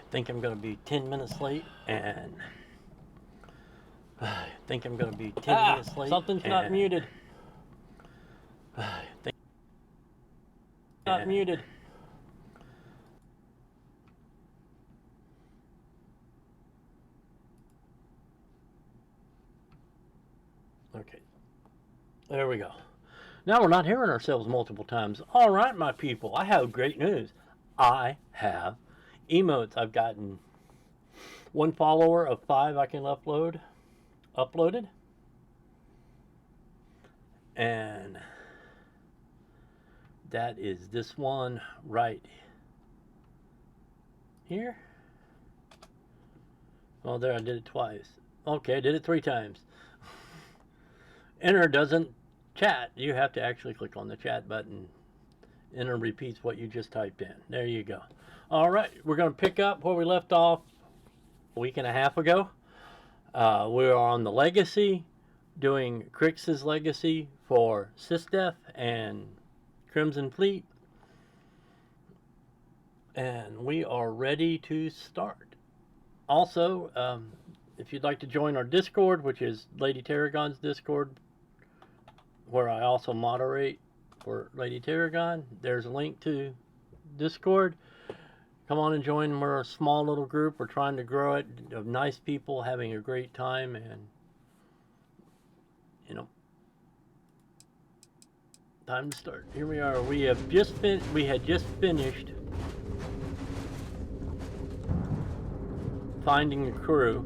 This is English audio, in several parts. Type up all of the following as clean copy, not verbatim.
Think I'm going to be 10 minutes late, and think I'm going to be 10 minutes late. Something's not muted. Think Not muted. Okay. There we go. Now we're not hearing ourselves multiple times. All right, my people, I have great news. I have emotes. I've gotten 1 follower of 5 I can uploaded. And that is this one right here. Oh, there, I did it twice. Okay, I did it 3 times. Enter doesn't chat. You have to actually click on the chat button. Enter repeats what you just typed in. There you go. All right, we're going to pick up where we left off a week and a half ago. We're on the Legacy, doing Crix's Legacy for Sysdef and Crimson Fleet. And we are ready to start. Also, if you'd like to join our Discord, which is Lady Tarragon's Discord, where I also moderate for Lady Tarragon, there's a link to Discord. Come on and join. We're a small little group. We're trying to grow it of nice people having a great time, and you know, time to start. Here we are. We had just finished finding a crew,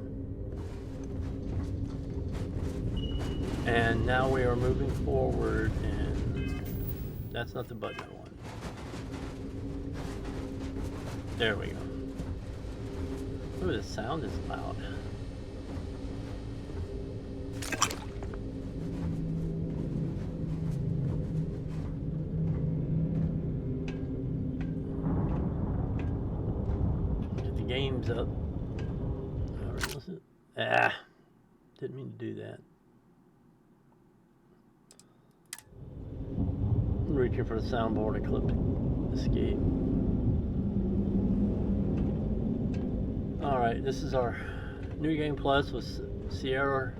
and now we are moving forward. And that's not the button I want. There we go. Ooh, the sound is loud. Get the games up. Alright, listen. Didn't mean to do that. I'm reaching for the soundboard. I clipped escape. Alright, this is our New Game Plus with Sierra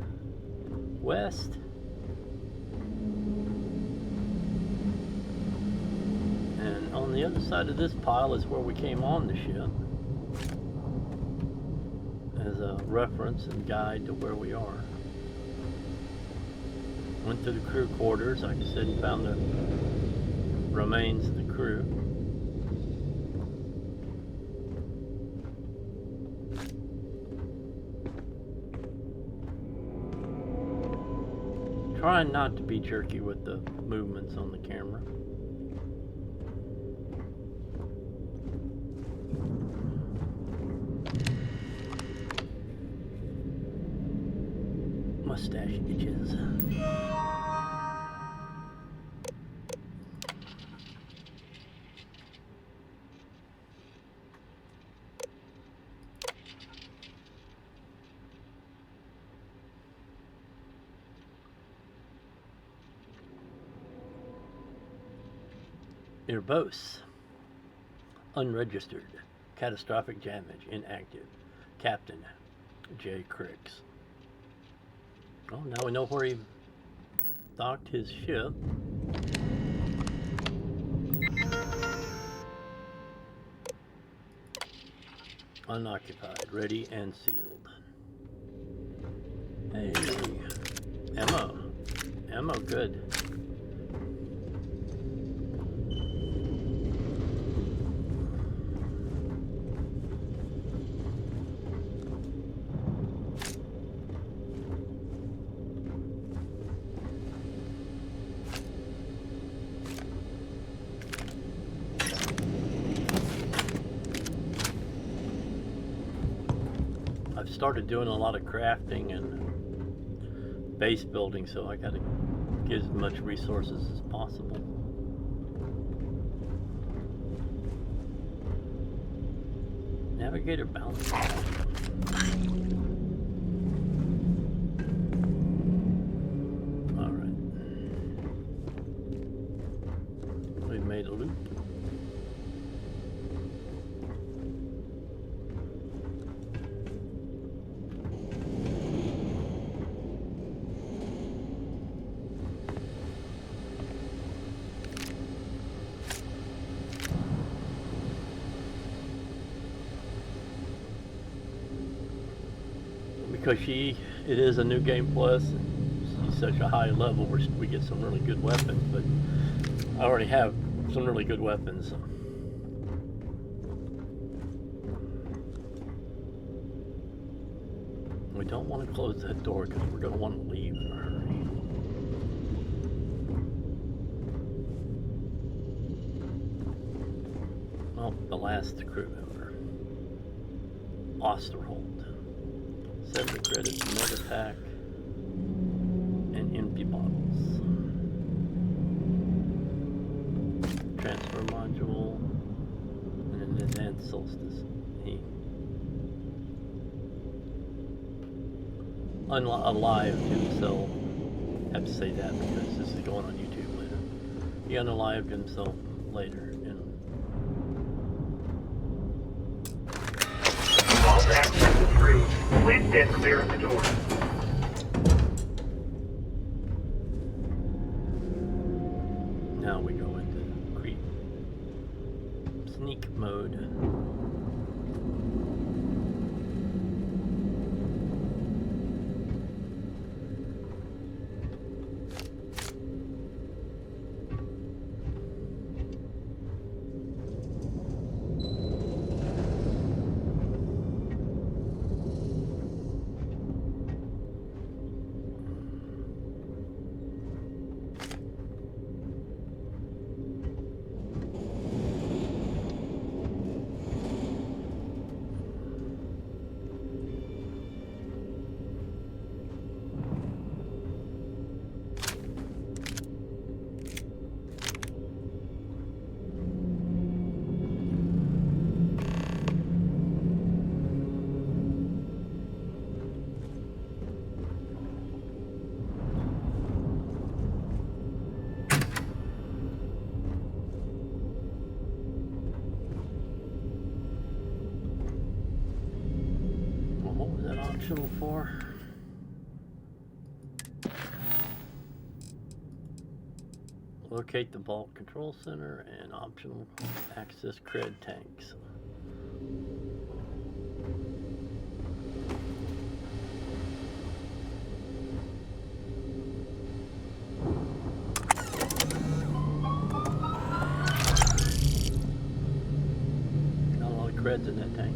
West. And on the other side of this pile is where we came on the ship, as a reference and guide to where we are. Went to the crew quarters, like I said, and found the remains of the crew. Trying not to be jerky with the movements on the camera. Mustache itches. Airbus. Unregistered. Catastrophic damage. Inactive. Captain J. Crix. Well, now we know where he docked his ship. Unoccupied. Ready and sealed. Hey. Ammo. Ammo, good. I've started doing a lot of crafting and base building, so I gotta get as much resources as possible. Navigator balance. Alright. We've made a loop. because it is a new game plus, and she's such a high level where we get some really good weapons. But I already have some really good weapons. So. We don't want to close that door because we're going to want to leave in a hurry. Well, the last crew member. Osterhold. 70 credits, mega pack, and empty bottles. Transfer module, and an advanced solstice. Alive to himself. I have to say that because this is going on YouTube later. He unalived himself later. All access approved. Please stand clear of the door. Now we go into creep sneak mode. For locate the vault control center and optional access cred tanks. Not a lot of creds in that tank.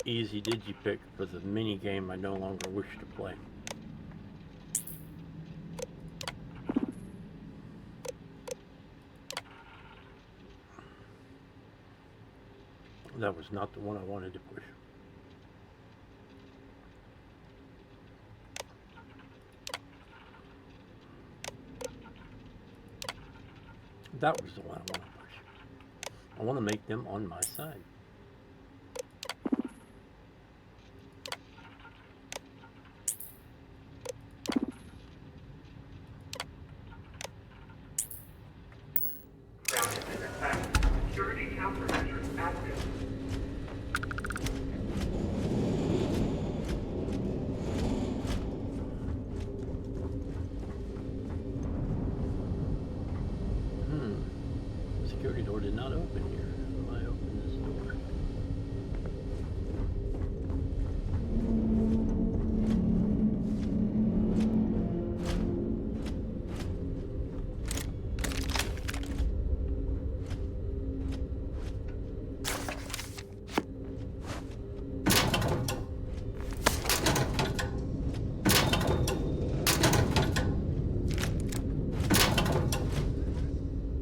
Easy digipick for the mini game I no longer wish to play. That was not the one I wanted to push. That was the one I want to push. I want to make them on my side. Security countermeasures active. The security door did not open here. How do I open this door?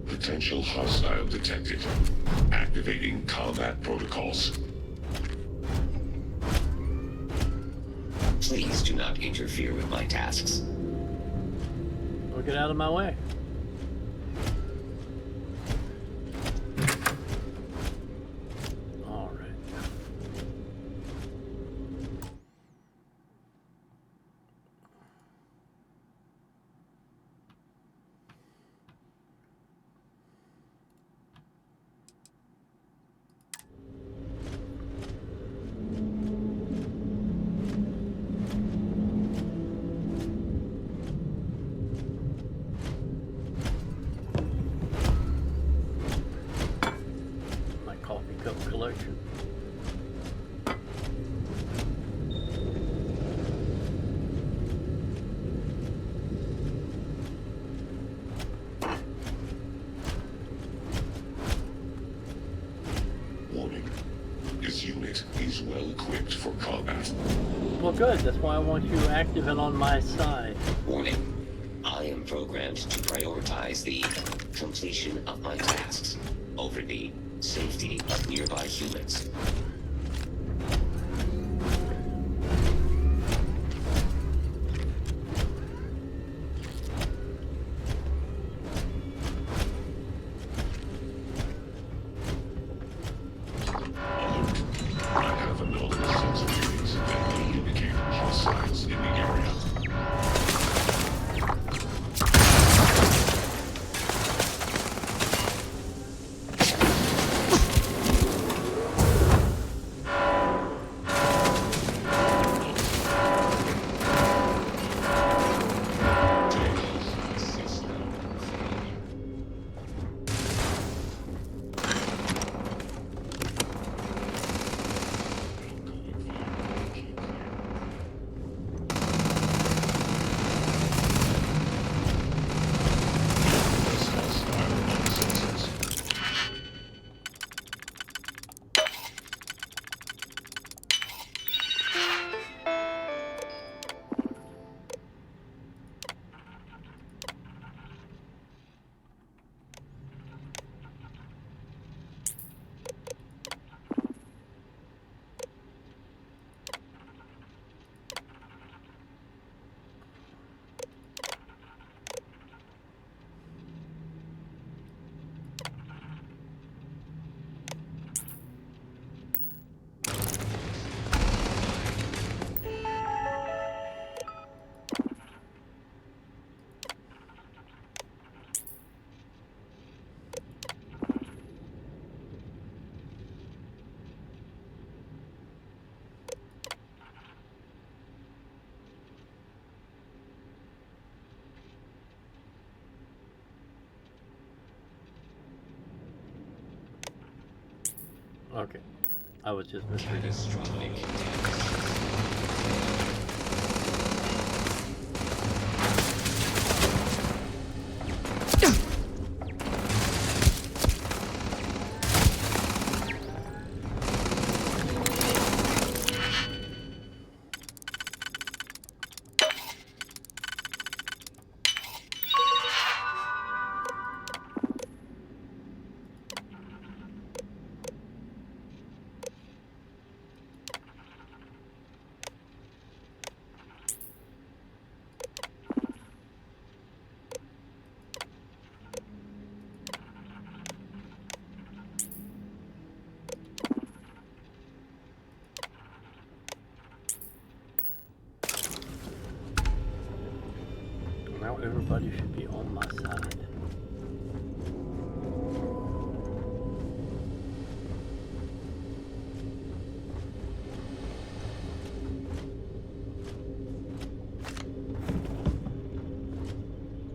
Potential hostile detected. Activating combat protocols. Please do not interfere with my tasks. Well, get out of my way. All right. My coffee cup collection. Warning. This unit is well equipped for combat. Well, good. That's why I want you active and on my side. Warning. I am programmed to prioritize the completion of my tasks over the safety of nearby humans. Alert. I have anomalous sensitivities that may indicate hostiles in the area. This hostile on sensors. Okay. I was just missing. Catastrophic Now everybody should be on my side.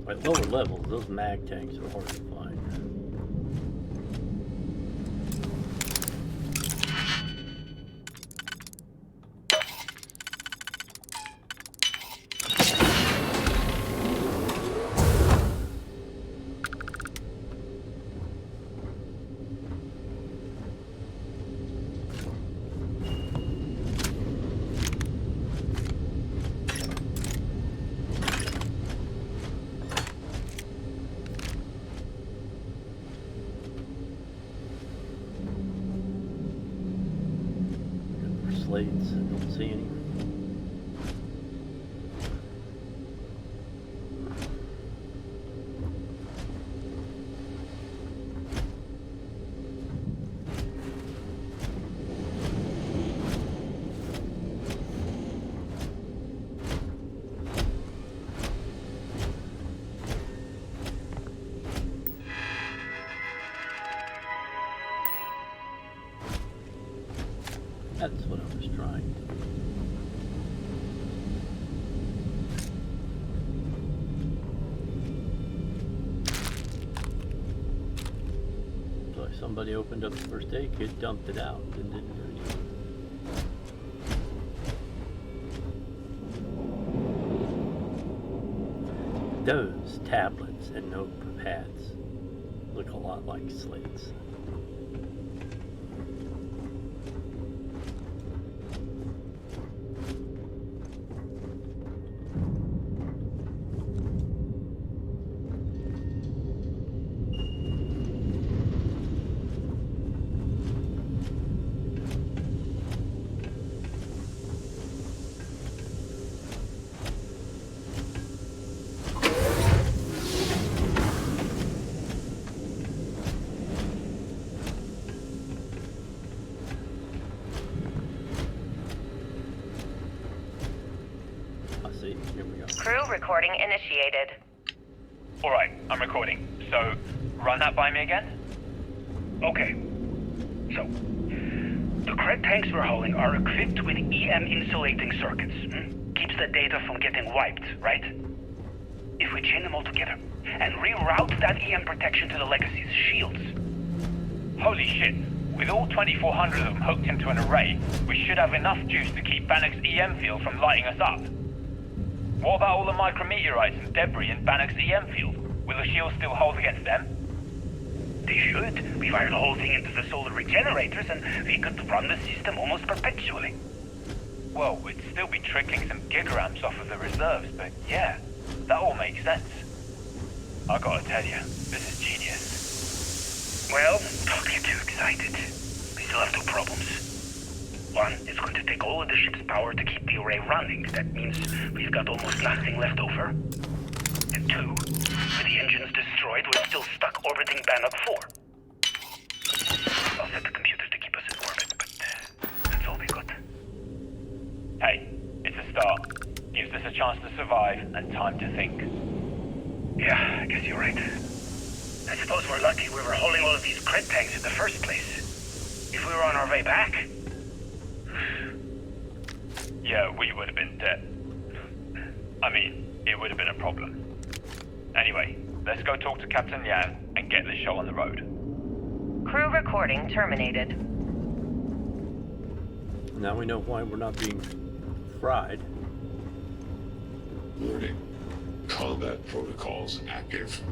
At lower levels, those mag tanks are hard to find. Slates, I don't see any. That's what I was trying to do. So if somebody opened up the first aid kit, dumped it out, and didn't do anything. Those tablets and notepads look a lot like slates. Here we go. Crew recording initiated. Alright, I'm recording. So, run that by me again? Okay. So, the cred tanks we're hauling are equipped with EM insulating circuits. Keeps the data from getting wiped, right? If we chain them all together and reroute that EM protection to the Legacy's shields. Holy shit. With all 2,400 of them hooked into an array, we should have enough juice to keep Bannock's EM field from lighting us up. What about all the micrometeorites and debris in Bannock's EM field? Will the shield still hold against them? They should. We wire the whole thing into the solar regenerators and we could run the system almost perpetually. Well, we'd still be trickling some gigaamps off of the reserves, but yeah, that all makes sense. I gotta tell you, this is genius. Well, don't get too excited. We still have two problems. One, it's going to take all of the ship's power to keep the array running. That means we've got almost nothing left over. And two, with the engines destroyed, we're still stuck orbiting Bannock 4. I'll set the computers to keep us in orbit, but that's all we got. Hey, it's a start. Gives us a chance to survive and time to think. Yeah, I guess you're right. I suppose we're lucky we were hauling all of these cred tanks in the first place. If we were on our way back... Yeah, we would have been dead. I mean, it would have been a problem. Anyway, let's go talk to Captain Yang and get this show on the road. Crew recording terminated. Now we know why we're not being fried. Warning. Combat protocols active.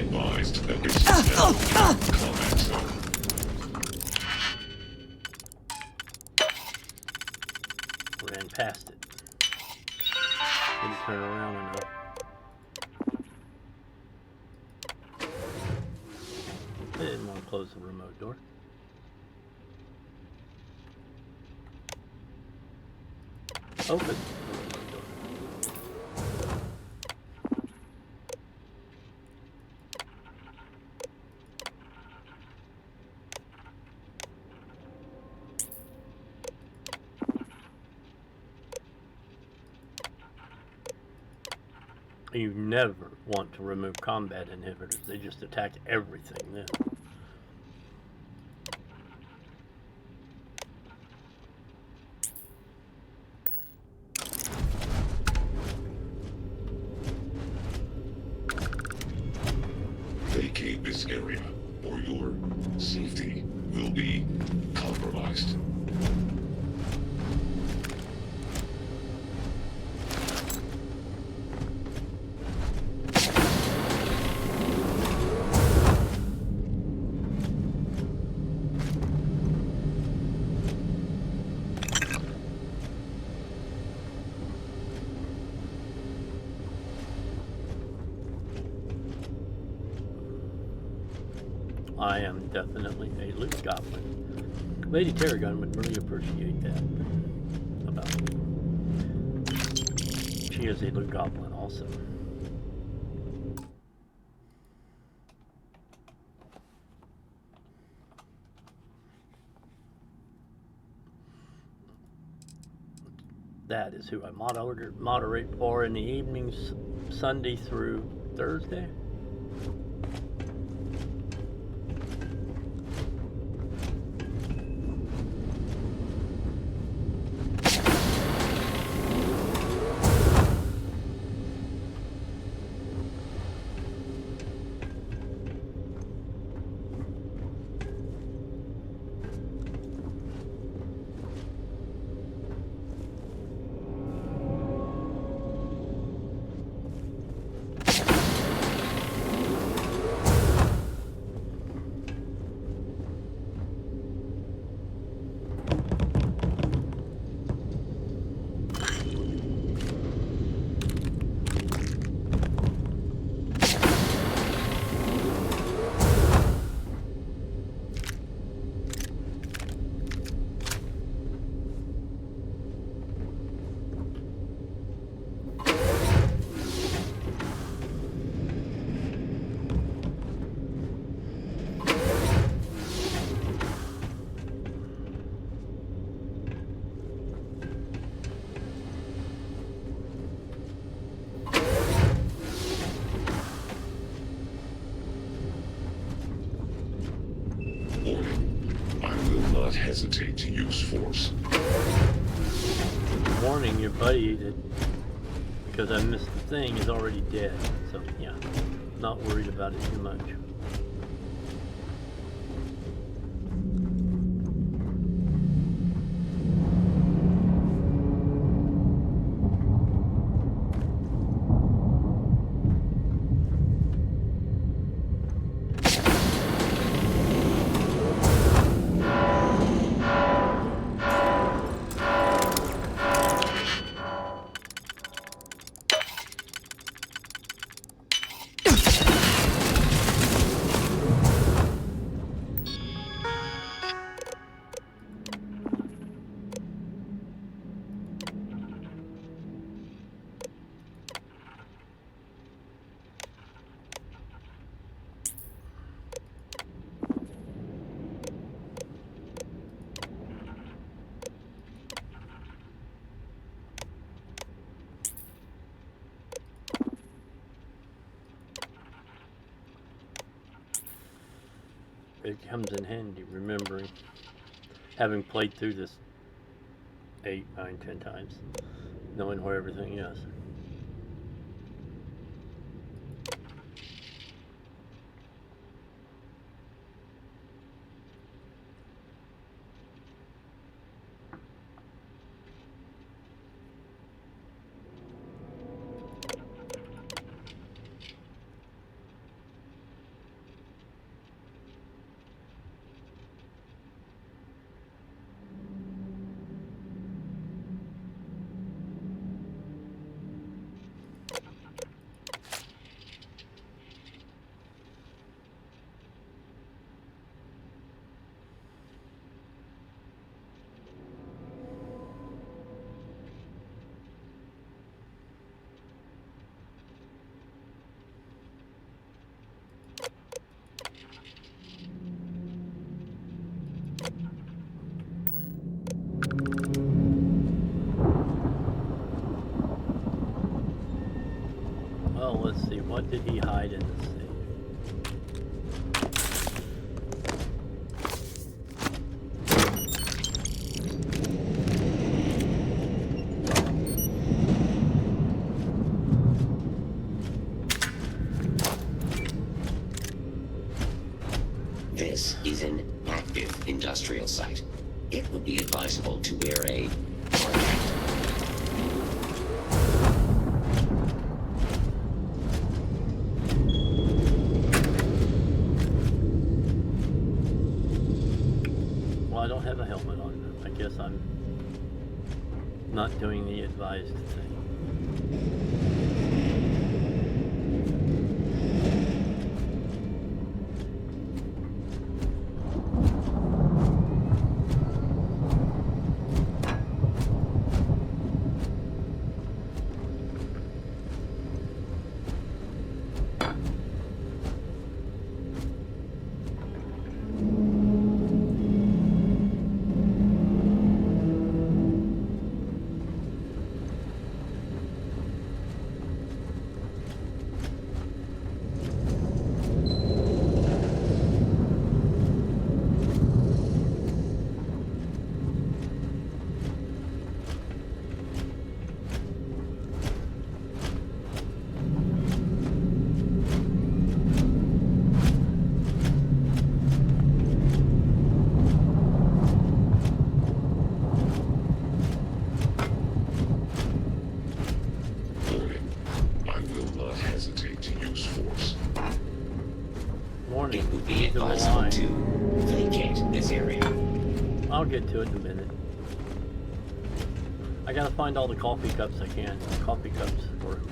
advised that this is now combat zone. Ran past it. Didn't turn around enough. I didn't want to close the remote door. Open the remote door. You never want to remove combat inhibitors. They just attack everything then. Vacate this area, or your safety will be compromised. I am definitely a loot goblin. Lady Tarragon would really appreciate that about me. She is a loot goblin also. That is who I moderate for in the evenings, Sunday through Thursday. Hesitate to use force. Warning your buddy that because I missed the thing is already dead. So yeah, not worried about it too much. It comes in handy remembering, having played through this 8, 9, 10 times, knowing where everything is. did he hide in the safe? This is an active industrial site. It would be advisable to wear a Well, I don't have a helmet on. I guess I'm not doing the advised thing. Warning. I will not hesitate to use force. Warning. it would be He's in the advisable line. to vacate this area. I'll get to it in a minute. I gotta find all the coffee cups I can. Coffee cups are important.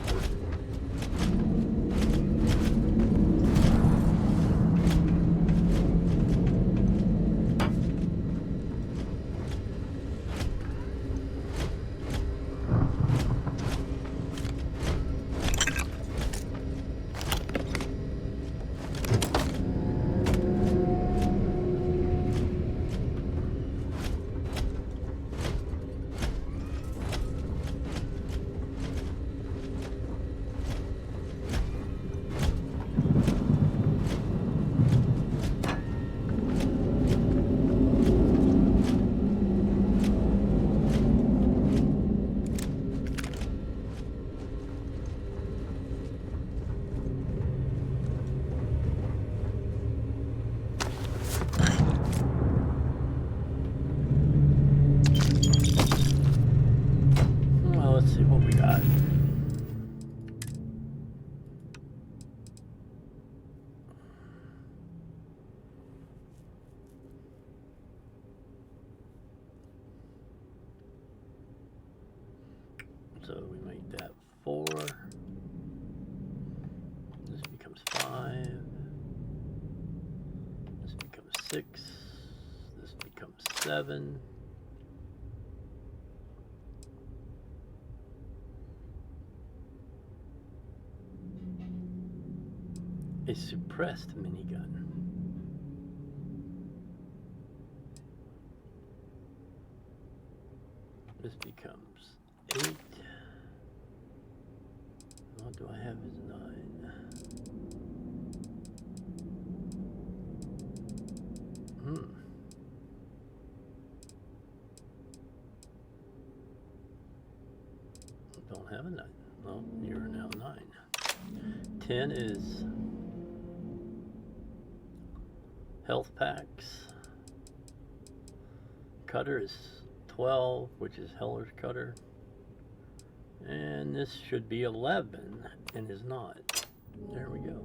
Well, let's see what we got. So we made that 4. This becomes 5. This becomes 6. This becomes 7. A suppressed minigun. This becomes 8. What do I have as 9? Don't have a 9. No, you're now 9. 10 is health packs. Cutter is 12, which is Heller's cutter. And this should be 11 and is not. There we go.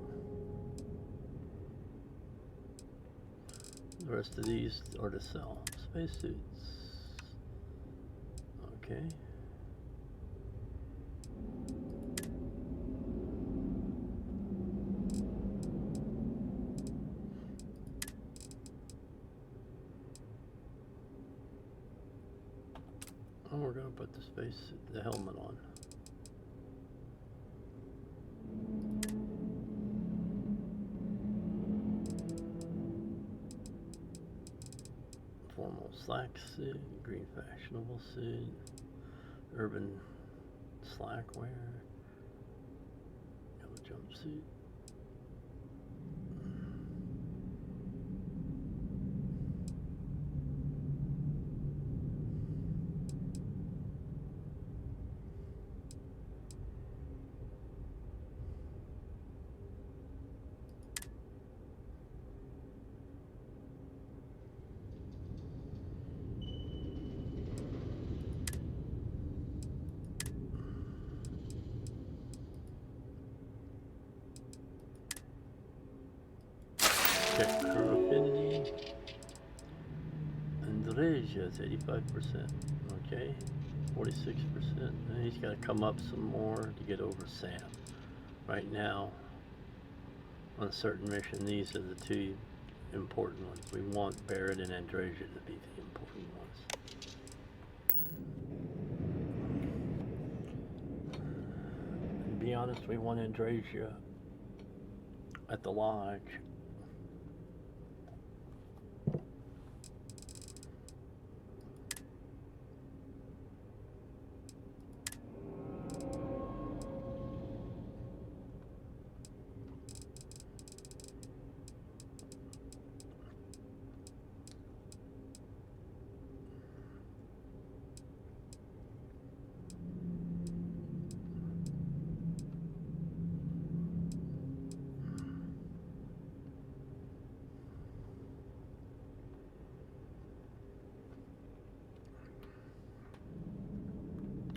The rest of these are to sell. Spacesuits. Okay. And we're going to put the helmet on. Formal slack suit, green fashionable suit, urban slack wear, yellow jumpsuit. Check crew affinity. Andreja's 85%. Okay. 46%. And he's got to come up some more to get over Sam. Right now, on a certain mission, these are the two important ones. We want Barrett and Andreja to be the important ones. To be honest, we want Andreja at the lodge.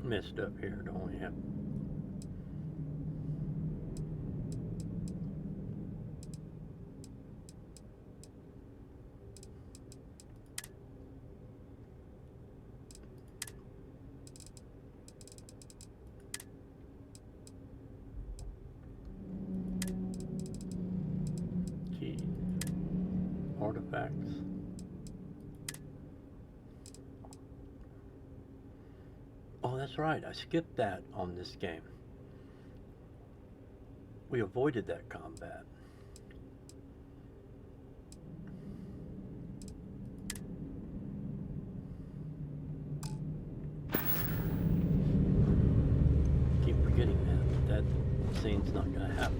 Messed up here, don't we have? Key artifacts. Oh, that's right. I skipped that on this game. We avoided that combat. Keep forgetting that, but that scene's not going to happen.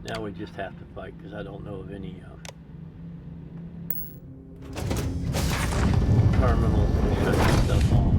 Now we just have to fight because I don't know of any terminals that shut this stuff off.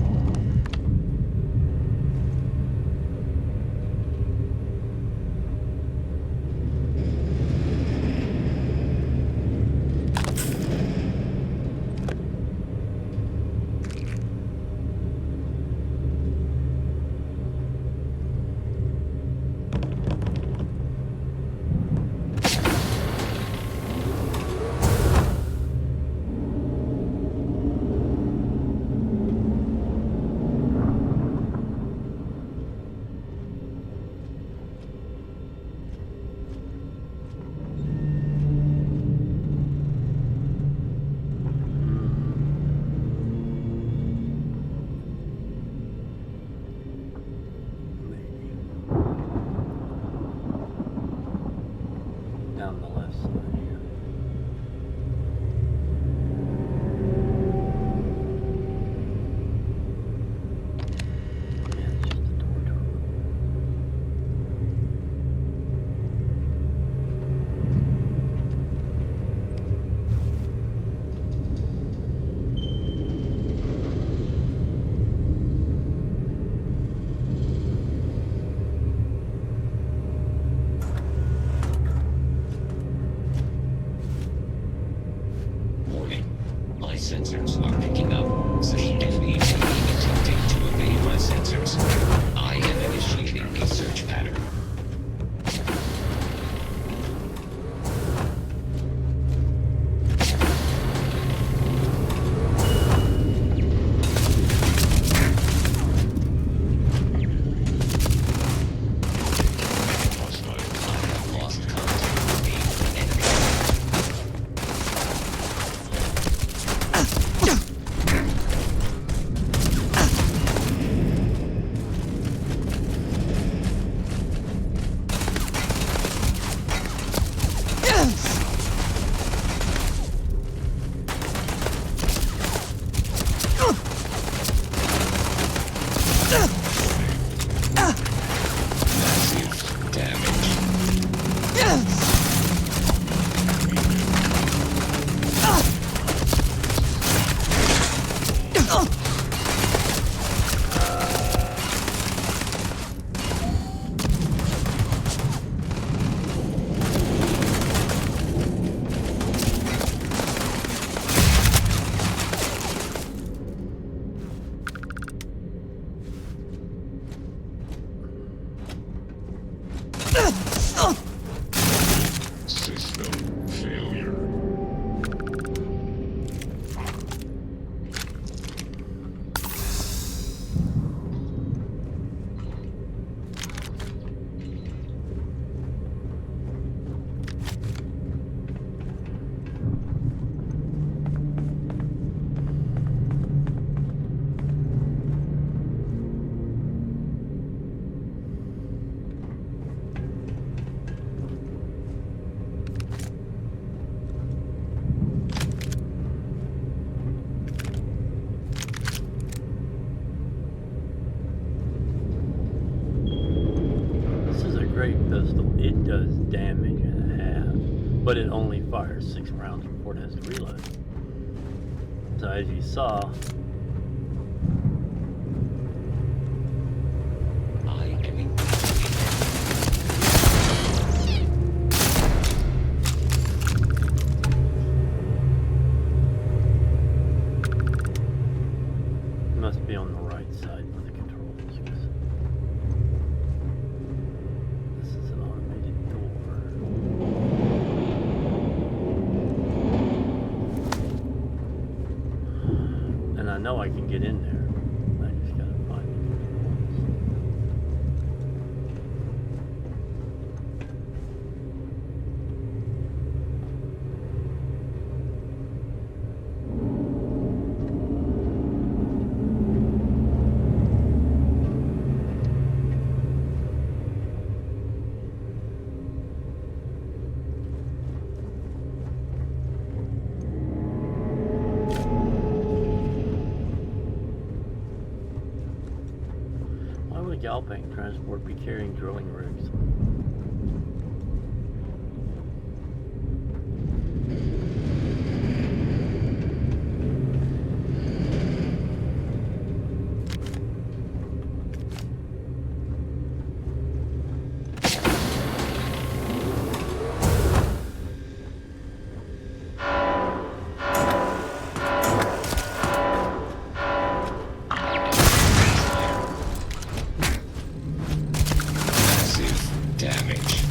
Down the left side here. Yeah, it's just a door terminal. My sensors are picking up such enemy attempting to evade my sensors. I am initiating a search pattern. I have lost contact with the enemy. System failure. Great pistol. It does damage and a half, but it only fires 6 rounds before it has to reload. So as you saw, I am in. it must be on the right side of the controls. 'Cause this is an automated door. And I know I can get in there. I just gotta find the controls. Why would a Galbank transport be carrying drilling rigs? Massive damage.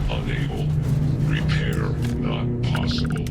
Unable. Repair not possible.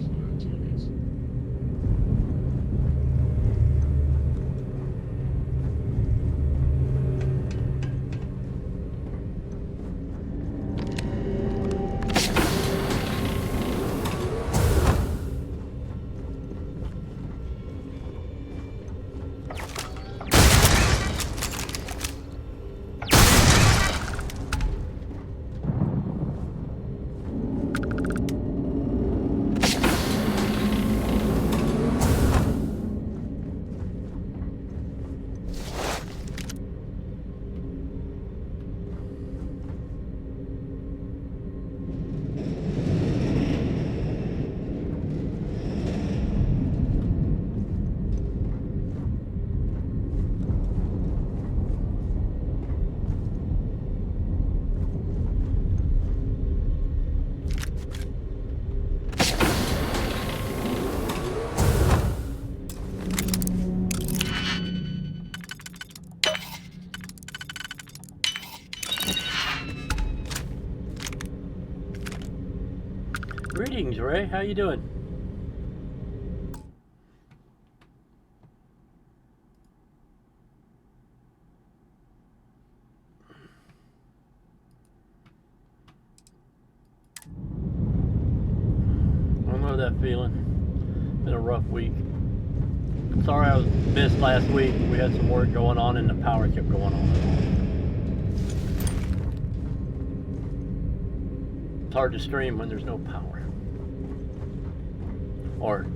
Greetings, Ray. How you doing? I know that feeling. Been a rough week. Sorry I was missed last week. We had some work going on and the power kept going on. It's hard to stream when there's no power. Or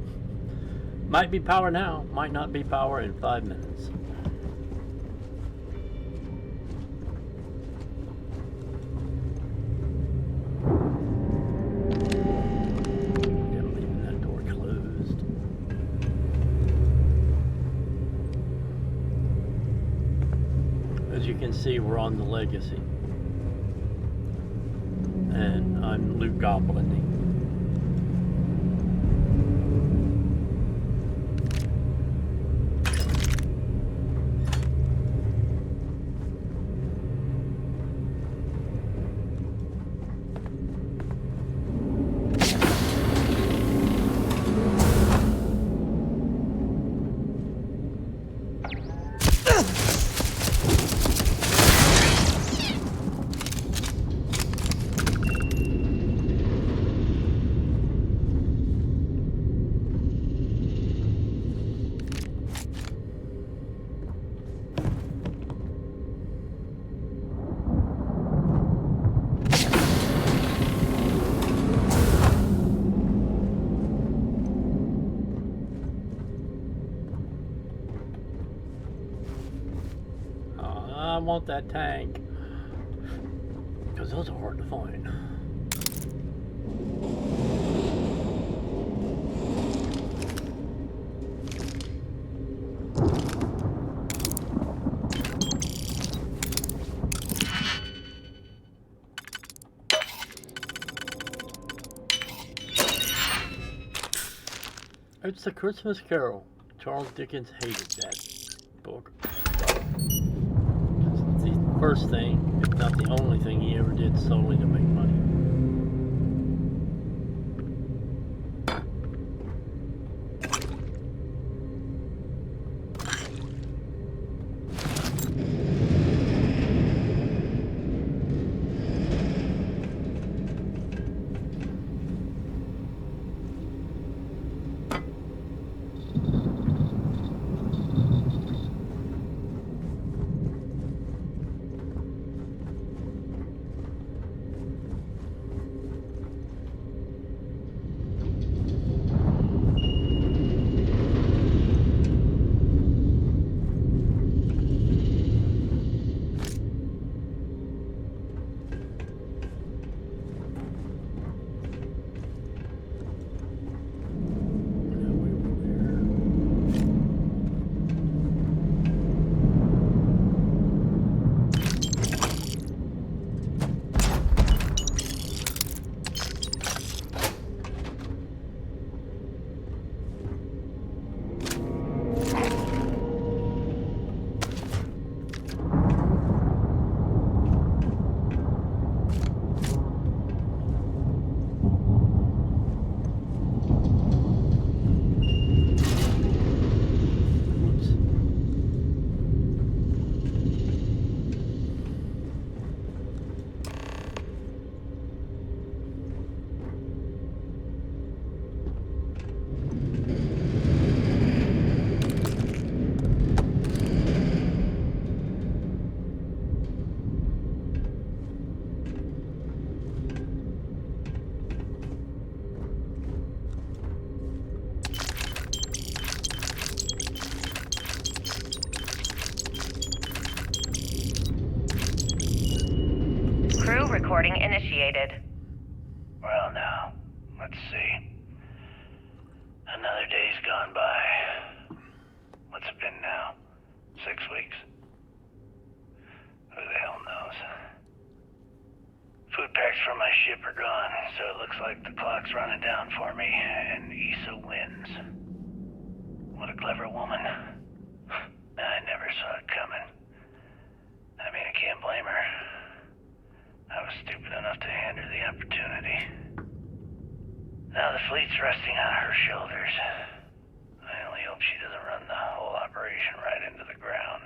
might be power now, might not be power in 5 minutes. see we're on the Legacy. And I'm Luke Goblin. I want that tank, because those are hard to find. It's the Christmas Carol. Charles Dickens hated that book. It's the first thing, if not the only thing he ever did solely to make money. Crew recording initiated. Well, now, let's see. Another day's gone by. What's it been now? 6 weeks? Who the hell knows? Food packs from my ship are gone, so it looks like the clock's running down for me, and Issa wins. What a clever woman. I never saw it coming. I mean, I can't blame her. I was stupid enough to hand her the opportunity. Now the fleet's resting on her shoulders. I only hope she doesn't run the whole operation right into the ground.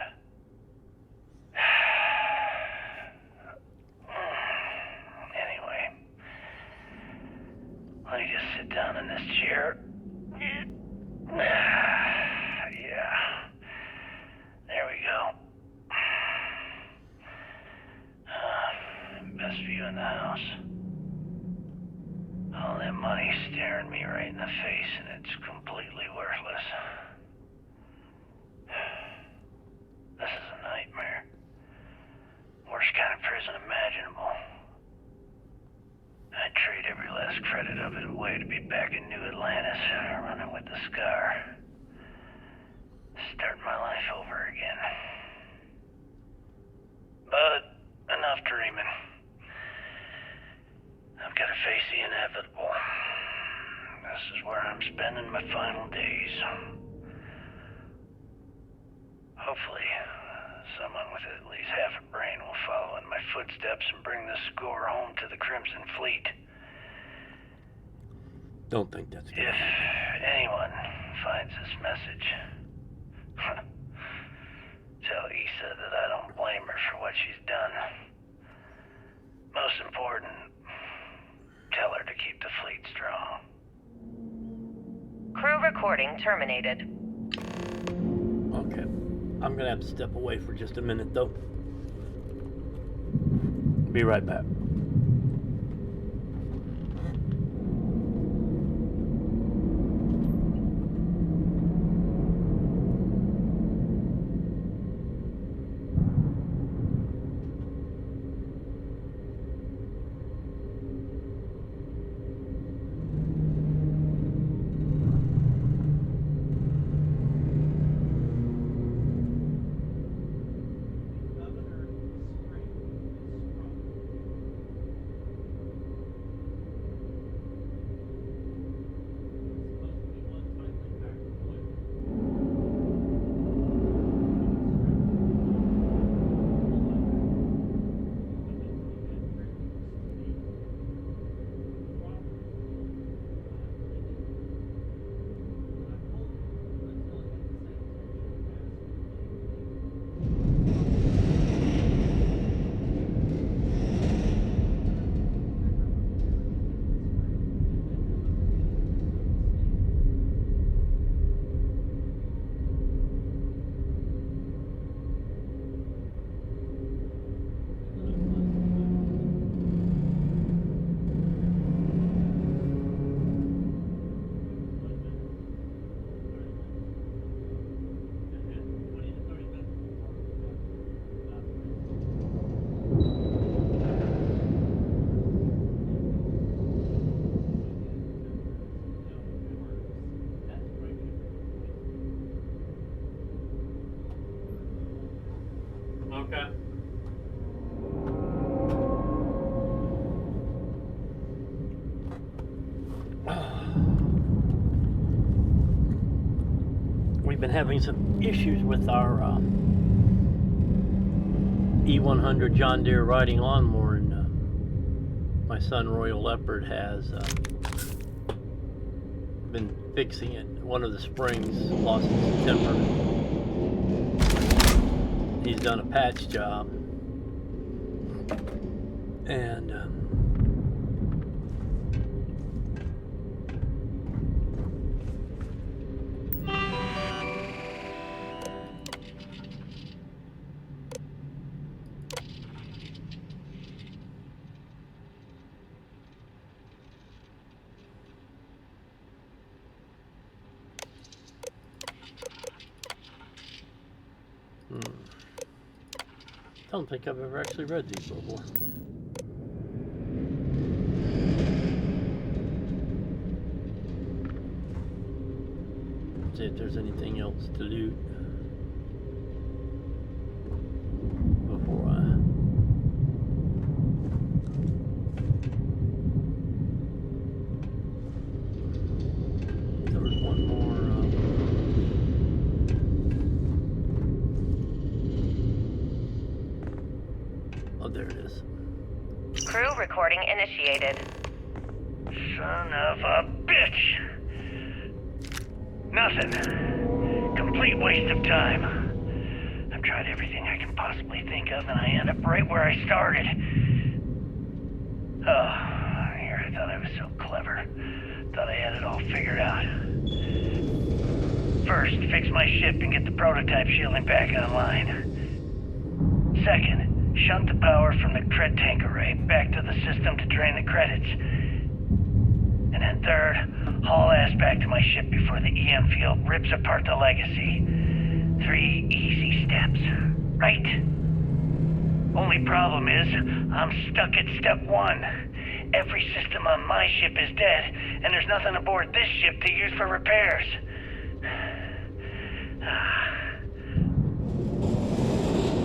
Anyway, let me just sit down in this chair. Yeah. There we go. Best view in the house. All that money staring me right in the face, and it's completely worthless. This is a nightmare. Worst kind of prison imaginable. I'd trade every last credit of it away to be back in New Atlantis, running with the Scar. Start my life over again. But enough dreaming. I've got to face the inevitable. This is where I'm spending my final days. Hopefully, someone with at least half a brain will follow in my footsteps and bring this score home to the Crimson Fleet. Don't think that's gonna If happen. anyone finds this message, tell Issa that I don't blame her for what she's done. Most important, tell her to keep the fleet strong. Crew recording terminated. Okay. I'm gonna have to step away for just a minute though. Be right back. Okay. We've been having some issues with our E100 John Deere riding lawnmower, and my son Royal Leopard has been fixing it. One of the springs lost its temper. He's done a patch job, and I don't think I've ever actually read these before. See if there's anything else to loot before there was one more. Oh, there it is. Crew recording initiated. Son of a bitch! Nothing. Complete waste of time. I've tried everything I can possibly think of, and I end up right where I started. Oh, here, I thought I was so clever. Thought I had it all figured out. First, fix my ship and get the prototype shielding back online. Second, shunt the power from the cred tank array back to the system to drain the credits. And then third, haul ass back to my ship before the EM field rips apart the legacy. 3 easy steps, right? Only problem is, I'm stuck at step 1. Every system on my ship is dead, and there's nothing aboard this ship to use for repairs.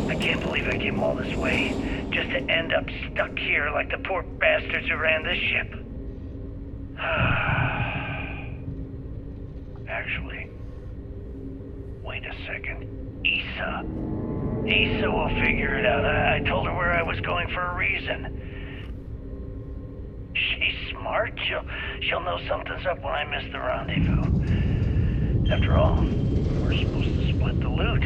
I Can't believe I came all this way just to end up stuck here like the poor bastards who ran this ship. Actually, wait a second. Issa will figure it out. I told her where I was going for a reason. She's smart. She'll know something's up when I miss the rendezvous. After all, we're supposed to split the loot.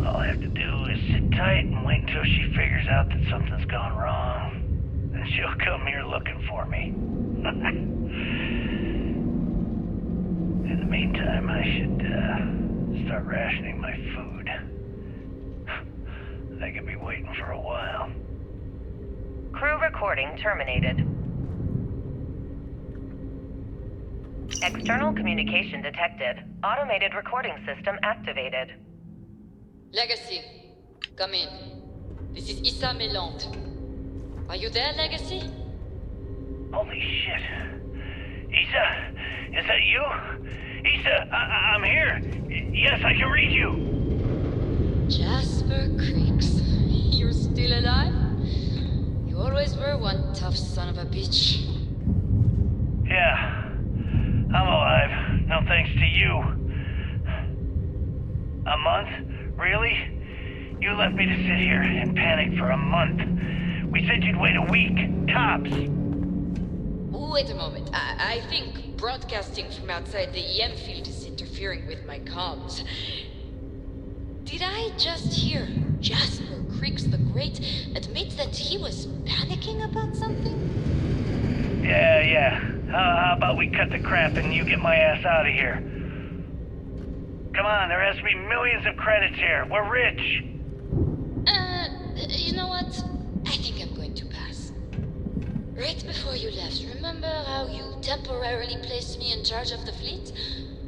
All I have to do is sit tight and wait until she figures out that something's gone wrong. Then she'll come here looking for me. In the meantime, I should start rationing my food. They could be waiting for a while. Crew recording terminated. External communication detected. Automated recording system activated. Legacy, come in. This is Issa Melant. Are you there, Legacy? Holy shit. Issa, is that you? Issa, I'm here. Yes, I can read you. Jasper Creeks. You're still alive? You always were one tough son of a bitch. Yeah, I'm alive. No thanks to you. A month? Really? You left me to sit here and panic for a month. We said you'd wait a week, tops. Wait a moment. I think broadcasting from outside the EM field is interfering with my comms. Did I just hear Jasper Creeks the Great admit that he was panicking about something? Yeah. How about we cut the crap and you get my ass out of here? Come on, there has to be millions of credits here. We're rich. You know what? I think I'm going to pass. Right before you left, remember how you temporarily placed me in charge of the fleet?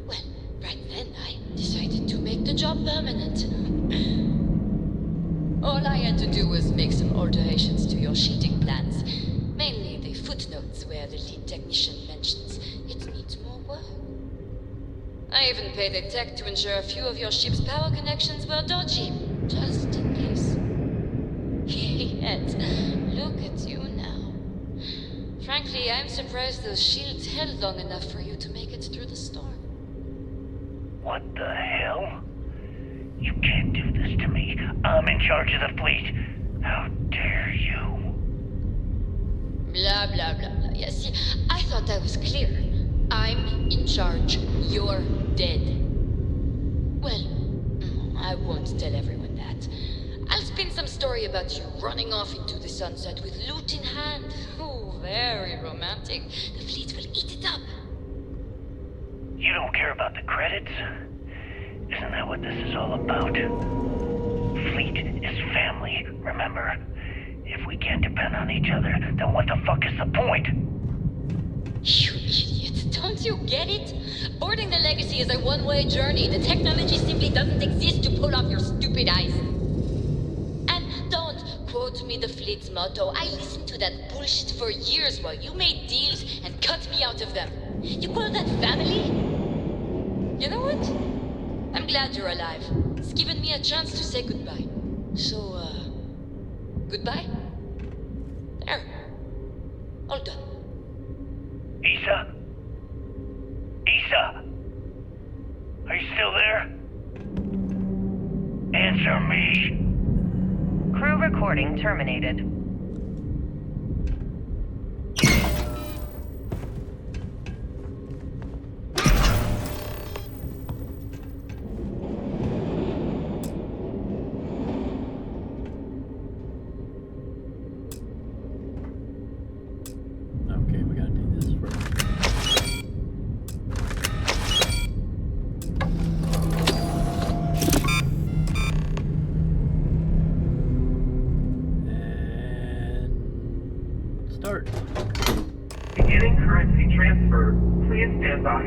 Well, right then I decided to make the job permanent. All I had to do was make some alterations to your sheeting plans. Mainly the footnotes where the lead technician mentions it needs more work. I even paid a tech to ensure a few of your ship's power connections were dodgy, just in case. Yet, look at you now. Frankly, I'm surprised those shields held long enough for you to make it through the storm. What the hell? You can't do this to me. I'm in charge of the fleet. How dare you? Blah, blah, blah, blah. Yeah, see, I thought I was clear. I'm in charge. You're dead. Well, I won't tell everyone that. I'll spin some story about you running off into the sunset with loot in hand. Oh, very romantic. The fleet will eat it up. You don't care about the credits? Isn't that what this is all about? Fleet is family, remember? If we can't depend on each other, then what the fuck is the point? You idiot. Don't you get it? Boarding the Legacy is a one-way journey. The technology simply doesn't exist to pull off your stupid eyes. And don't quote me the fleet's motto. I listened to that bullshit for years while you made deals and cut me out of them. You call that family? You know what? I'm glad you're alive. It's given me a chance to say goodbye. So, goodbye? There. All done. Issa? Issa? Are you still there? Answer me. Crew recording terminated. Okay, we gotta do this first. And start. Beginning currency transfer. Please stand by.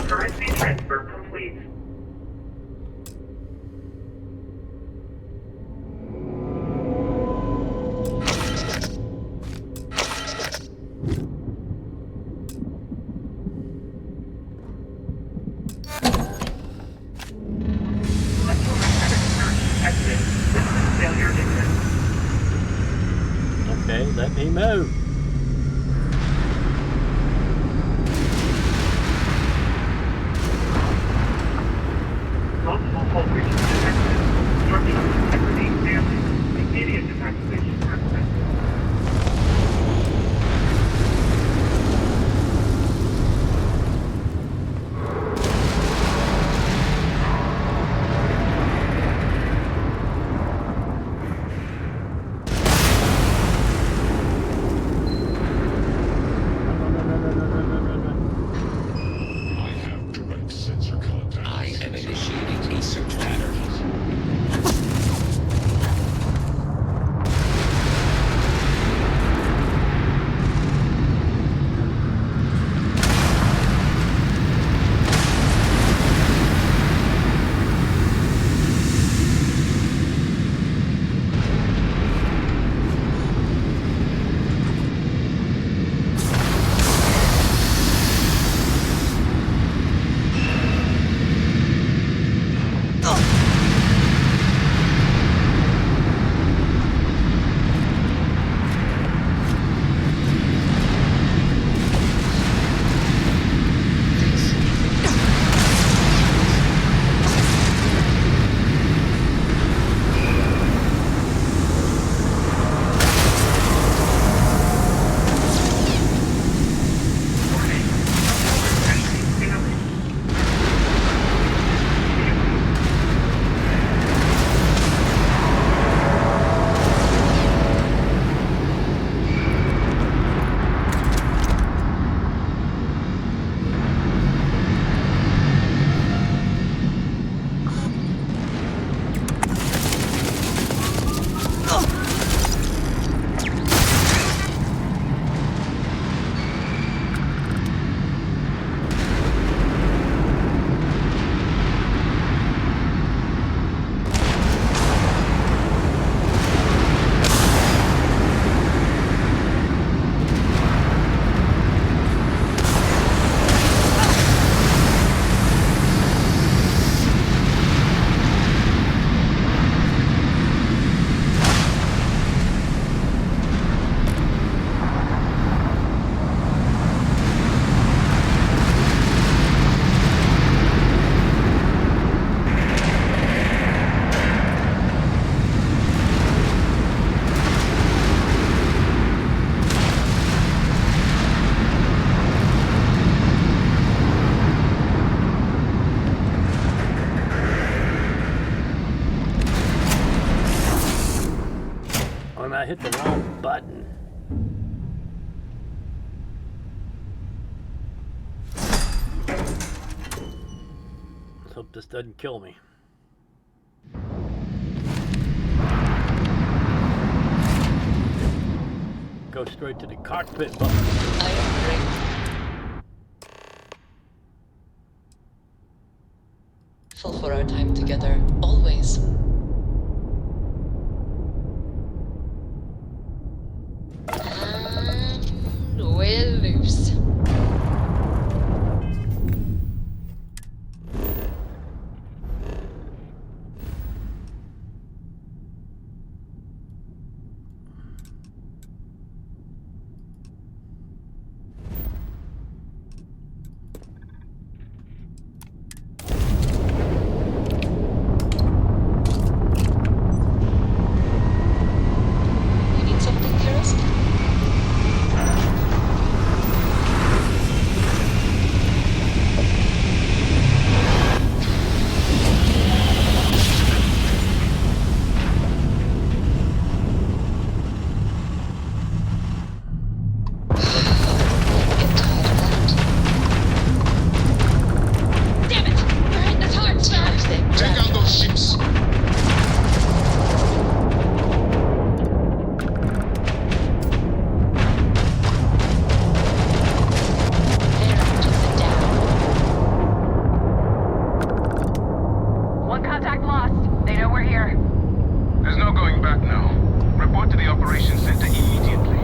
Currency He moved. Multiple voltage detected. Structural integrity damaged. Immediate evacuation recommended. I have direct sensor contact. I am initiating a search pattern. I hit the wrong button. Let's hope this doesn't kill me. Go straight to the cockpit button. I am grateful for our time together, always. And we're loose. You need something, Kirsten? Damn it! We're hitting the target! Take out those ships! One contact lost. They know we're here. There's no going back now. Report to the operations center immediately.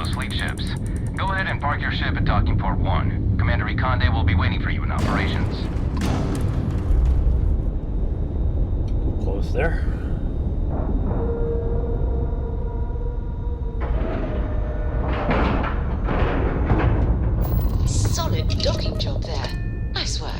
those fleet ships. Go ahead and park your ship at Docking Port 1. Commander Ikonde will be waiting for you in operations. Close there. Solid docking job there. Nice work.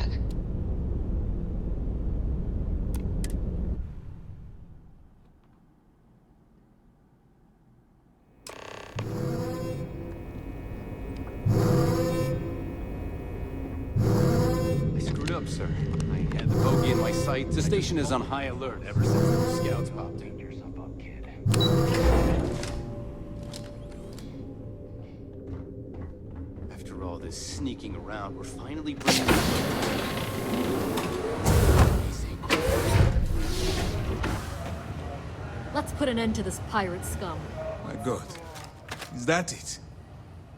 I screwed up, sir. I had the bogey in my sight. The station is on high alert ever since those scouts popped in. Yourself up, kid. After all this sneaking around, we're finally bringing... Let's put an end to this pirate scum. My God. Is that it?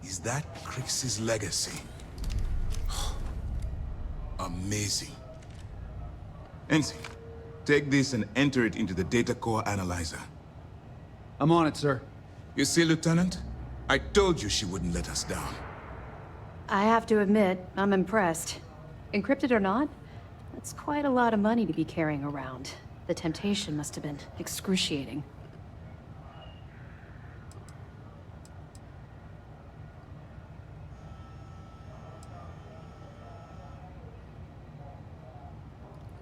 Is that Crix's legacy? Amazing. Ensign, take this and enter it into the data core analyzer. I'm on it, sir. You see, Lieutenant? I told you she wouldn't let us down. I have to admit, I'm impressed. Encrypted or not, that's quite a lot of money to be carrying around. The temptation must have been excruciating.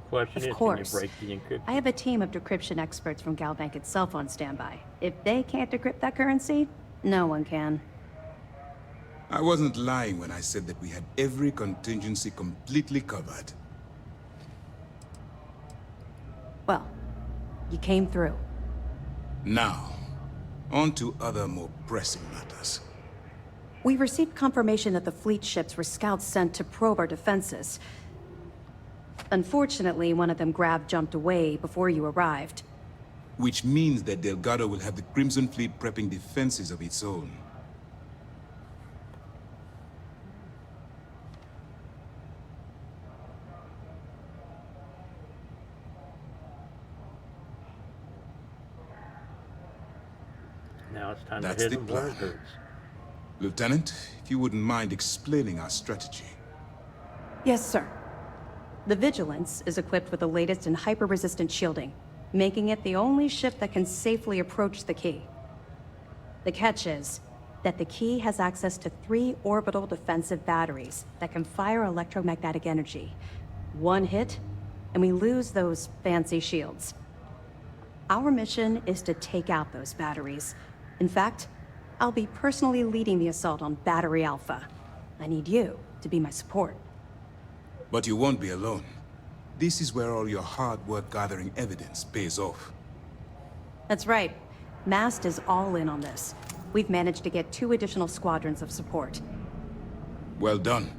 Question Of is, course. can you break the encryption? I have a team of decryption experts from Galbank itself on standby. If they can't decrypt that currency, no one can. I wasn't lying when I said that we had every contingency completely covered. Well, you came through. Now, on to other more pressing matters. We received confirmation that the fleet ships were scouts sent to probe our defenses. Unfortunately, one of them jumped away before you arrived. Which means that Delgado will have the Crimson Fleet prepping defenses of its own. Now it's time That's to hit the them where it plan. hurts. Lieutenant, if you wouldn't mind explaining our strategy. Yes, sir. The Vigilance is equipped with the latest in hyper-resistant shielding, making it the only ship that can safely approach the key. The catch is that the key has access to 3 orbital defensive batteries that can fire electromagnetic energy. One hit, and we lose those fancy shields. Our mission is to take out those batteries. In fact, I'll be personally leading the assault on Battery Alpha. I need you to be my support. But you won't be alone. This is where all your hard work gathering evidence pays off. That's right. MAST is all in on this. We've managed to get 2 additional squadrons of support. Well done.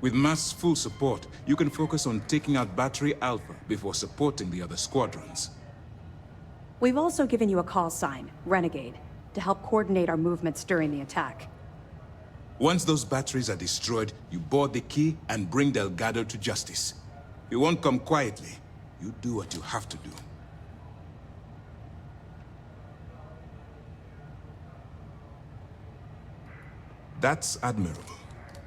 With MAST's full support, you can focus on taking out Battery Alpha before supporting the other squadrons. We've also given you a call sign, Renegade, to help coordinate our movements during the attack. Once those batteries are destroyed, you board the key and bring Delgado to justice. You won't come quietly. You do what you have to do. That's admirable.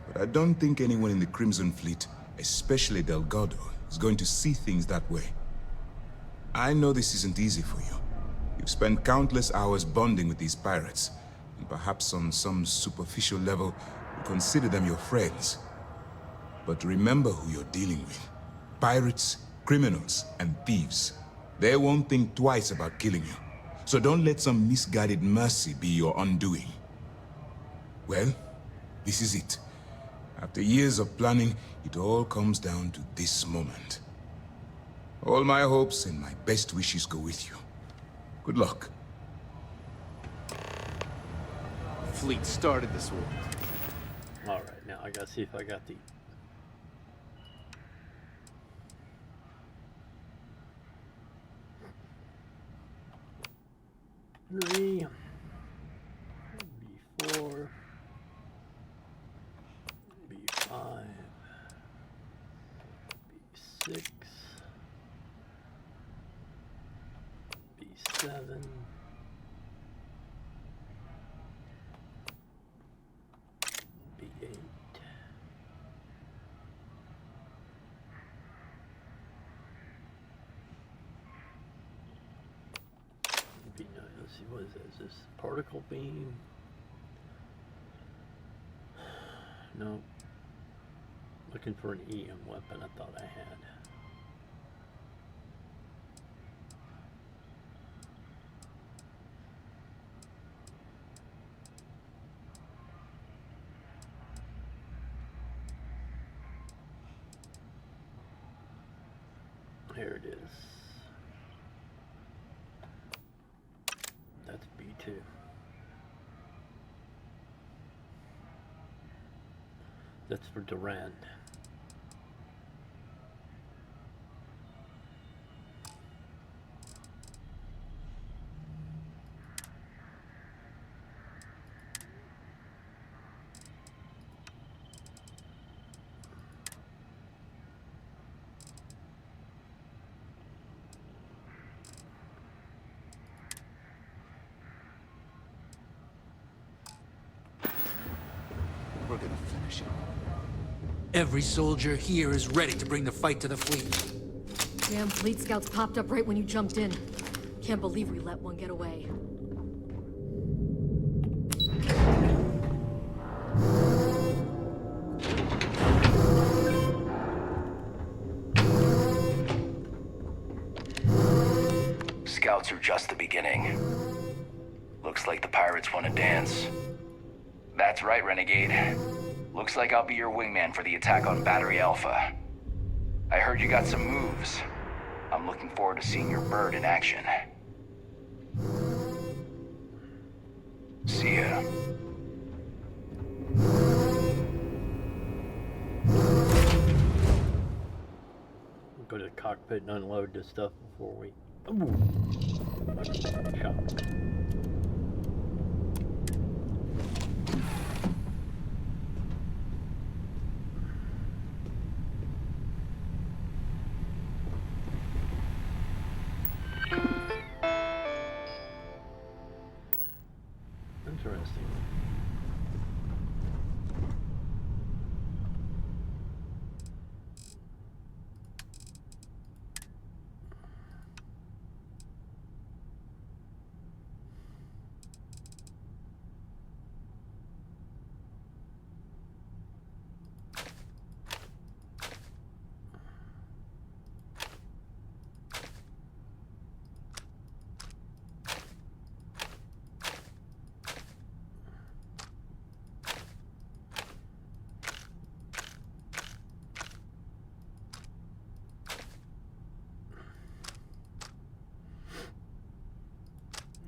But I don't think anyone in the Crimson Fleet, especially Delgado, is going to see things that way. I know this isn't easy for you. You've spent countless hours bonding with these pirates, and perhaps on some superficial level, you consider them your friends. But remember who you're dealing with. Pirates, criminals, and thieves. They won't think twice about killing you. So don't let some misguided mercy be your undoing. Well, this is it. After years of planning, it all comes down to this moment. All my hopes and my best wishes go with you. Good luck. Fleet started this war. Alright, now I gotta see if I got the... Three, B4, B5, B6, B7, Let's see, what is this? Is this particle beam? No. Looking for an EM weapon I thought I had. Here it is. That's B2. That's for Durand. We're gonna finish it. Every soldier here is ready to bring the fight to the fleet. Damn fleet scouts popped up right when you jumped in. Can't believe we let one get away. Scouts are just the beginning. Looks like the pirates want to dance. That's right, Renegade. Looks like I'll be your wingman for the attack on Battery Alpha. I heard you got some moves. I'm looking forward to seeing your bird in action. See ya. We'll go to the cockpit and unload this stuff before we... Ooh. Shock. Interesting.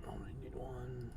Only need one.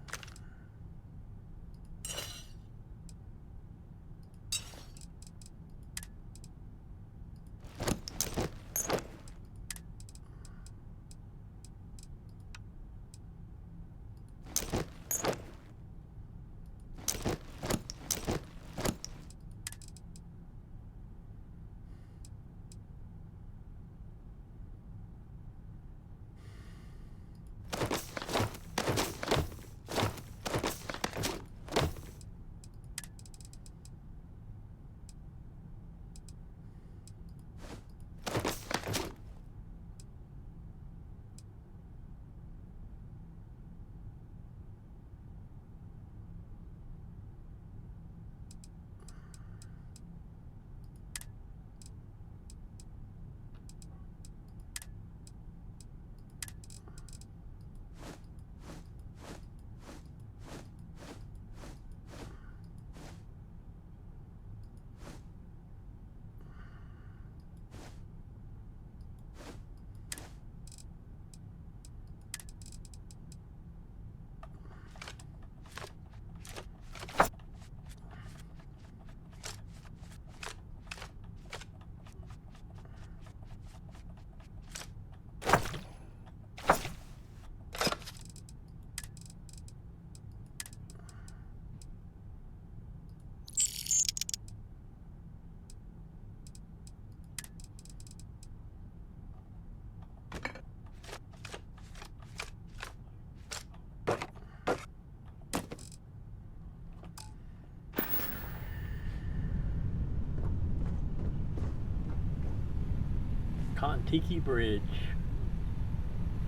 Kon-Tiki Bridge.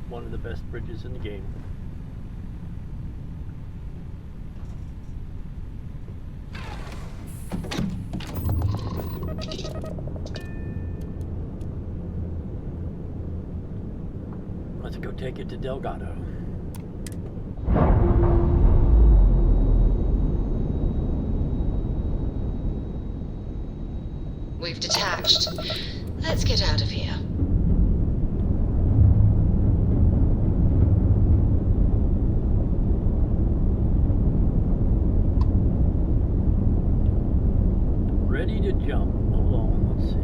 One of the best bridges in the game. Let's go take it to Delgado. We've detached. Let's get out of here. Ready to jump. Hold on, let's see.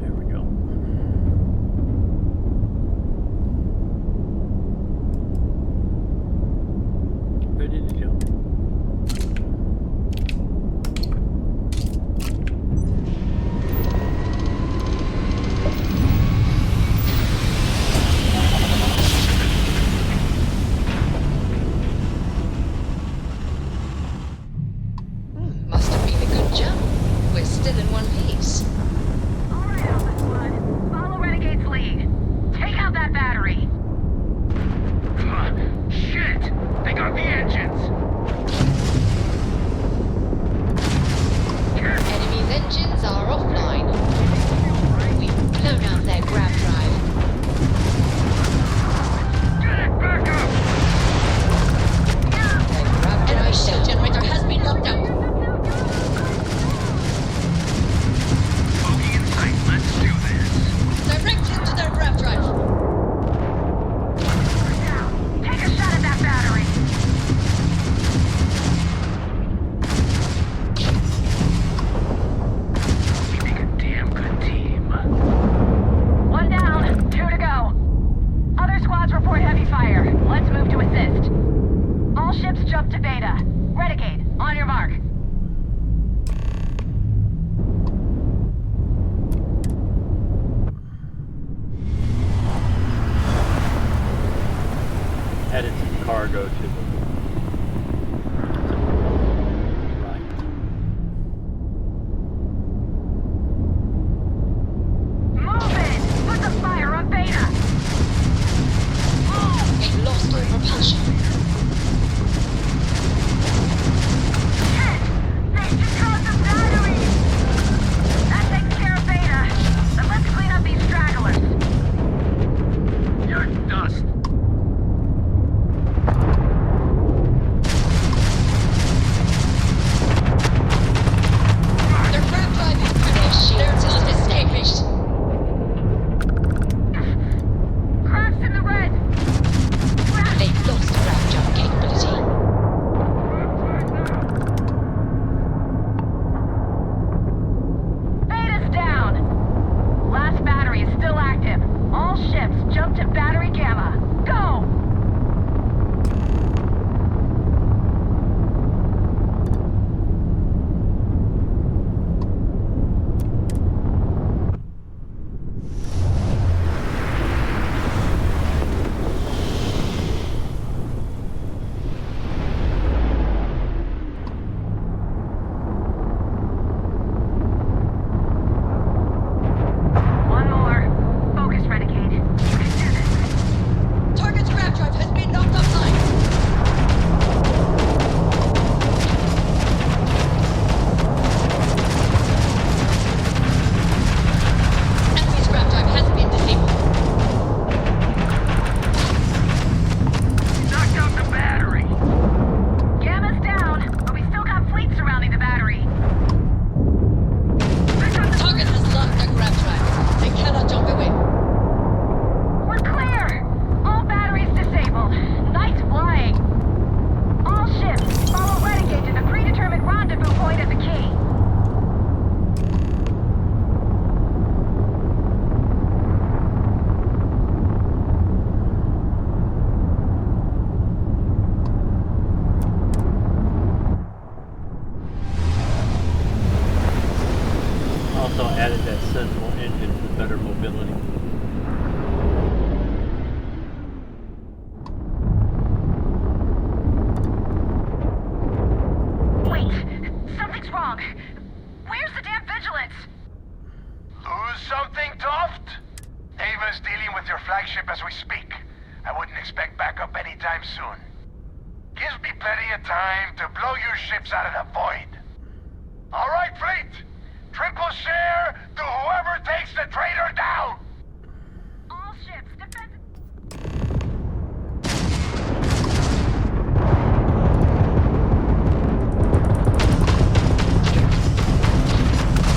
There we go. Ready to jump. Must have been a good jump. We're still in one piece. Alright, Alpha Squad. Follow Renegade's lead. Take out that battery. Shit! They got the engines! Enemy's engines are offline. We've blown out their grab drive. Get it back up! Their grab drive cell generator has been knocked out. Bogey in sight, let's do this! Direct hit to their grab drive. Take a shot at that battery. We make a damn good team. One down, 2 to go. Other squads report heavy fire. Let's move to assist. All ships jump to Beta. Renegade, on your mark. Added some cargo to the right. Move it! Put the fire on Beta! They've lost all propulsion. Shit! They just caused some batteries! That takes care of Beta. But let's clean up these stragglers. You're dust! Their grab drive is finished. Their time is finished. Cracks in the red! They've lost grab jump capability. Beta's down! Last battery is still active. All ships jump to battery Gamma. Go! One more. Focus, Renegade. You can do this. Target's grab drive has been knocked offline. Enemy's grab drive has been disabled. Knocked out the battery! Gamma's down, but we still got fleet surrounding the battery. Target has lost their grab drive. They cannot jump away. We're clear! All batteries disabled. Nice flying. All ships, follow Renegade to the predetermined rendezvous point at the key. Also added that sensible engine for better mobility. Wait, something's wrong. Where's the damn vigilance? Lose something, Toft? Ava's dealing with your flagship as we speak. I wouldn't expect backup anytime soon. Gives me plenty of time to blow your ships out of the void. All right, fleet. Triple share to whoever takes the traitor down. All ships, defense.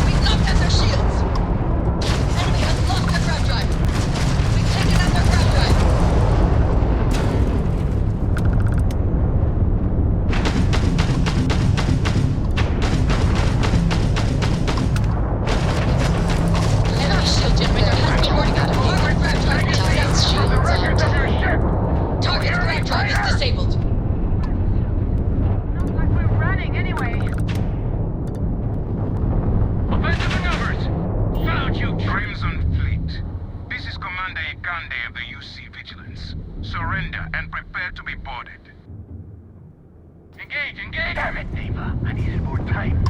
We knocked out their shields. Enemy has lost their ground drive. We've taken out their ground drive. Enemy shield generator has been boarding out. Armored ground drive defense shields on top. Target's ground drive is disabled. Not like we're running anyway. Offensive maneuvers. Found you, Crimson Fleet. This is Commander Ikande of the UC Vigilance. Surrender and prepare to be boarded. Engage, engage! Damn it, Neva. I needed more time.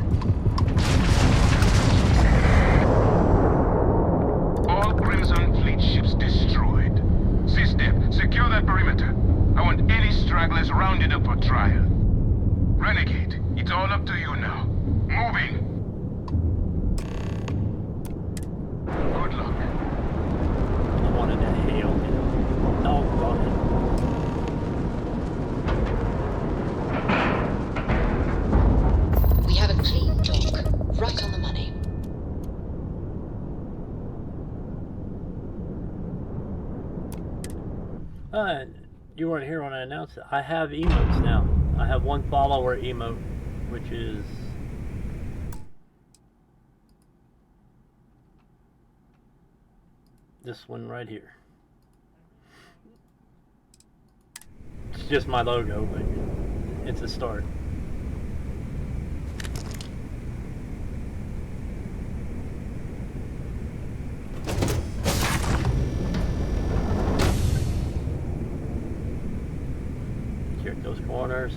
All Crimson Fleet ships destroyed. System, secure that perimeter. I want any stragglers rounded up for trial. Renegade, it's all up to you now. Moving. Good luck. I wanted to hail him. Doggone it. We have a clean dock. Right on the money. You weren't here when I announced it. I have emotes now. I have one follower emote, which is this one right here. It's just my logo, but it's a start. Check those corners.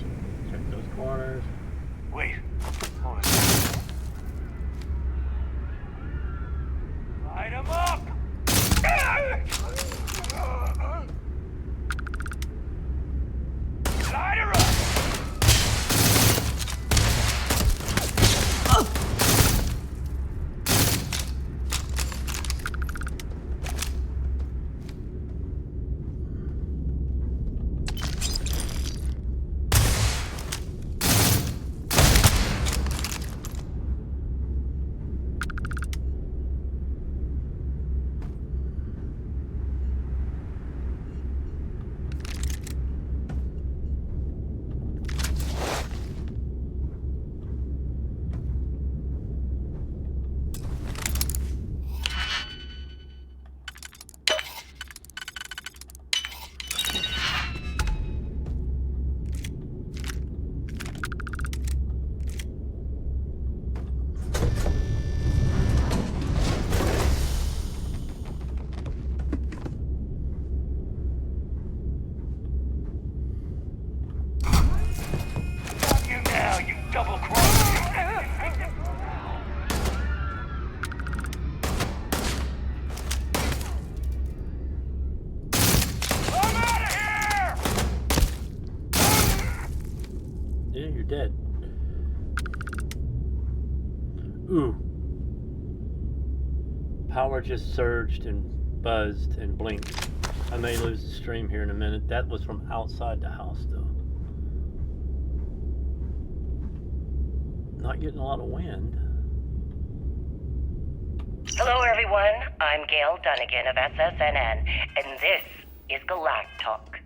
Check those corners. Wait. Hold on. Light 'em up! Light her up! Dead. Ooh. Power just surged and buzzed and blinked. I may lose the stream here in a minute. That was from outside the house, though. Not getting a lot of wind. Hello, everyone. I'm Gail Dunnigan of SSNN, and this is Galactalk.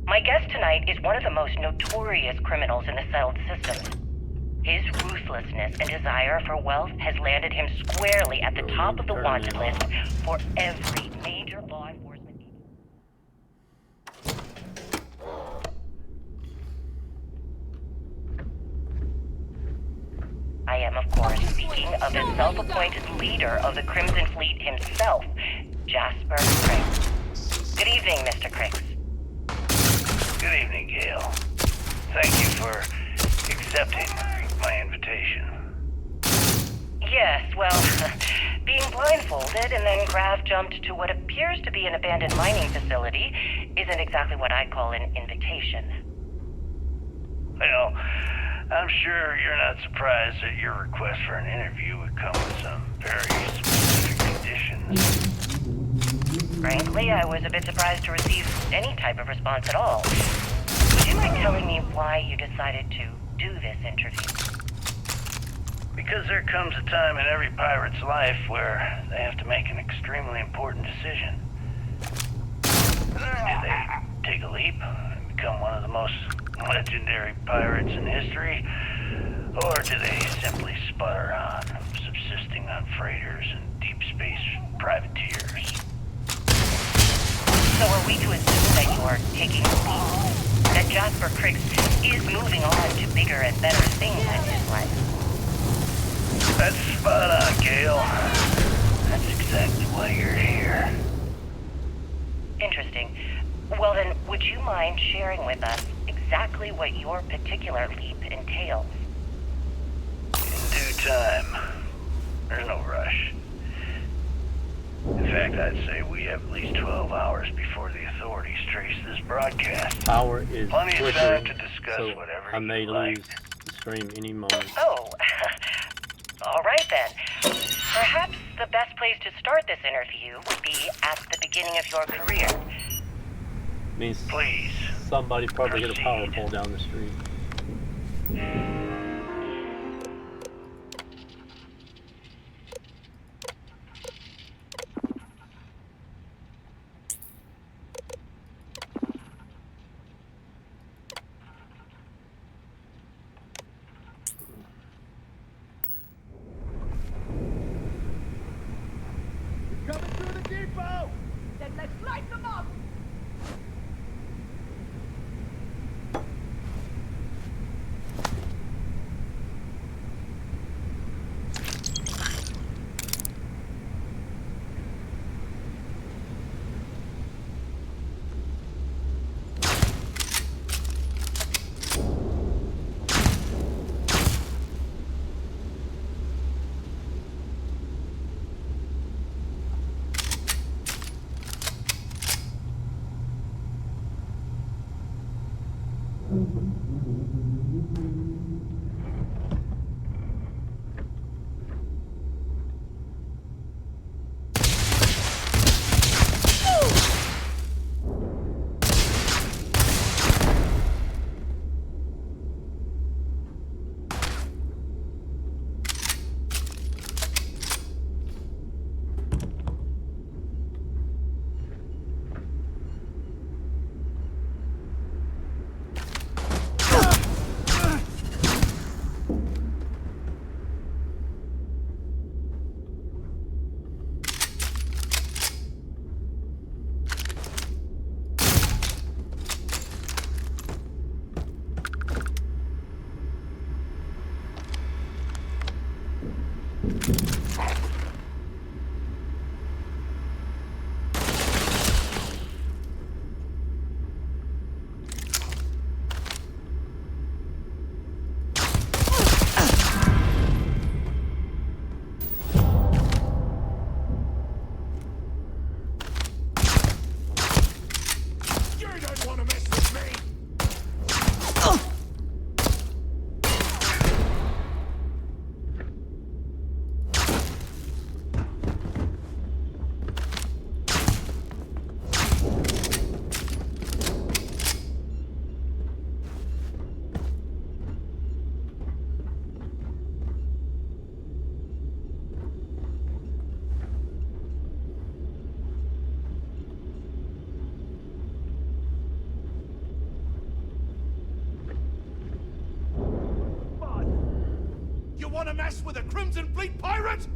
My guest tonight is one of the most notorious criminals in the settled system. His ruthlessness and desire for wealth has landed him squarely at the top of the wanted list for every major law enforcement agency. I am, of course, speaking of the self-appointed leader of the Crimson Fleet himself, Jasper Criggs. Good evening, Mr. Criggs. Good evening, Gail. Thank you for accepting my invitation. Yes, well, being blindfolded and then grav jumped to what appears to be an abandoned mining facility isn't exactly what I'd call an invitation. Well, I'm sure you're not surprised that your request for an interview would come with some very specific conditions. Frankly, I was a bit surprised to receive any type of response at all. Would you mind telling me why you decided to do this interview? Because there comes a time in every pirate's life where they have to make an extremely important decision. Do they take a leap and become one of the most legendary pirates in history? Or do they simply sputter on, subsisting on freighters and deep space privateers? So are we to assume that you are taking a leap? That Jasper Criggs is moving on to bigger and better things in his life? That's spot on, Gale. That's exactly why you're here. Interesting. Well then, would you mind sharing with us exactly what your particular leap entails? In due time. There's no rush. In fact, I'd say we have at least 12 hours before the authorities trace this broadcast. Power is Plenty of time to discuss so whatever I may you like. lose the stream any moment. Oh, all right then. Perhaps the best place to start this interview would be at the beginning of your career. Means please somebody probably hit a power pole down the street. Coming through the depot! Then let's light them up! You want to mess with a Crimson Fleet pirate?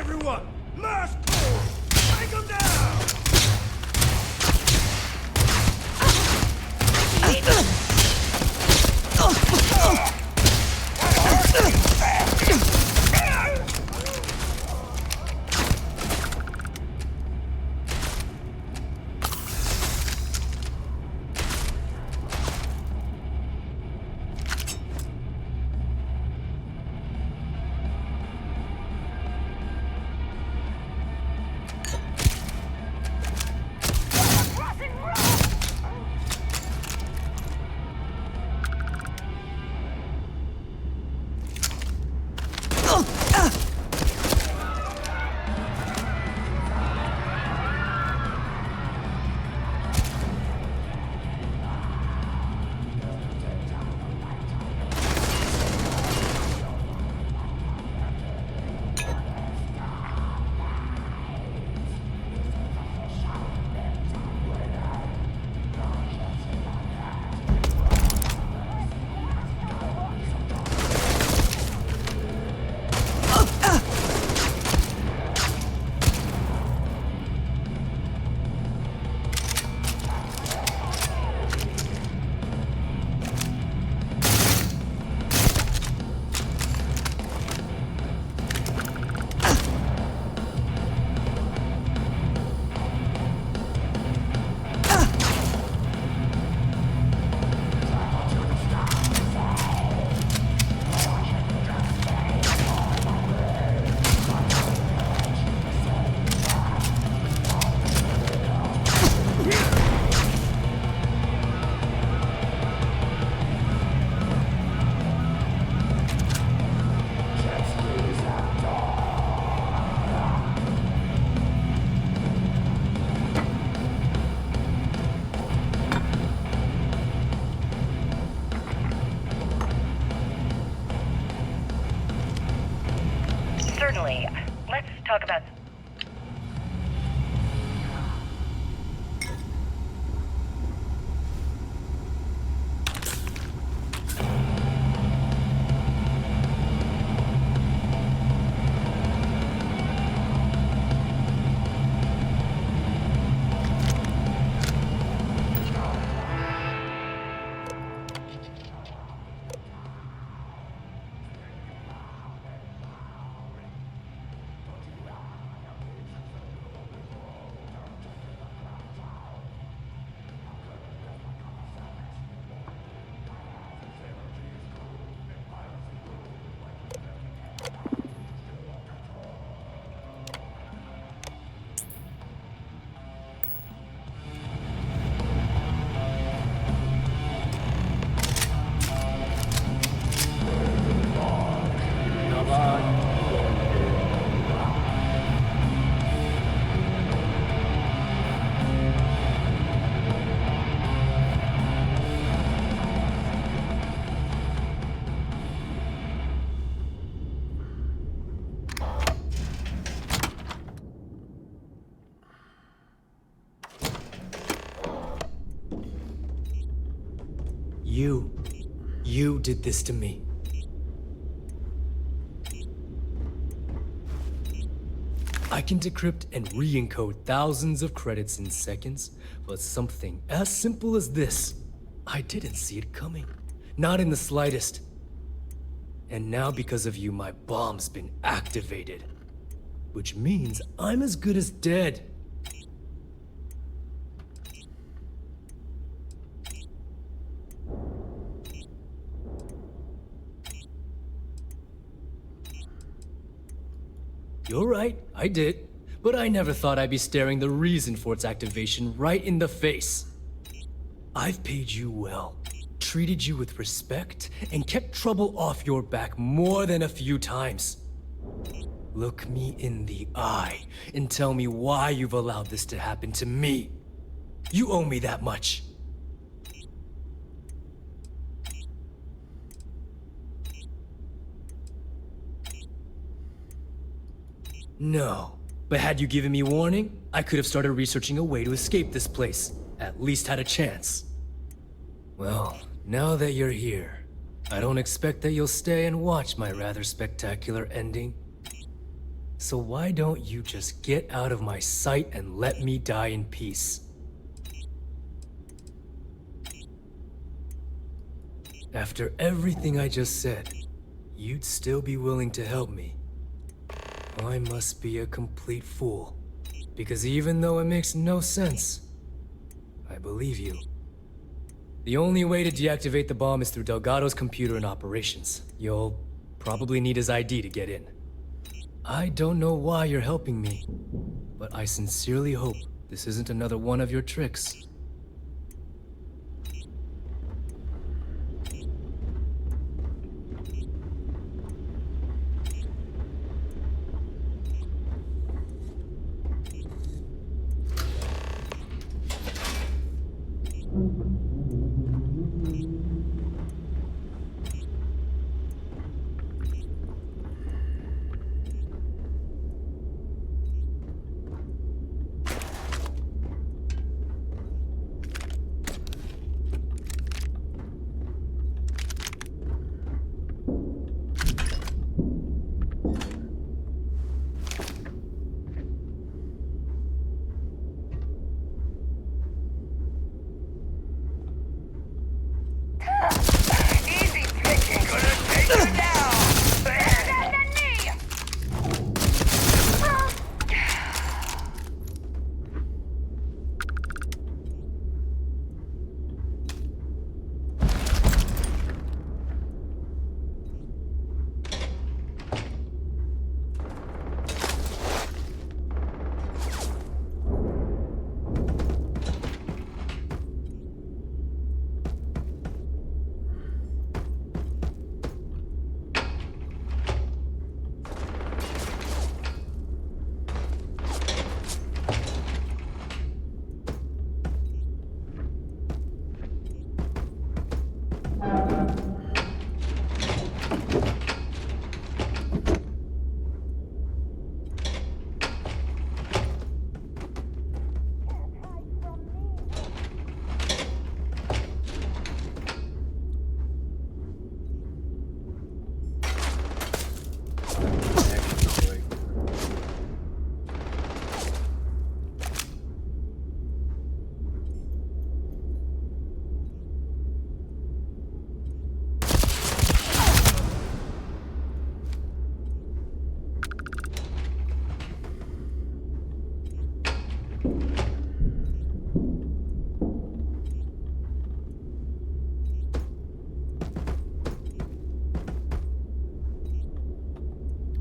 Everyone, mass pull! Take them down! Certainly. Let's talk about... You did this to me. I can decrypt and re-encode thousands of credits in seconds, but something as simple as this, I didn't see it coming. Not in the slightest. And now because of you, my bomb's been activated. Which means I'm as good as dead. You're right, I did. But I never thought I'd be staring the reason for its activation right in the face. I've paid you well, treated you with respect, and kept trouble off your back more than a few times. Look me in the eye and tell me why you've allowed this to happen to me. You owe me that much. No. But had you given me warning, I could have started researching a way to escape this place. At least had a chance. Well, now that you're here, I don't expect that you'll stay and watch my rather spectacular ending. So why don't you just get out of my sight and let me die in peace? After everything I just said, you'd still be willing to help me. I must be a complete fool. Because even though it makes no sense, I believe you. The only way to deactivate the bomb is through Delgado's computer and operations. You'll probably need his ID to get in. I don't know why you're helping me, but I sincerely hope this isn't another one of your tricks.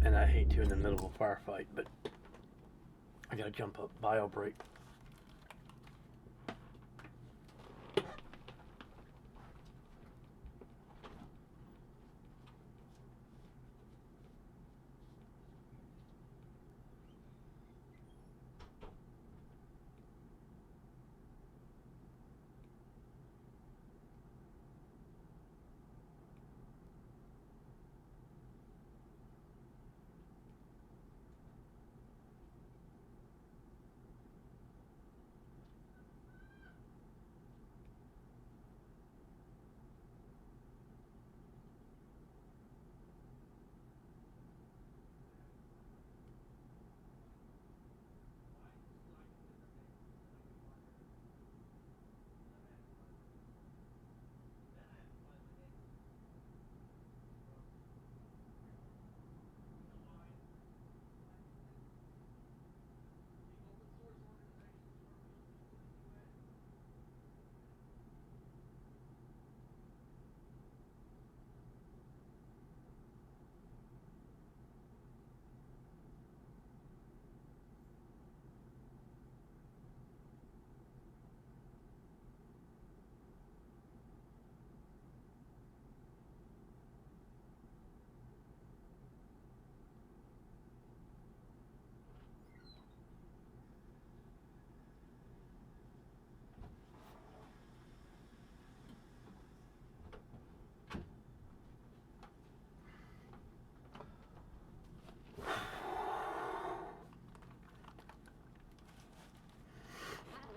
And I hate to in the middle of a firefight, but I gotta jump up, bio break.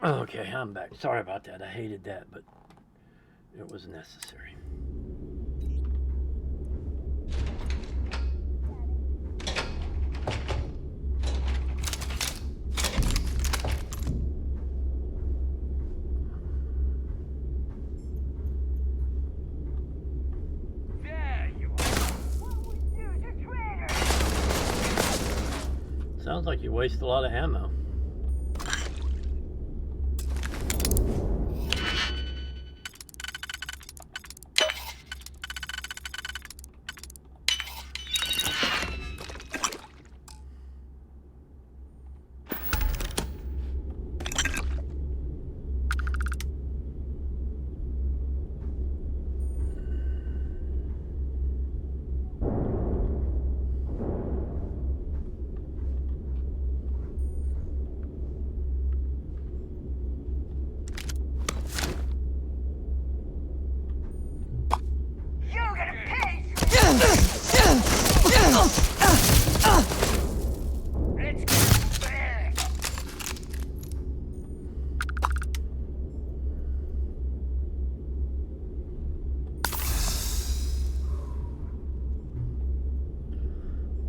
Okay, I'm back. Sorry about that. I hated that, but it was necessary. Sounds like you waste a lot of ammo.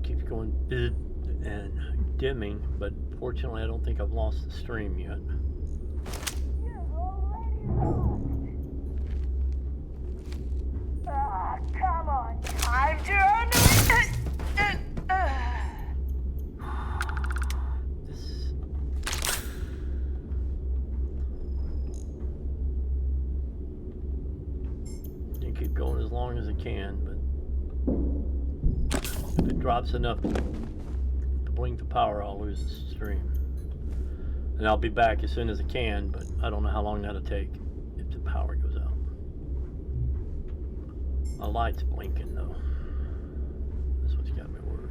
Keeps going and dimming, but fortunately I don't think I've lost the stream yet. Come on, time to earn it. You keep going as long as it can, but if it drops enough to blink the power, I'll lose the stream. And I'll be back as soon as I can, but I don't know how long that'll take if the power goes out. My light's blinking though. That's what's got me worried.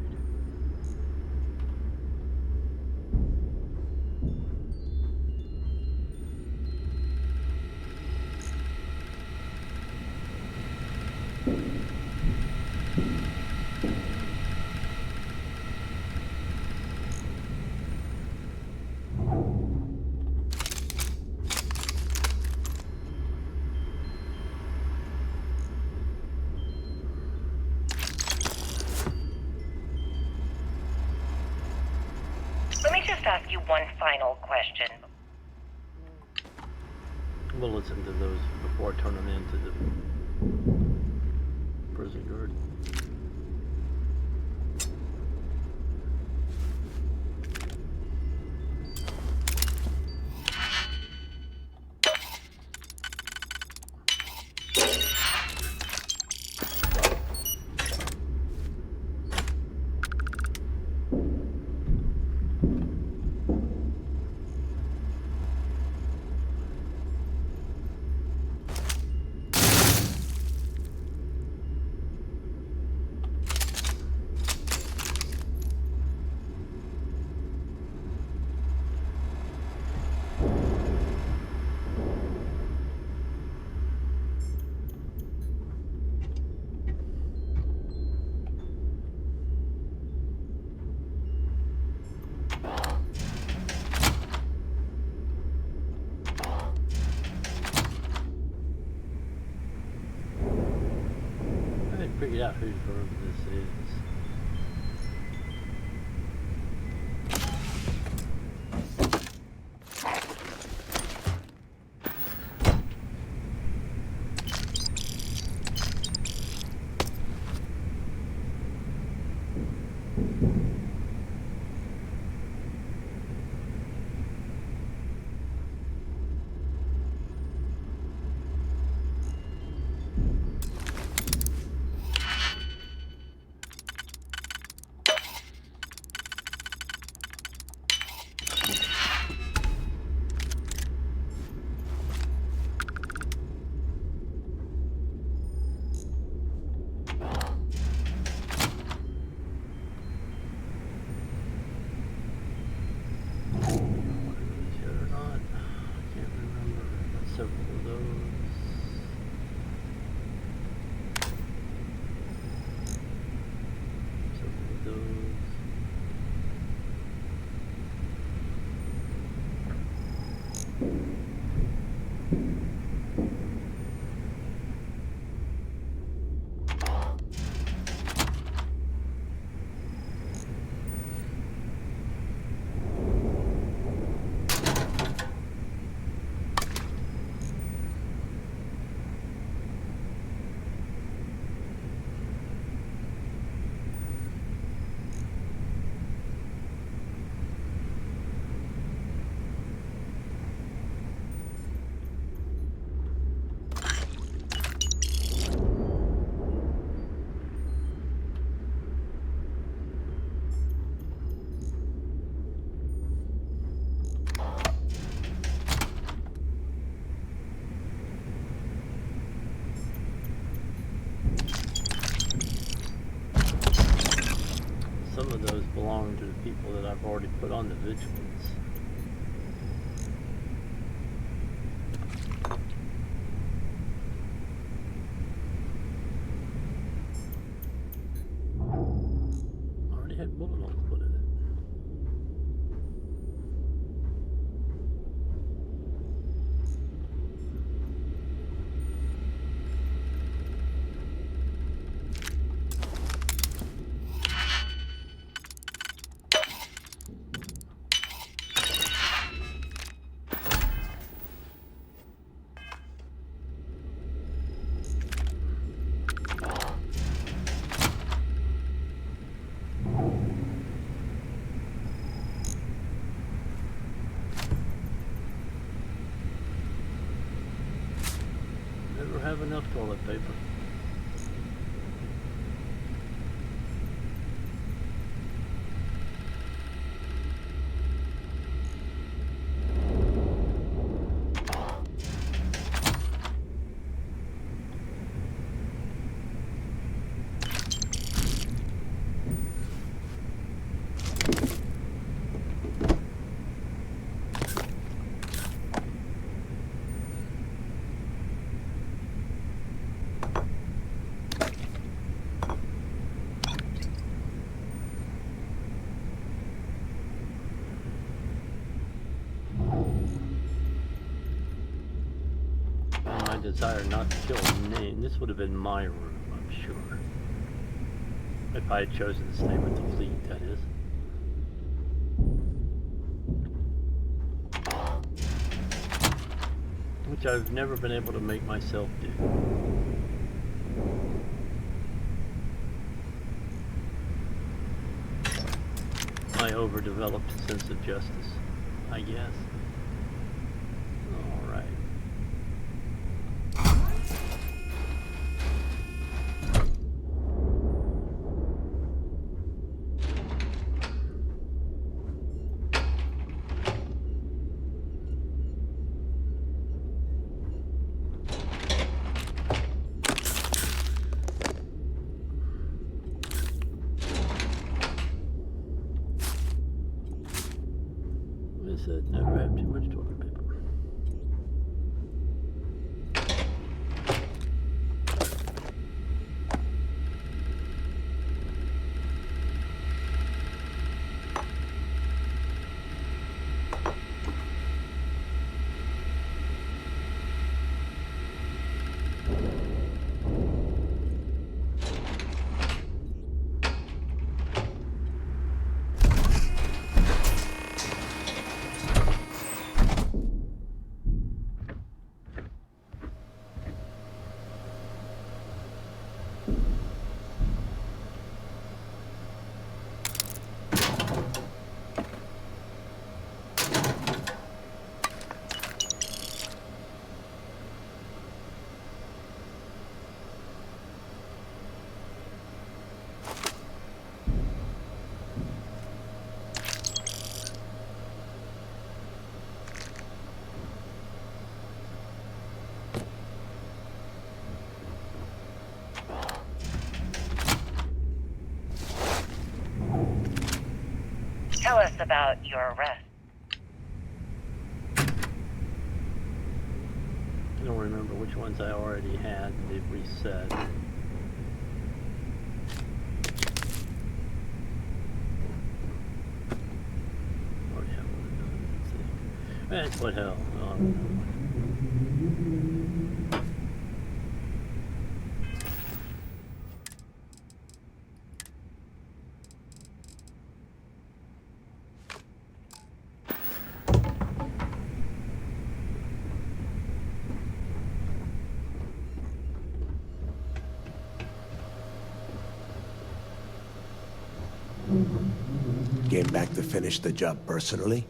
Let me just ask you one final question. We'll listen to those before I turn them into the prison guard. Figured out whose room this is. I've already put on the vigilance. I already had bullet holes put in it. Never have enough toilet paper. My desire not to kill a name. This would have been my room, I'm sure. If I had chosen to stay with the fleet, that is. Which I've never been able to make myself do. My overdeveloped sense of justice, I guess. Alright. Said never have too much toilet paper. Tell us about your arrest. I don't remember which ones I already had. They've reset. Already have one. Let's see. That's what hell. Came back to finish the job personally?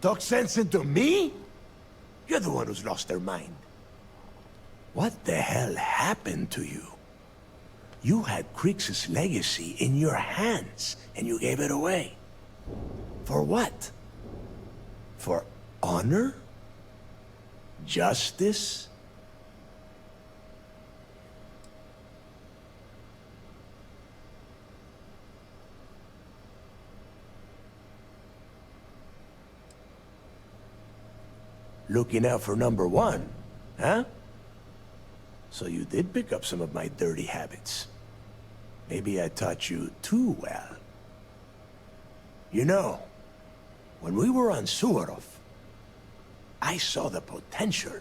Talk sense into me? You're the one who's lost their mind. What the hell happened to you? You had Creeks' legacy in your hands, and you gave it away. For what? For honor? Justice? Looking out for number one, huh? So you did pick up some of my dirty habits. Maybe I taught you too well. You know, when we were on Suvorov, I saw the potential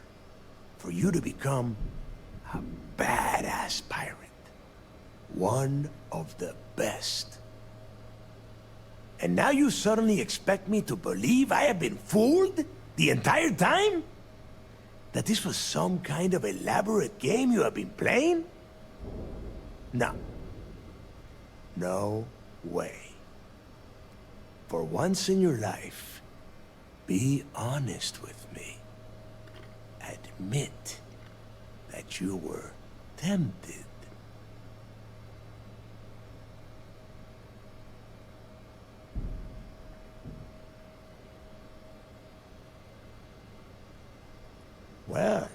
for you to become a badass pirate. One of the best. And now you suddenly expect me to believe I have been fooled the entire time? That this was some kind of elaborate game you have been playing? No. No way. For once in your life, be honest with me. Admit that you were tempted. Well,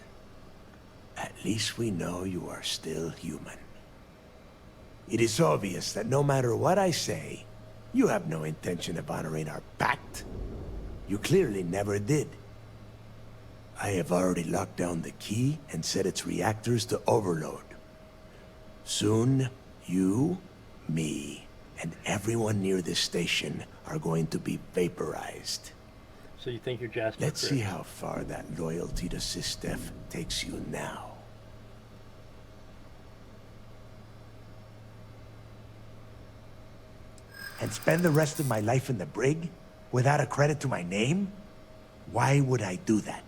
at least we know you are still human. It is obvious that no matter what I say, you have no intention of honoring our pact. You clearly never did. I have already locked down the key and set its reactors to overload. Soon, you, me, and everyone near this station are going to be vaporized. So you think you're Jasper? Let's see how far that loyalty to SysDef takes you now. And spend the rest of my life in the brig without a credit to my name? Why would I do that?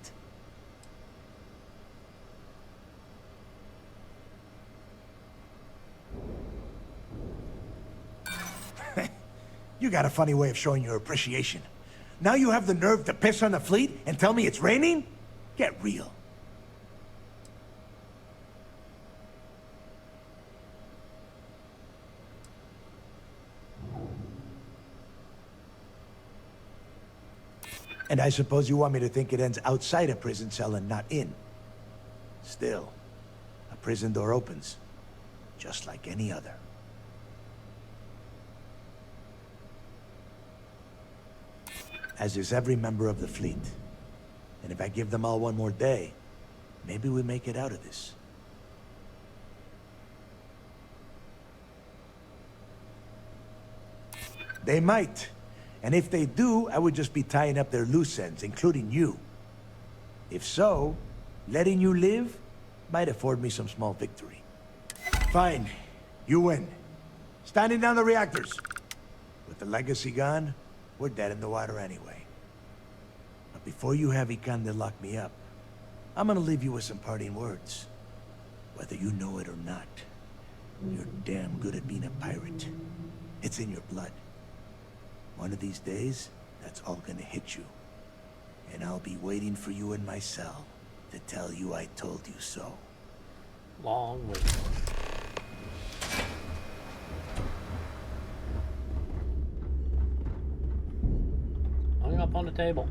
You got a funny way of showing your appreciation. Now you have the nerve to piss on the fleet and tell me it's raining? Get real. And I suppose you want me to think it ends outside a prison cell and not in. Still, a prison door opens, just like any other. As is every member of the fleet. And if I give them all one more day, maybe we make it out of this. They might. And if they do, I would just be tying up their loose ends, including you. If so, letting you live might afford me some small victory. Fine. You win. Standing down the reactors. With the legacy gone, we're dead in the water anyway. But before you have Ikande lock me up, I'm gonna leave you with some parting words. Whether you know it or not, you're damn good at being a pirate. It's in your blood. One of these days, that's all gonna hit you. And I'll be waiting for you in my cell to tell you I told you so. Long way. Hung up on the table.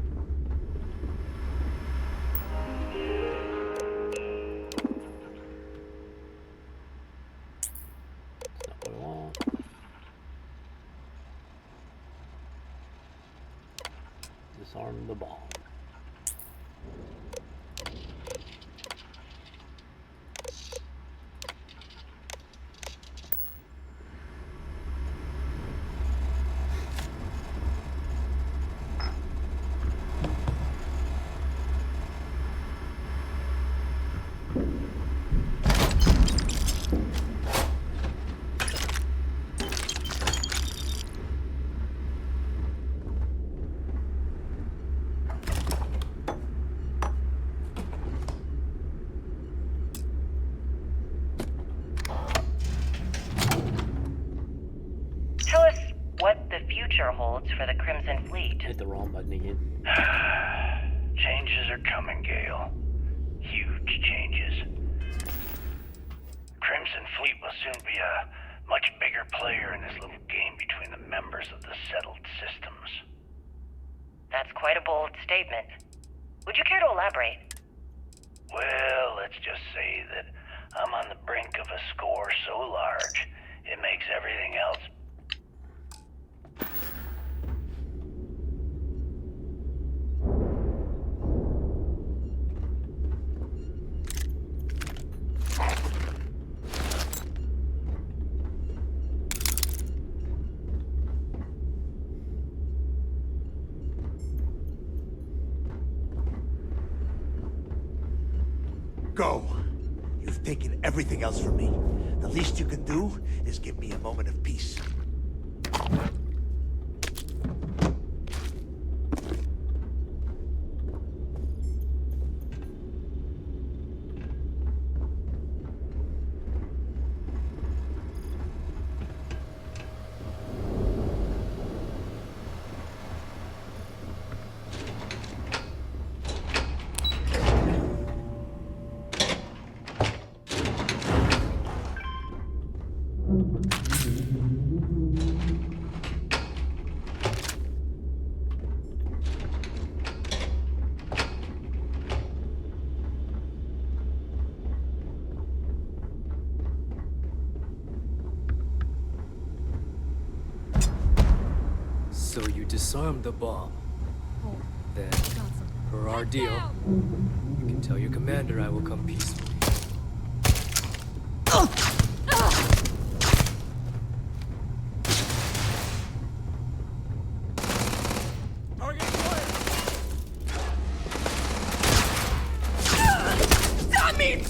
That's not what I want. Disarm the bomb. Tell us what the future holds for the Crimson Fleet. Hit the wrong button again. Changes are coming, Gale. Huge changes. Crimson Fleet will soon be a much bigger player in this little game between the members of the settled systems. That's quite a bold statement. Would you care to elaborate? Well, let's just say that I'm on the brink of a score so large, it makes everything else. go. You've taken everything else from me. The least you can do is give me a moment of peace. So you disarmed the bomb. Then, per our deal, you can tell your commander I will come peacefully. Damn it!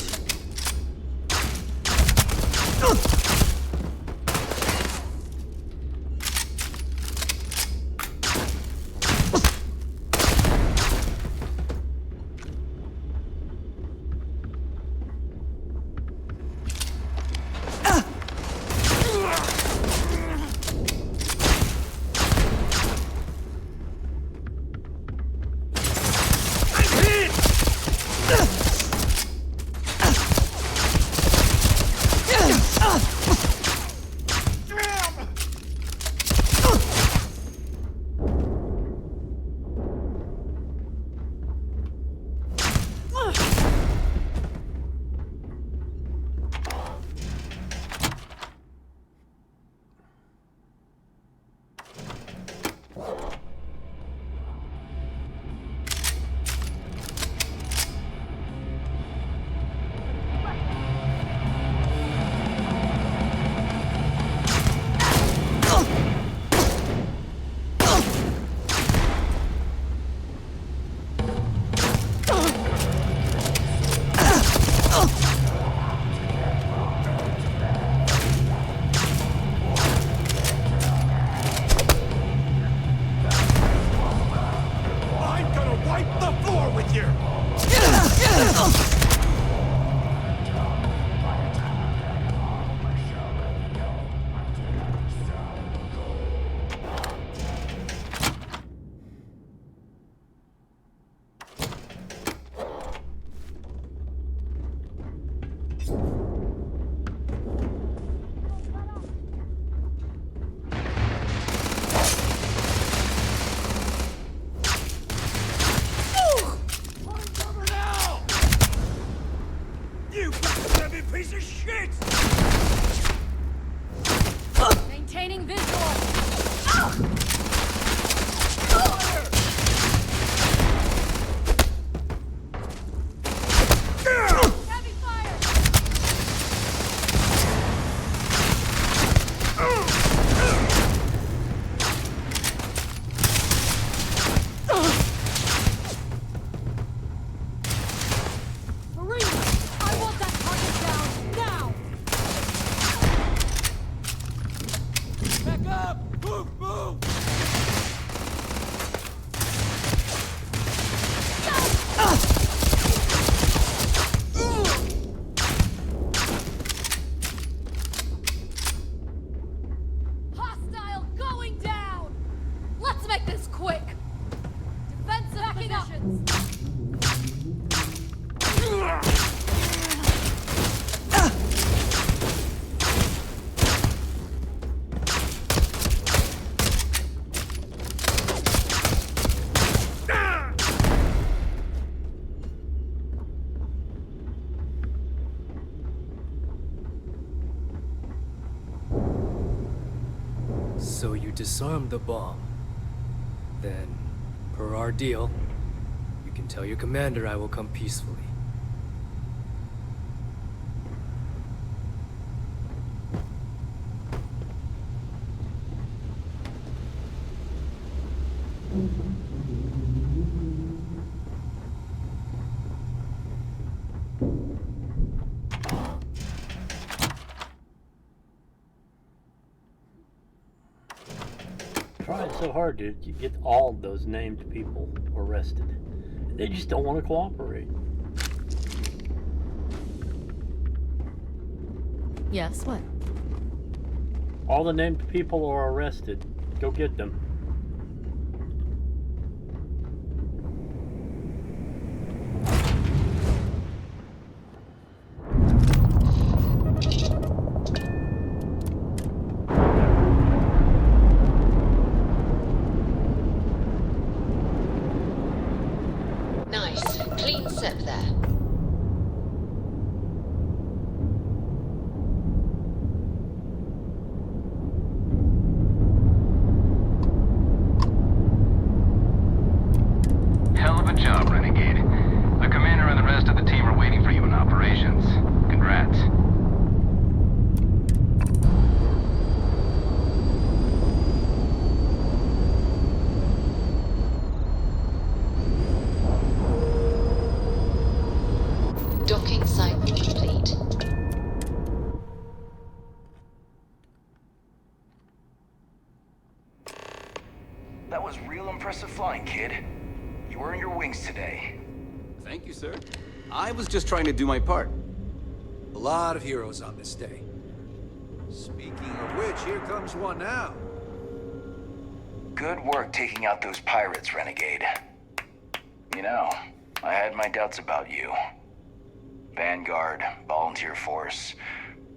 Piece of shit! Maintaining visual. Heavy fire! Marine, I want that target down now! Back up! Move, move! Hostile going down! Let's make this quick! Defensive positions! So you disarmed the bomb. Then, per our deal, you can tell your commander I will come peacefully. tried so hard to get all of those named people arrested. They just don't want to cooperate. Yes, what? All the named people are arrested. Go get them. Nice. Clean sip there. Hell of a job, Renegade. The commander and the rest of the team are waiting for you in operations. Congrats. Docking cycle complete. That was real impressive flying, kid. You earned your wings today. Thank you, sir. I was just trying to do my part. A lot of heroes on this day. Speaking of which, here comes one now. Good work taking out those pirates, Renegade. You know, I had my doubts about you. Vanguard, volunteer force,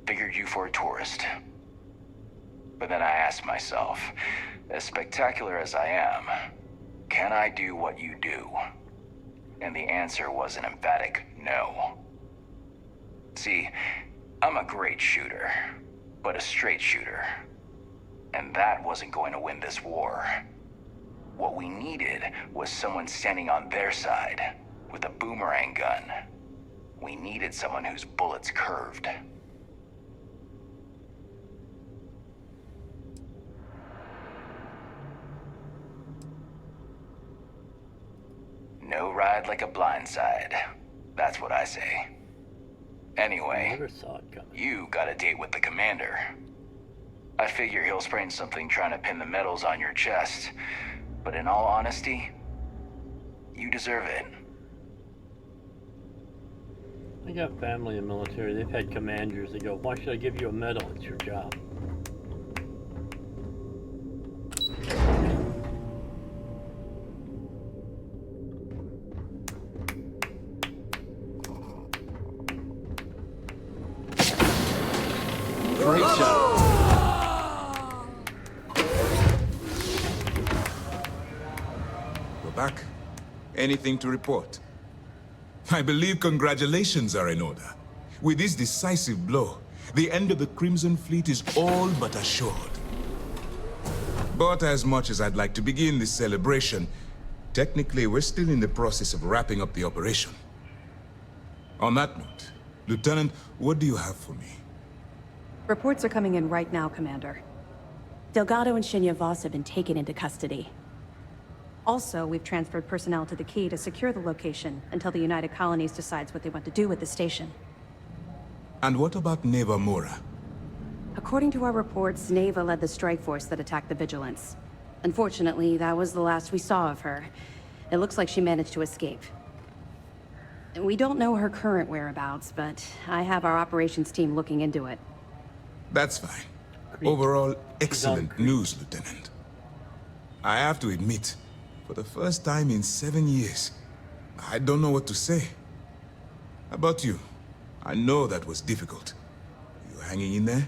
figured you for a tourist. But then I asked myself, as spectacular as I am, can I do what you do? And the answer was an emphatic no. See, I'm a great shooter, but a straight shooter. And that wasn't going to win this war. What we needed was someone standing on their side with a boomerang gun. We needed someone whose bullets curved. No ride like a blindside. That's what I say. Anyway, Never saw it coming. you got a date with the commander. I figure he'll sprain something trying to pin the medals on your chest. But in all honesty, you deserve it. I got family in the military. They've had commanders that go, why should I give you a medal? It's your job. Great shot. We're back. Anything to report? I believe congratulations are in order. With this decisive blow, the end of the Crimson Fleet is all but assured. But as much as I'd like to begin this celebration, technically we're still in the process of wrapping up the operation. On that note, Lieutenant, what do you have for me? Reports are coming in right now, Commander. Delgado and Shinya Voss have been taken into custody. Also, we've transferred personnel to the Key to secure the location until the United Colonies decides what they want to do with the station. And what about Neva Mora? According to our reports, Neva led the strike force that attacked the Vigilance. Unfortunately, that was the last we saw of her. It looks like she managed to escape. We don't know her current whereabouts, but I have our operations team looking into it. That's fine. Overall, excellent news, Lieutenant. I have to admit, for the first time in 7 years, I don't know what to say. How about you? I know that was difficult. You hanging in there?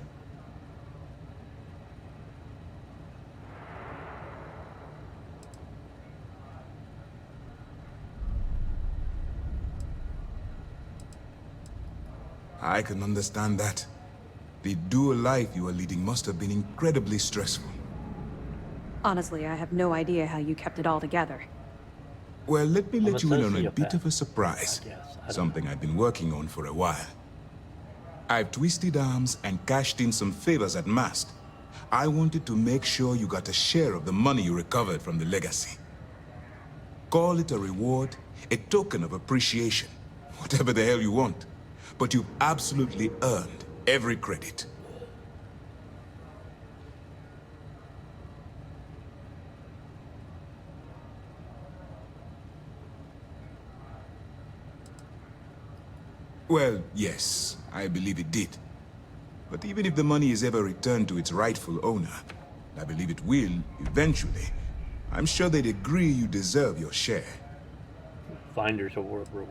I can understand that. The dual life you are leading must have been incredibly stressful. Honestly, I have no idea how you kept it all together. Well, let me let you in on a sociopath, bit of a surprise. Something I've been working on for a while. I've twisted arms and cashed in some favors at Mast. I wanted to make sure you got a share of the money you recovered from the legacy. Call it a reward, a token of appreciation, whatever the hell you want. But you've absolutely earned every credit. Well, yes, I believe it did. But even if the money is ever returned to its rightful owner, and I believe it will, eventually, I'm sure they'd agree you deserve your share. Finder's award reward.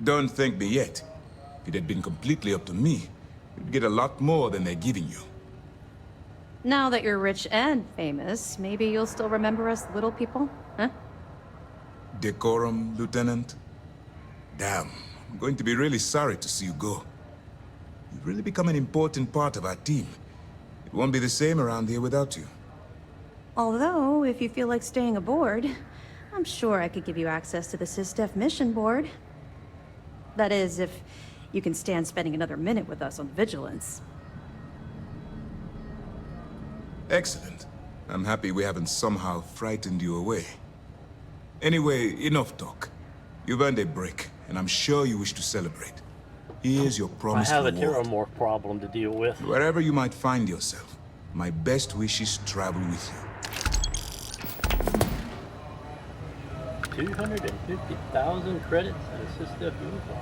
Don't thank me yet. If it had been completely up to me, you'd get a lot more than they're giving you. Now that you're rich and famous, maybe you'll still remember us little people, huh? Decorum, Lieutenant? Damn, I'm going to be really sorry to see you go. You've really become an important part of our team. It won't be the same around here without you. Although, if you feel like staying aboard, I'm sure I could give you access to the SysDef mission board. That is, if you can stand spending another minute with us on Vigilance. Excellent. I'm happy we haven't somehow frightened you away. Anyway, enough talk. You've earned a break, and I'm sure you wish to celebrate. Here's your promised I have a reward. terramorph problem to deal with. Wherever you might find yourself, my best wishes travel with you. 250,000 credits and a SysDef uniform.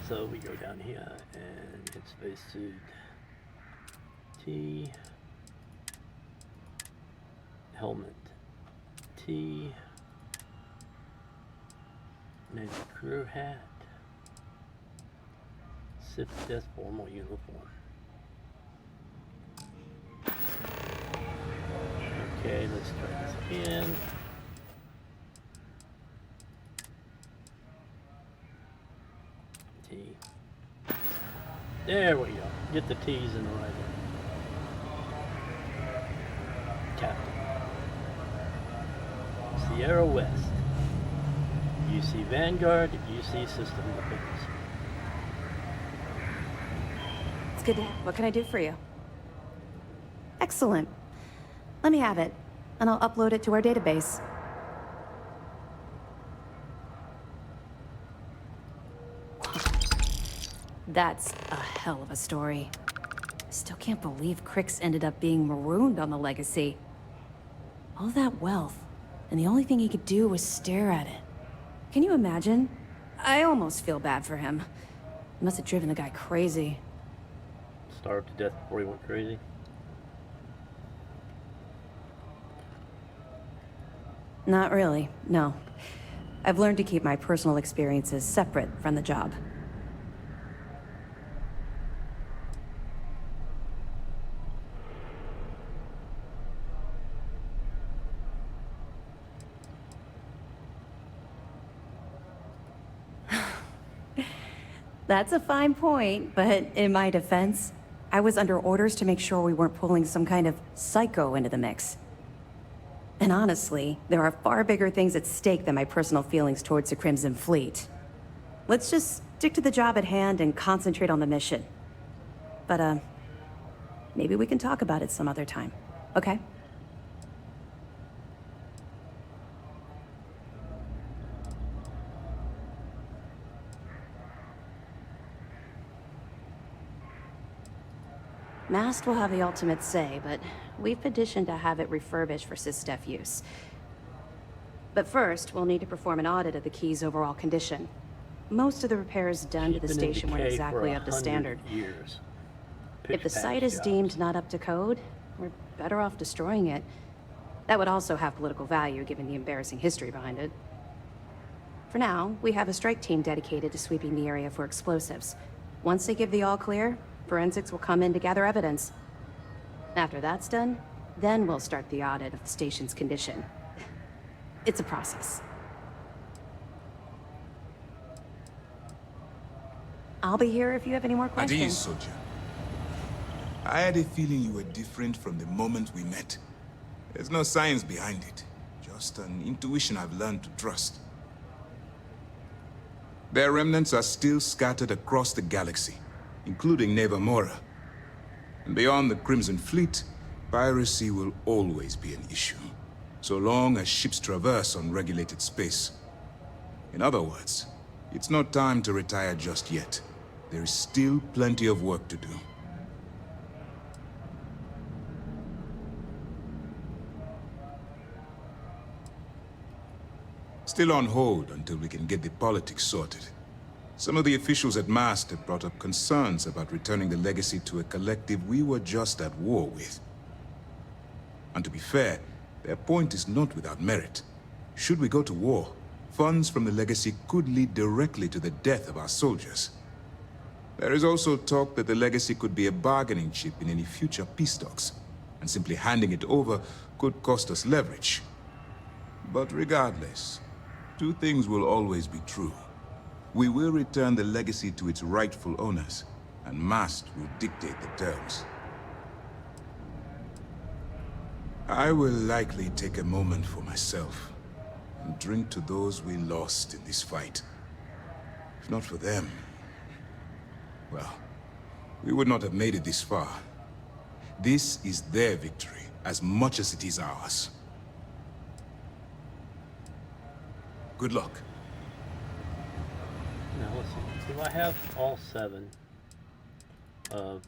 So we go down here and get spacesuit T, helmet T, Navy crew hat, SysDef formal uniform. Okay, let's try this again. T. There we go. Get the T's in the right order. Captain. Sierra West. UC Vanguard, UC System Defense. It's good. What can I do for you? Excellent. Let me have it, and I'll upload it to our database. That's a hell of a story. Still can't believe Crix ended up being marooned on the Legacy. All that wealth, and the only thing he could do was stare at it. Can you imagine? I almost feel bad for him. It must have driven the guy crazy. Starved to death before he went crazy. Not really, no. I've learned to keep my personal experiences separate from the job. That's a fine point, but in my defense, I was under orders to make sure we weren't pulling some kind of psycho into the mix. And honestly, there are far bigger things at stake than my personal feelings towards the Crimson Fleet. Let's just stick to the job at hand and concentrate on the mission. But, maybe we can talk about it some other time, okay? Mast will have the ultimate say, but we've petitioned to have it refurbished for SysDef use. But first, we'll need to perform an audit of the key's overall condition. Most of the repairs done to the station weren't exactly up to standard. If the site is deemed not up to code, we're better off destroying it. That would also have political value, given the embarrassing history behind it. For now, we have a strike team dedicated to sweeping the area for explosives. Once they give the all clear, forensics will come in to gather evidence. After that's done, then we'll start the audit of the station's condition. It's a process. I'll be here if you have any more questions. At ease, soldier. I had a feeling you were different from the moment we met. There's no science behind it, just an intuition I've learned to trust. Their remnants are still scattered across the galaxy, including Nevamora. And beyond the Crimson Fleet, piracy will always be an issue, so long as ships traverse unregulated space. In other words, it's not time to retire just yet. There is still plenty of work to do. still on hold until we can get the politics sorted. Some of the officials at MAST have brought up concerns about returning the legacy to a collective we were just at war with. And to be fair, their point is not without merit. Should we go to war, funds from the legacy could lead directly to the death of our soldiers. There is also talk that the legacy could be a bargaining chip in any future peace talks, and simply handing it over could cost us leverage. But regardless, two things will always be true. We will return the legacy to its rightful owners, and MAST will dictate the terms. I will likely take a moment for myself, and drink to those we lost in this fight. If not for them, well, we would not have made it this far. This is their victory, as much as it is ours. Good luck. Now let's see. Do I have all 7 of...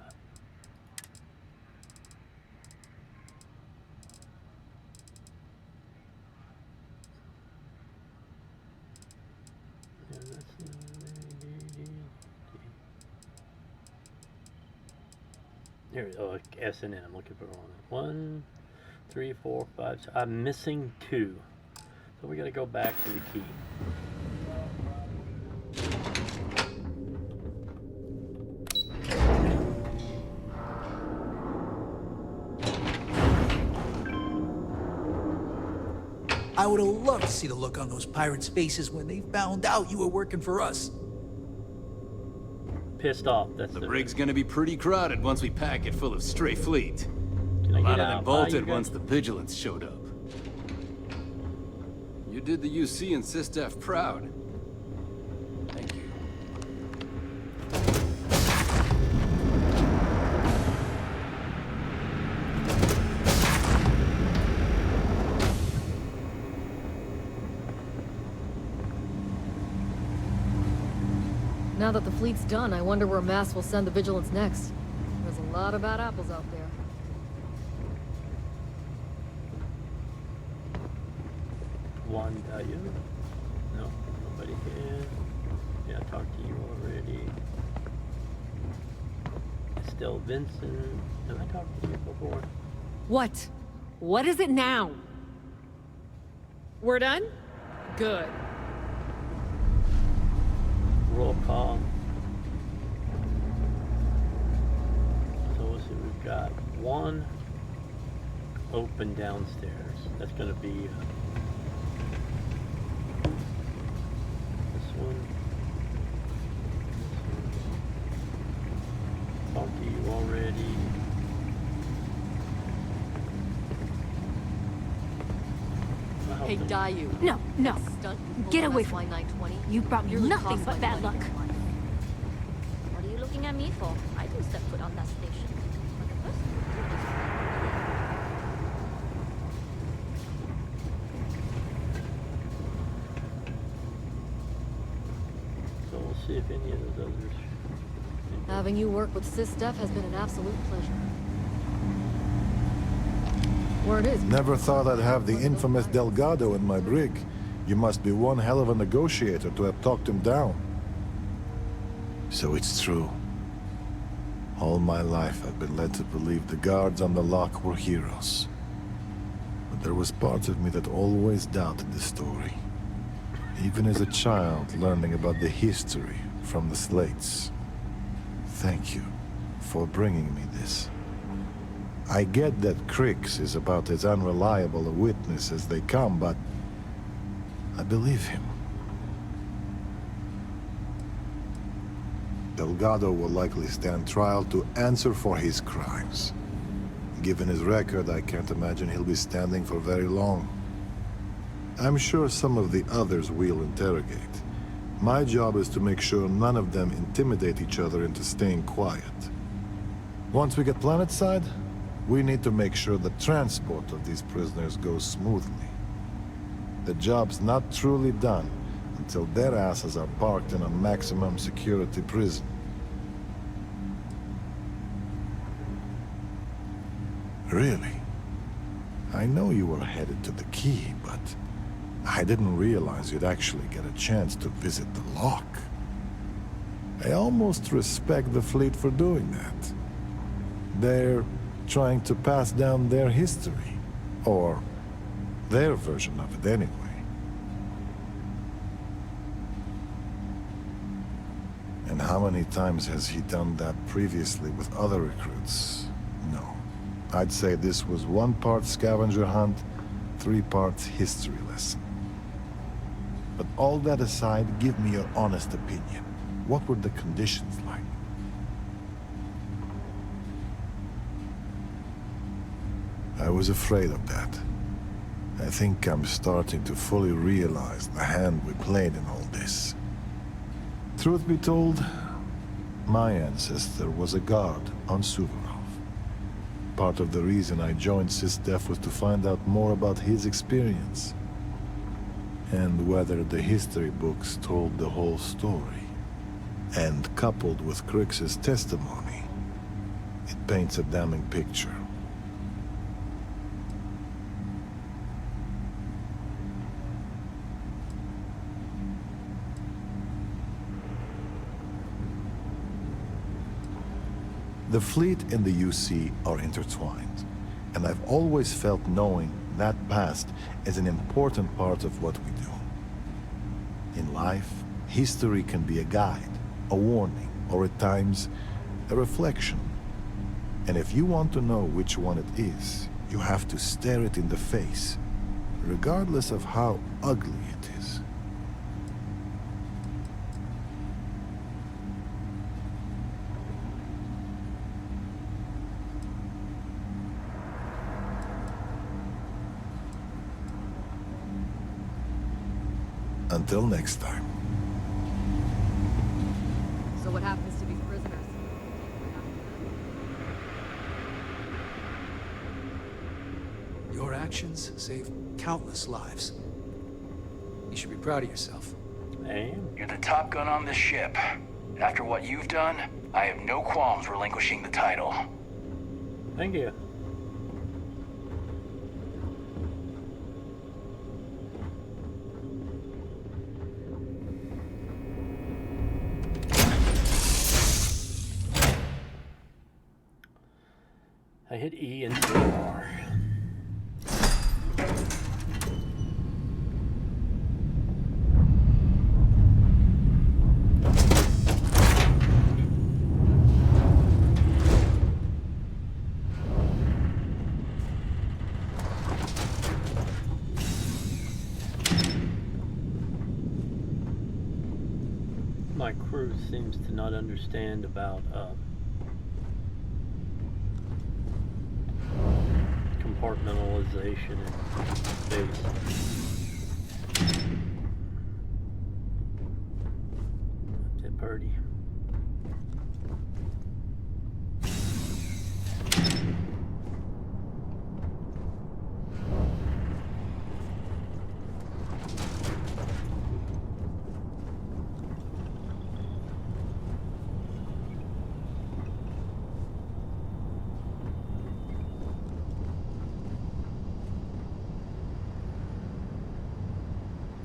Here, oh, S and N. I'm looking for one. 1, 3, 4, 5. So I'm missing 2. So we got to go back to the key. I would have loved to see the look on those pirates' faces when they found out you were working for us. Pissed off. That's the brig's gonna be pretty crowded once we pack it full of stray fleet. A lot of them bolted once the vigilance showed up. You did the UC and SysDef proud. Thank you. Now that the fleet's done, I wonder where MAST will send the Vigilance next. There's a lot of bad apples out there. One value. No, nobody here. Yeah, I talked to you already. Still Vincent. Have I talked to you before? What? What is it now? We're done? Good. Roll call. So let's see, we've got 1 open downstairs. That's gonna be this one. Talked to you already. Hey, Dayu. No, no. Get away from me. 920. You brought me nothing but bad luck. What are you looking at me for? I didn't step foot on that station. But the person who did this. So we'll see if any of those others. Having you work with SysDef has been an absolute pleasure. Word is... Never thought I'd have the infamous Delgado in my brig. You must be one hell of a negotiator to have talked him down. So it's true. All my life I've been led to believe the guards on the lock were heroes. But there was part of me that always doubted the story. Even as a child, learning about the history from the slates. Thank you for bringing me this. I get that Crix is about as unreliable a witness as they come, but I believe him. Delgado will likely stand trial to answer for his crimes. Given his record, I can't imagine he'll be standing for very long. I'm sure some of the others will interrogate. My job is to make sure none of them intimidate each other into staying quiet. Once we get planetside, we need to make sure the transport of these prisoners goes smoothly. The job's not truly done until their asses are parked in a maximum security prison. Really? I know you were headed to the key, but I didn't realize you'd actually get a chance to visit the lock. I almost respect the fleet for doing that. They're trying to pass down their history, or their version of it anyway. And how many times has he done that previously with other recruits? No. I'd say this was 1 part scavenger hunt, 3 parts history lesson. But all that aside, give me your honest opinion. What were the conditions like? I was afraid of that. I think I'm starting to fully realize the hand we played in all this. Truth be told, my ancestor was a guard on Suvorov. Part of the reason I joined SysDef was to find out more about his experience, and whether the history books told the whole story. And coupled with Kryx's testimony, it paints a damning picture. The fleet and the UC are intertwined, and I've always felt knowing that past is an important part of what we do. In life, history can be a guide, a warning, or at times, a reflection. And if you want to know which one it is, you have to stare it in the face, regardless of how ugly it is. Until next time. So what happens to these prisoners? Your actions saved countless lives. You should be proud of yourself. I am. You're the top gun on this ship. After what you've done, I have no qualms relinquishing the title. Thank you. I hit E and R. My crew seems to not understand about compartmentalization in space. That's pretty.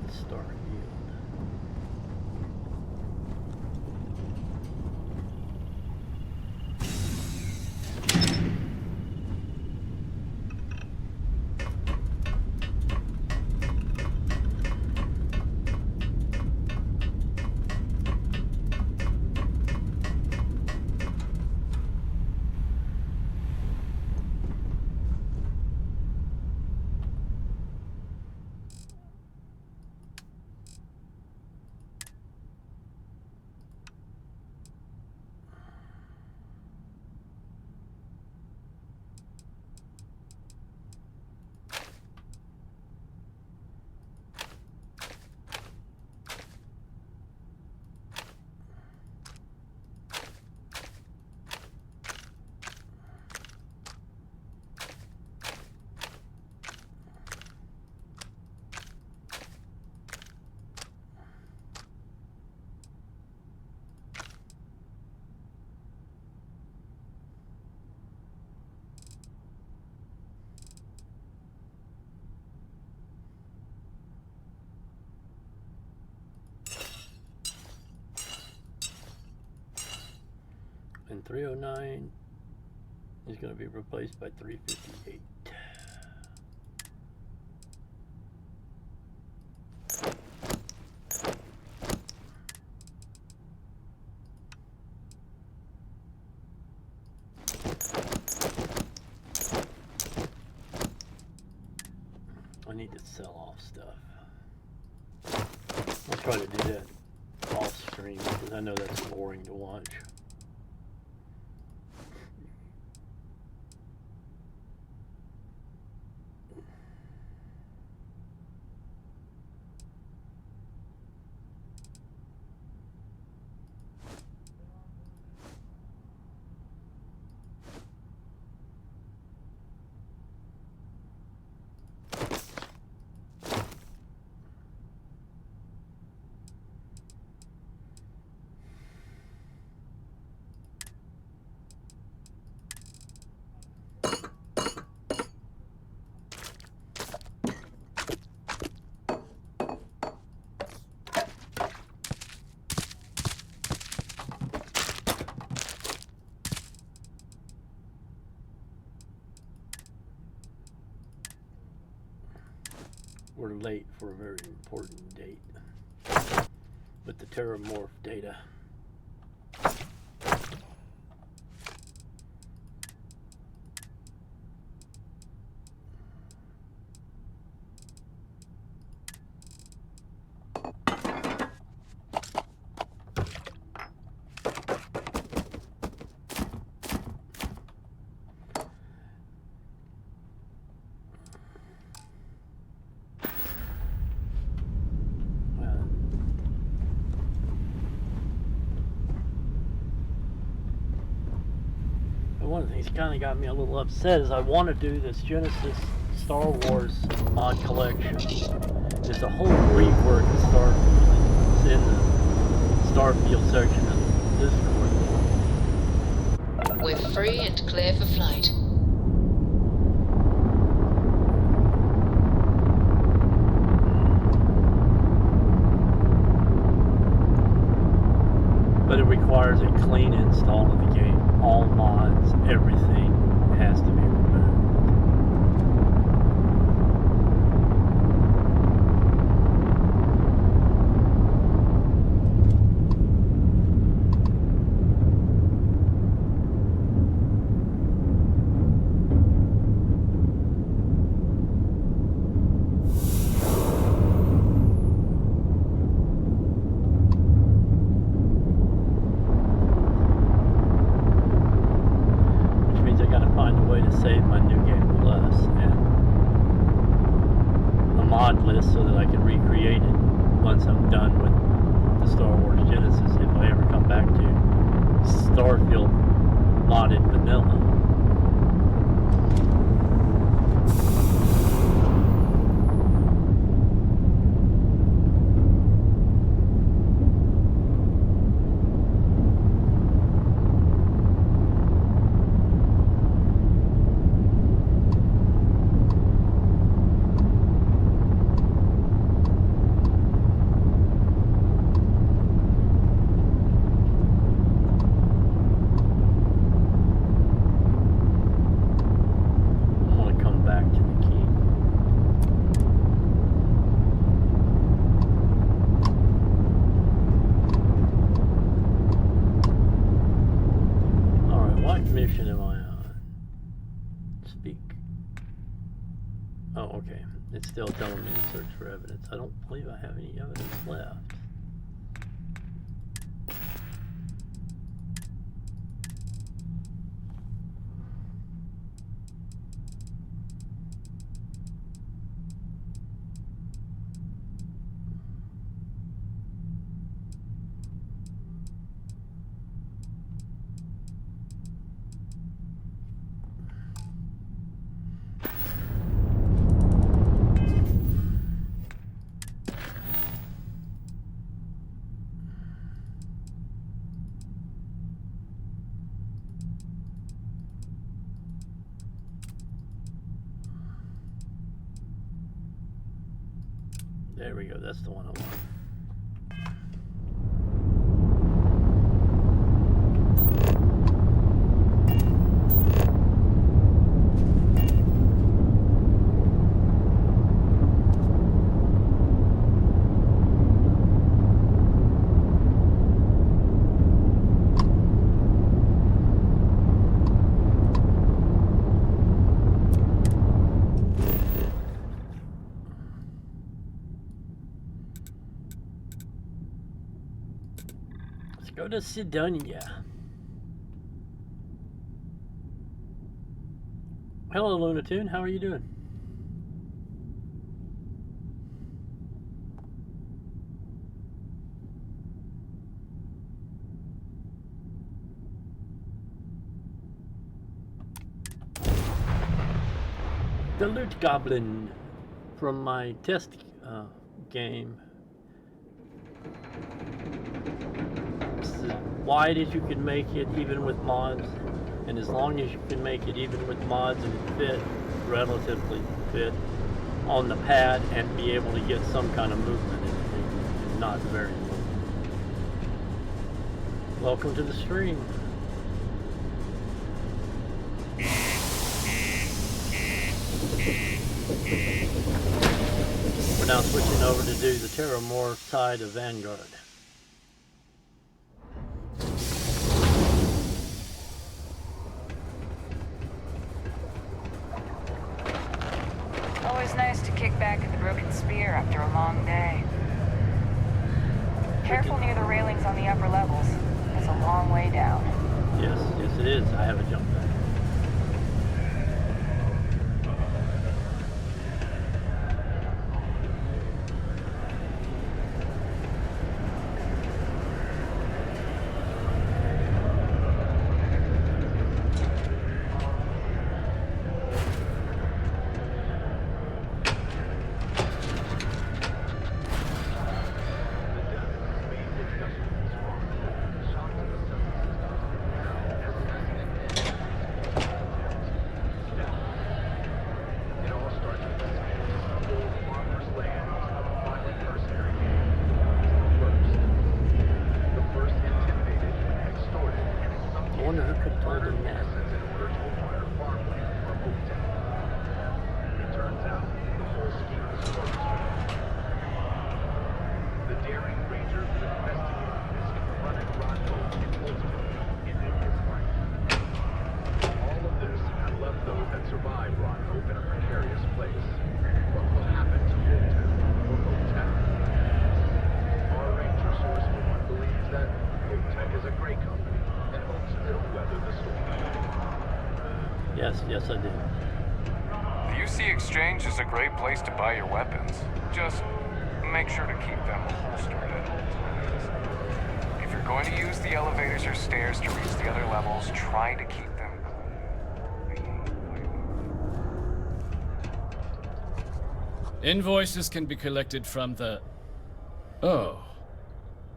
Starfield. 309 is going to be replaced by 358. I need to sell off stuff. I'll try to do that off stream because I know that's boring to watch. We're late for a very important date with the Terramorph data. One of the things kind of got me a little upset is I want to do this Genesis Star Wars mod collection. It's a whole rework of Starfield. It's in the Starfield section of Discord. We're free and clear for flight. But it requires a clean install of the game. All mods, everything has to be removed. Save my New Game Plus and a mod list so that I can recreate it once I'm done with the Star Wars Genesis if I ever come back to Starfield modded vanilla. Mission am I on? Speak. Oh, okay. It's still telling me to search for evidence. I don't believe I have any evidence left. There we go, that's the one I want. Go to Sidonia. Hello, Lunatoon. How are you doing? The Loot Goblin from my test game. It's as wide as you can make it, even with mods, and as long as you can make it, even with mods, and it fit, relatively fit, on the pad, and be able to get some kind of movement and not very moving. Welcome to the stream. We're now switching over to do the Terramore side of Vanguard. Always nice to kick back at the Broken Spear after a long day. Careful near the railings on the upper levels. It's a long way down. Yes, yes it is. I have a jump back. Yes, I do. The UC Exchange is a great place to buy your weapons. Just make sure to keep them holstered at all times. If you're going to use the elevators or stairs to reach the other levels, try to keep them Invoices can be collected from the... Oh.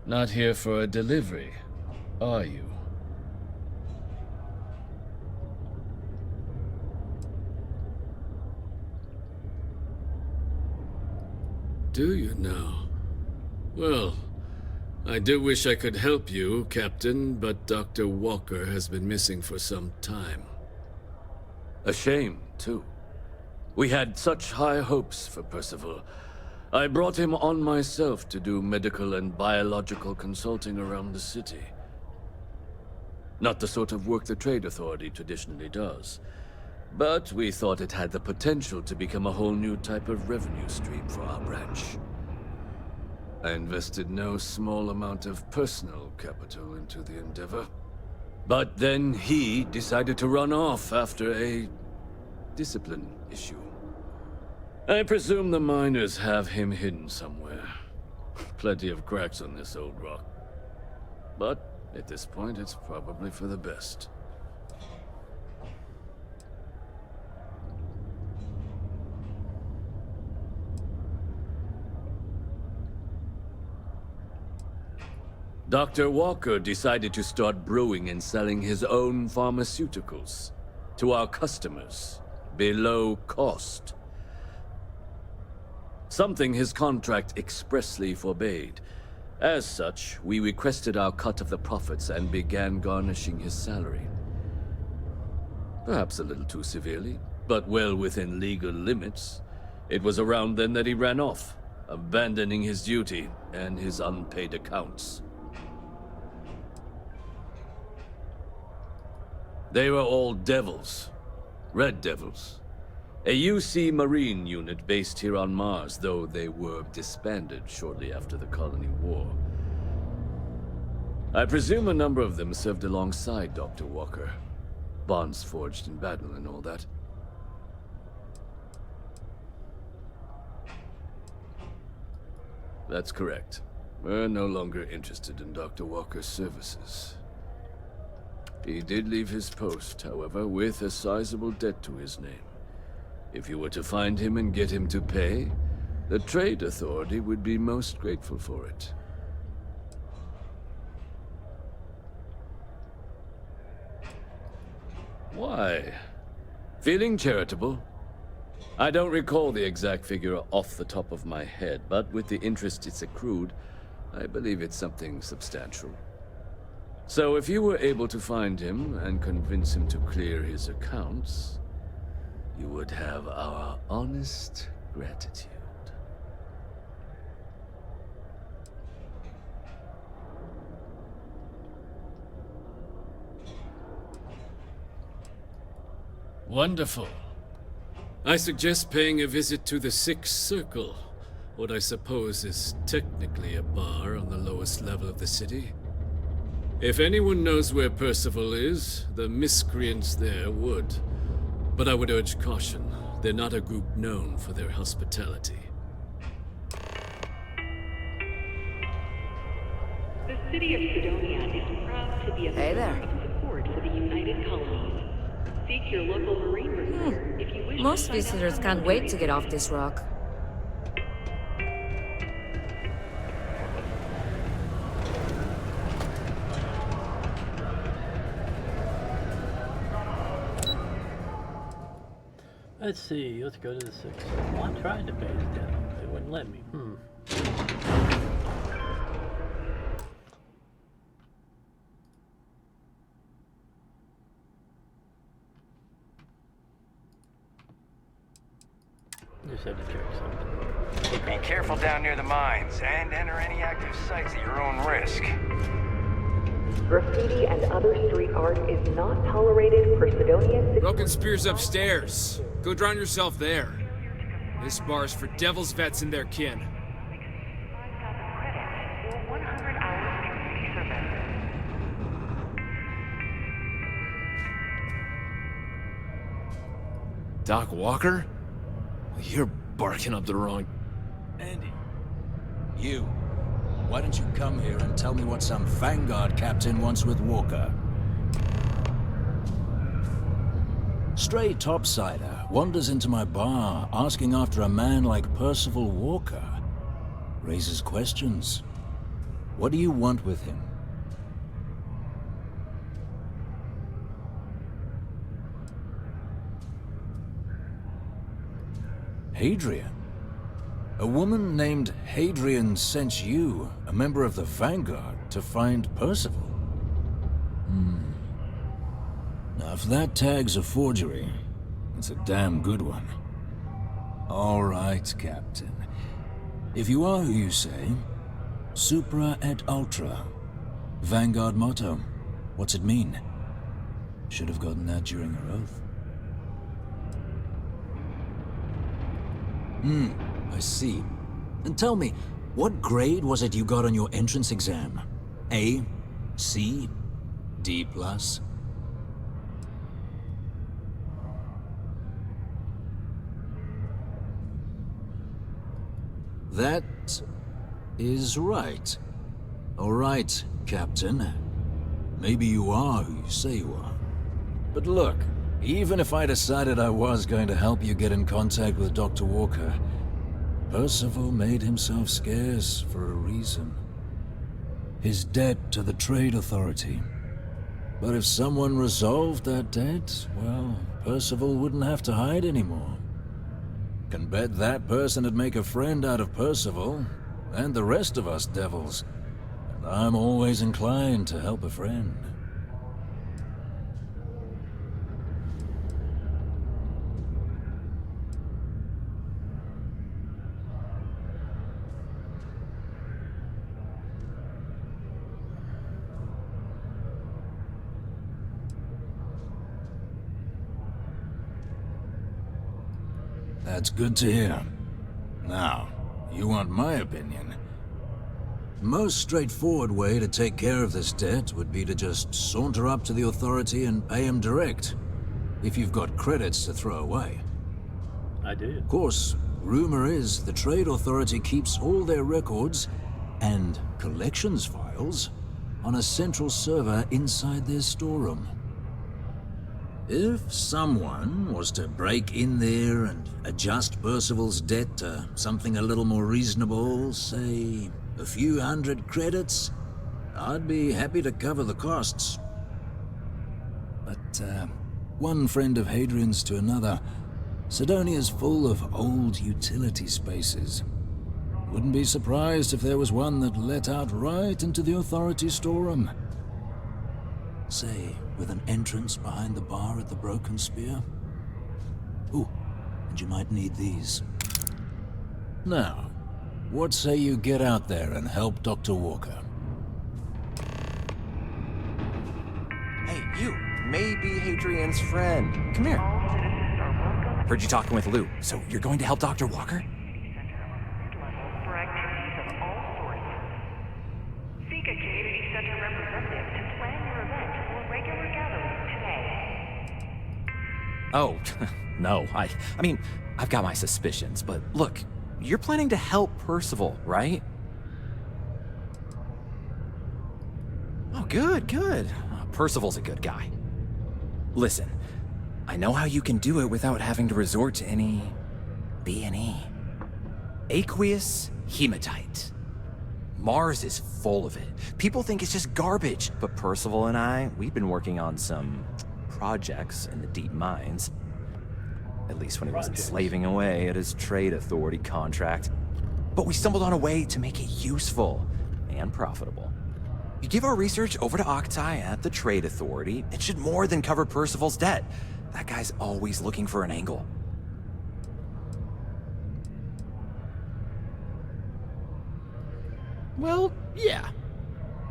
Not here for a delivery, are you? Do you now? Well, I do wish I could help you, Captain, but Dr. Walker has been missing for some time. A shame, too. We had such high hopes for Percival. I brought him on myself to do medical and biological consulting around the city. Not the sort of work the Trade Authority traditionally does. But we thought it had the potential to become a whole new type of revenue stream for our branch. I invested no small amount of personal capital into the endeavor. But then he decided to run off after a discipline issue. I presume the miners have him hidden somewhere. Plenty of cracks on this old rock. But at this point, it's probably for the best. Dr. Walker decided to start brewing and selling his own pharmaceuticals to our customers below cost. Something his contract expressly forbade. As such, we requested our cut of the profits and began garnishing his salary. Perhaps a little too severely, but well within legal limits. It was around then that he ran off, abandoning his duty and his unpaid accounts. They were all devils. Red Devils. A UC Marine unit based here on Mars, though they were disbanded shortly after the Colony War. I presume a number of them served alongside Dr. Walker. Bonds forged in battle and all that. That's correct. We're no longer interested in Dr. Walker's services. He did leave his post, however, with a sizable debt to his name. If you were to find him and get him to pay, the Trade Authority would be most grateful for it. Why? Feeling charitable? I don't recall the exact figure off the top of my head, but with the interest it's accrued, I believe it's something substantial. So if you were able to find him and convince him to clear his accounts, you would have our honest gratitude. Wonderful. I suggest paying a visit to the Sixth Circle, what I suppose is technically a bar on the lowest level of the city. If anyone knows where Percival is, the miscreants there would. But I would urge caution. They're not a group known for their hospitality. The city of Sidonia is proud to be a source of support for the United Colonies. Seek your local marine reserve if you wish. Most visitors can't wait to get off this rock. Let's see, let's go to the 6th. Well, I tried to pay his debt. They wouldn't let me. Just had to check something. Be careful down near the mines, and enter any active sites at your own risk. Graffiti and other street art is not tolerated for Sidonia. Broken Spear's upstairs. Go drown yourself there. This bar's for Devil's vets and their kin. Doc Walker? You're barking up the wrong... Andy. You. Why don't you come here and tell me what some Vanguard captain wants with Walker? Stray topsider wanders into my bar asking after a man like Percival Walker. Raises questions. What do you want with him? Hadrian? A woman named Hadrian sent you, a member of the Vanguard, to find Percival? Now, if that tag's a forgery, it's a damn good one. All right, Captain. If you are who you say, Supra et Ultra. Vanguard motto. What's it mean? Should have gotten that during her oath. I see. And tell me, what grade was it you got on your entrance exam? A? C? D+? That is right. All right, Captain. Maybe you are who you say you are. But look, even if I decided I was going to help you get in contact with Dr. Walker, Percival made himself scarce for a reason. His debt to the Trade Authority. But if someone resolved that debt, well, Percival wouldn't have to hide anymore. Can bet that person would make a friend out of Percival, and the rest of us devils. And I'm always inclined to help a friend. That's good to hear. Now, you want my opinion? Most straightforward way to take care of this debt would be to just saunter up to the authority and pay him direct, if you've got credits to throw away. I do. Of course, rumor is the Trade Authority keeps all their records and collections files on a central server inside their storeroom. If someone was to break in there and adjust Percival's debt to something a little more reasonable, say a few hundred credits, I'd be happy to cover the costs. But one friend of Hadrian's to another, Sidonia's full of old utility spaces. Wouldn't be surprised if there was one that let out right into the authority storeroom. Say, with an entrance behind the bar at the Broken Spear. Ooh, and you might need these. Now, what say you get out there and help Dr. Walker? Hey, you! Maybe Hadrian's friend. Come here. Heard you talking with Lou, so you're going to help Dr. Walker? For activities of all sorts. Seek a community center representative to plan your event or regular gathering today. Oh, no. I mean, I've got my suspicions, but look, you're planning to help Percival, right? Oh, good. Percival's a good guy. Listen, I know how you can do it without having to resort to any B&E. Aqueous hematite. Mars is full of it. People think it's just garbage, but Percival and I, we've been working on some projects in the deep mines. At least when he wasn't slaving away at his Trade Authority contract. But we stumbled on a way to make it useful and profitable. You give our research over to Octai at the Trade Authority, it should more than cover Percival's debt. That guy's always looking for an angle. Well, yeah.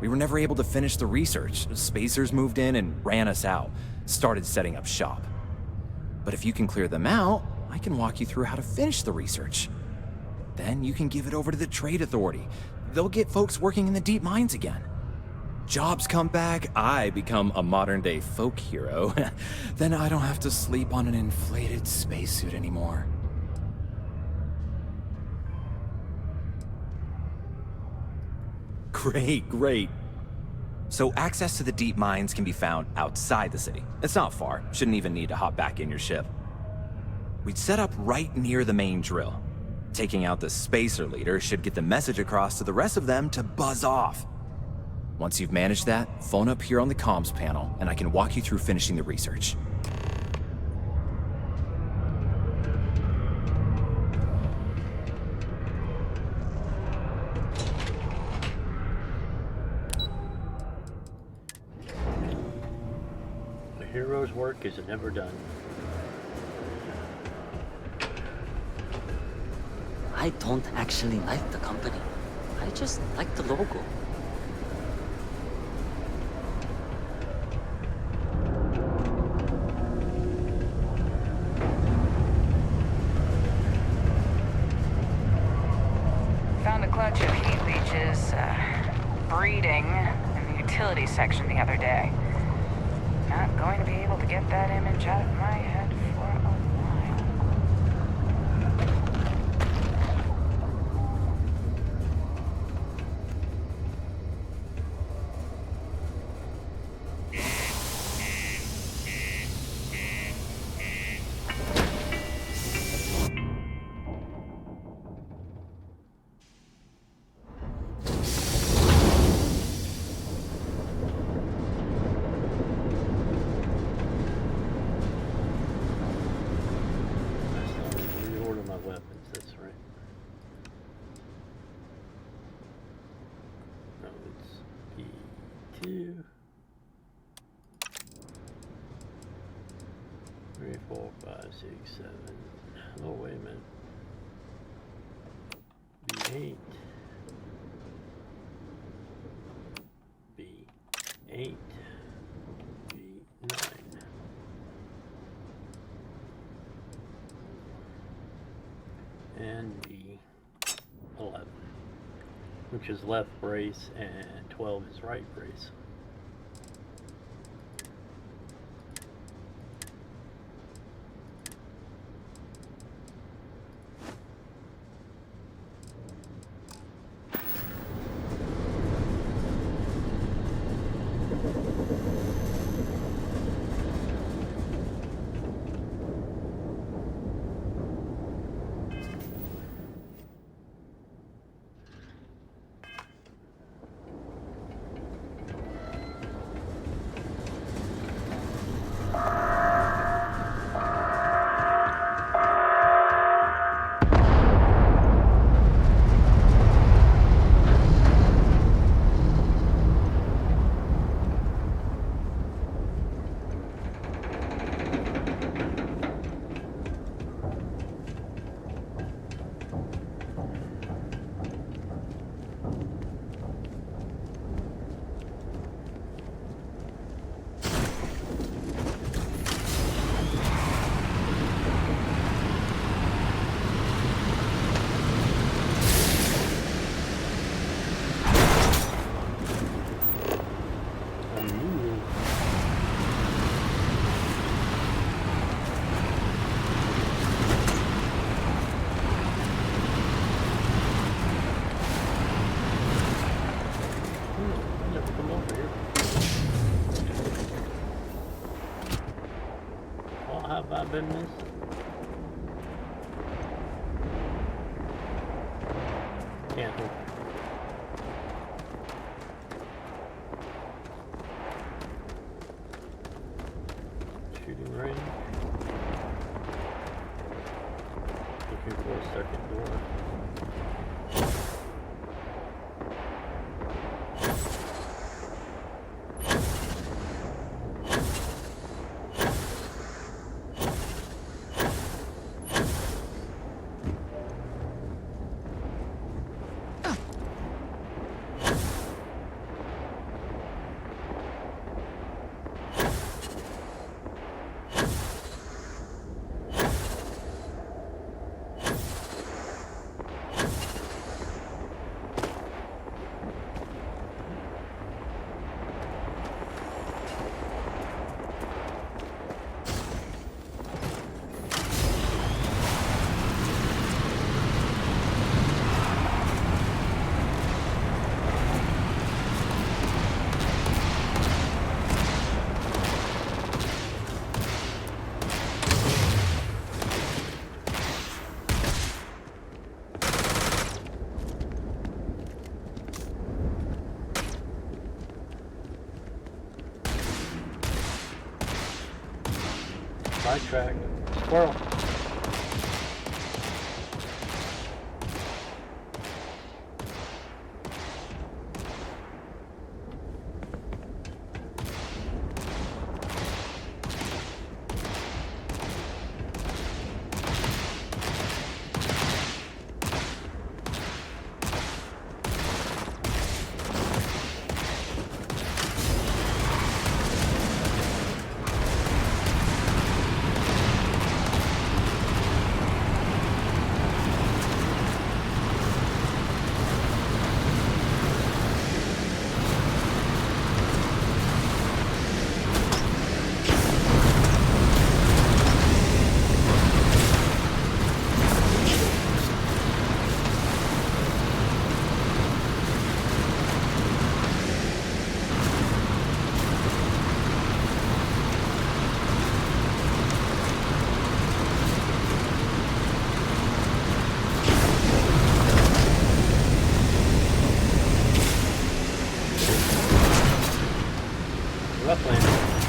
We were never able to finish the research. Spacers moved in and ran us out. Started setting up shop. But if you can clear them out, I can walk you through how to finish the research. Then you can give it over to the Trade Authority. They'll get folks working in the deep mines again. Jobs come back, I become a modern-day folk hero. Then I don't have to sleep on an inflated spacesuit anymore. Great. So access to the deep mines can be found outside the city. It's not far. Shouldn't even need to hop back in your ship. We'd set up right near the main drill. Taking out the spacer leader should get the message across to the rest of them to buzz off. Once you've managed that, phone up here on the comms panel, and I can walk you through finishing the research. A hero's work is never done. I don't actually like the company. I just like the logo. Found a clutch of heat leeches breeding in the utility section the other day. Not going to be able to get that image out of my head for a while. Reorder my weapons, that's right. No, it's B2. 3, 4, 5, 6, 7. Oh, wait a minute. B8. B8. B9. And B11. which is left brace, and 12 is right brace. Have I been missed? Cancel. Shooting range. Looking for a second door. Sidetrack. Squirrel. Rough landing.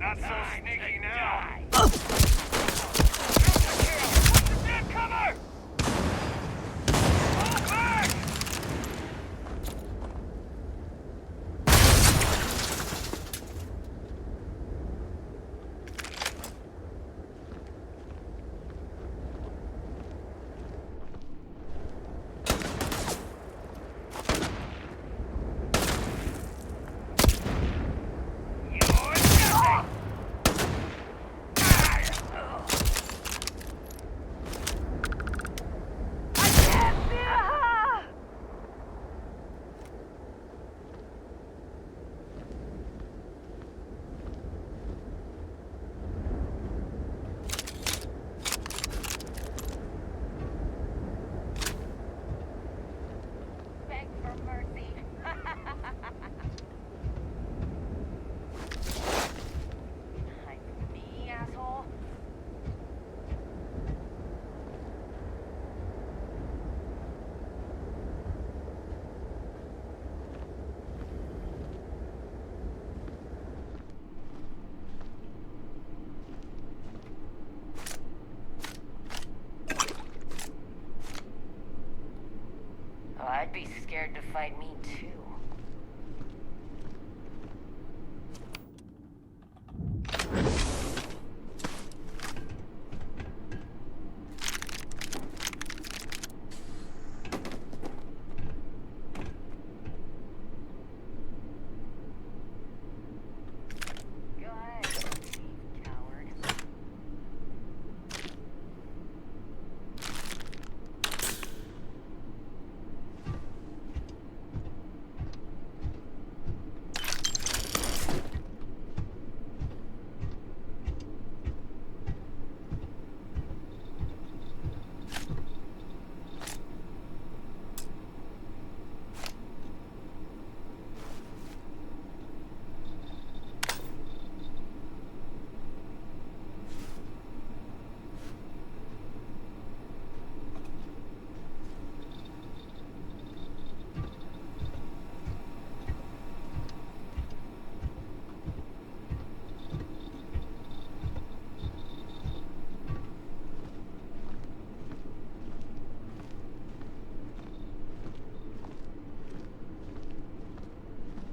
Not so sneaky now. Cover! Fall back! I'd be scared to fight me too.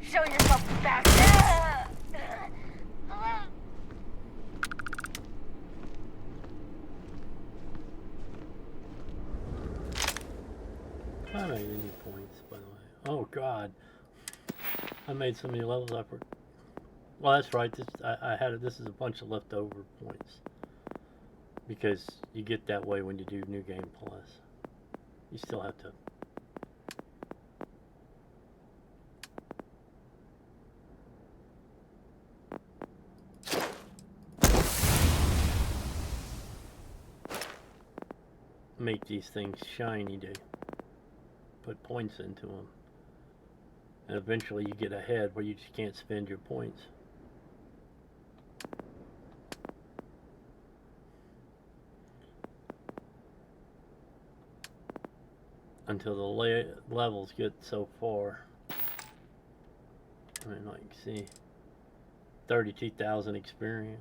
Show yourself back. I made any points, by the way. Oh God, I made so many levels up. Well, that's right. This I had it. This is a bunch of leftover points because you get that way when you do New Game Plus. You still have to. Make these things shiny to put points into them, and eventually you get ahead where you just can't spend your points. until the levels get so far. I mean, like, see, 32,000 experience.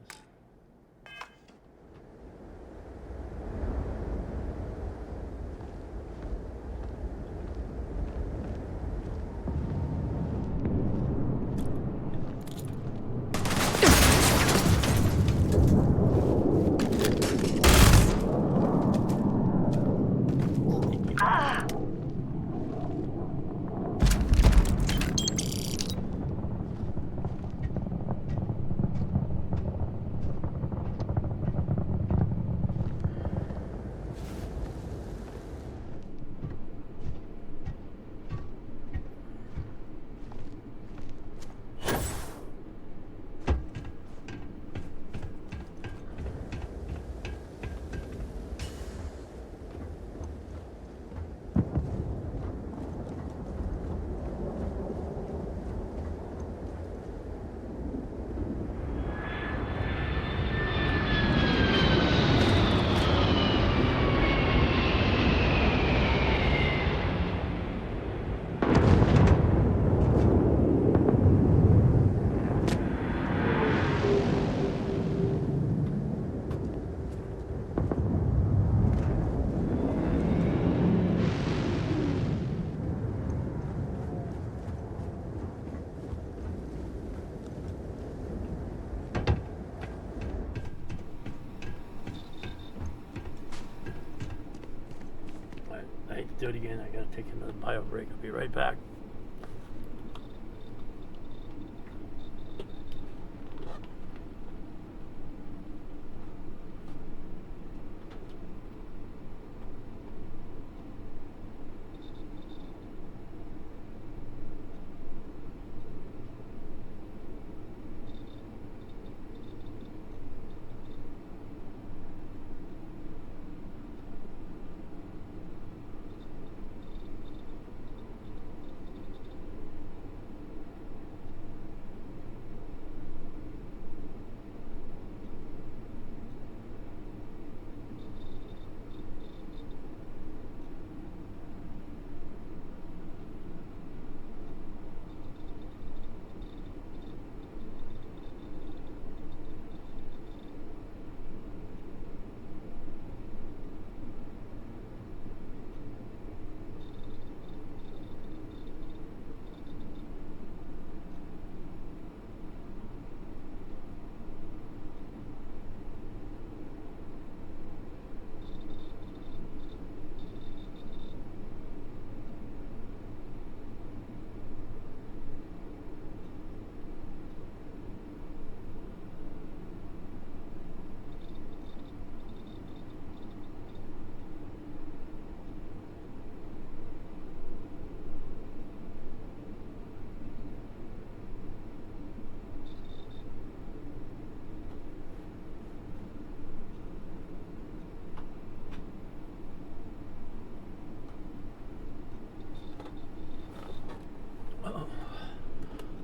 I hate to do it again. I gotta take another bio break. I'll be right back.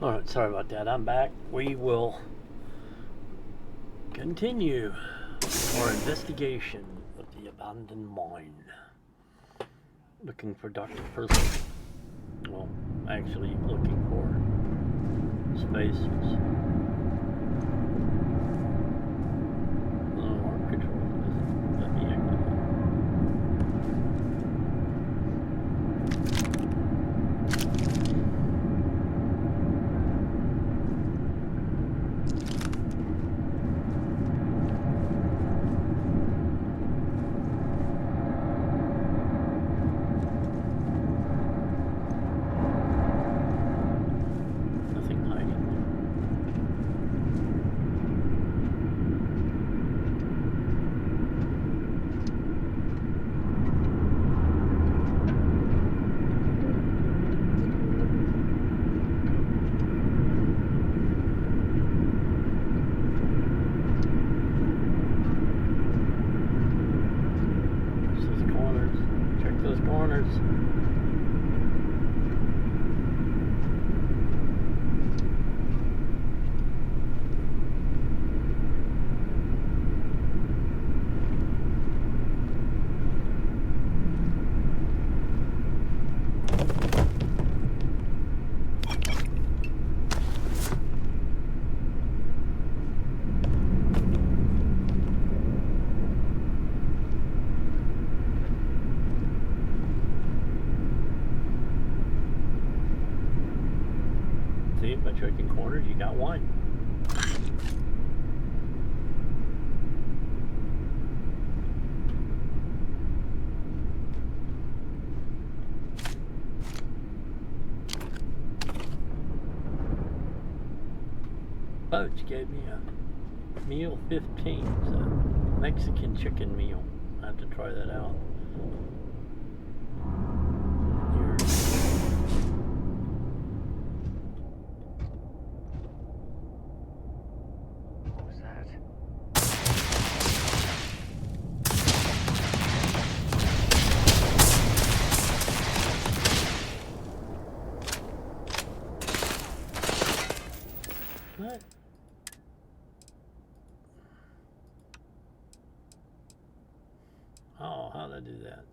Alright, sorry about that. I'm back. We will continue our investigation of the abandoned mine. Looking for Dr. Percival. Well, actually looking for spaces. Oh, arm control doesn't let me activate. By checking corners, you got one. Poach gave me a meal 15, so Mexican chicken meal. I have to try that out. What was that? What? Oh, how'd I do that?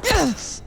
Yes!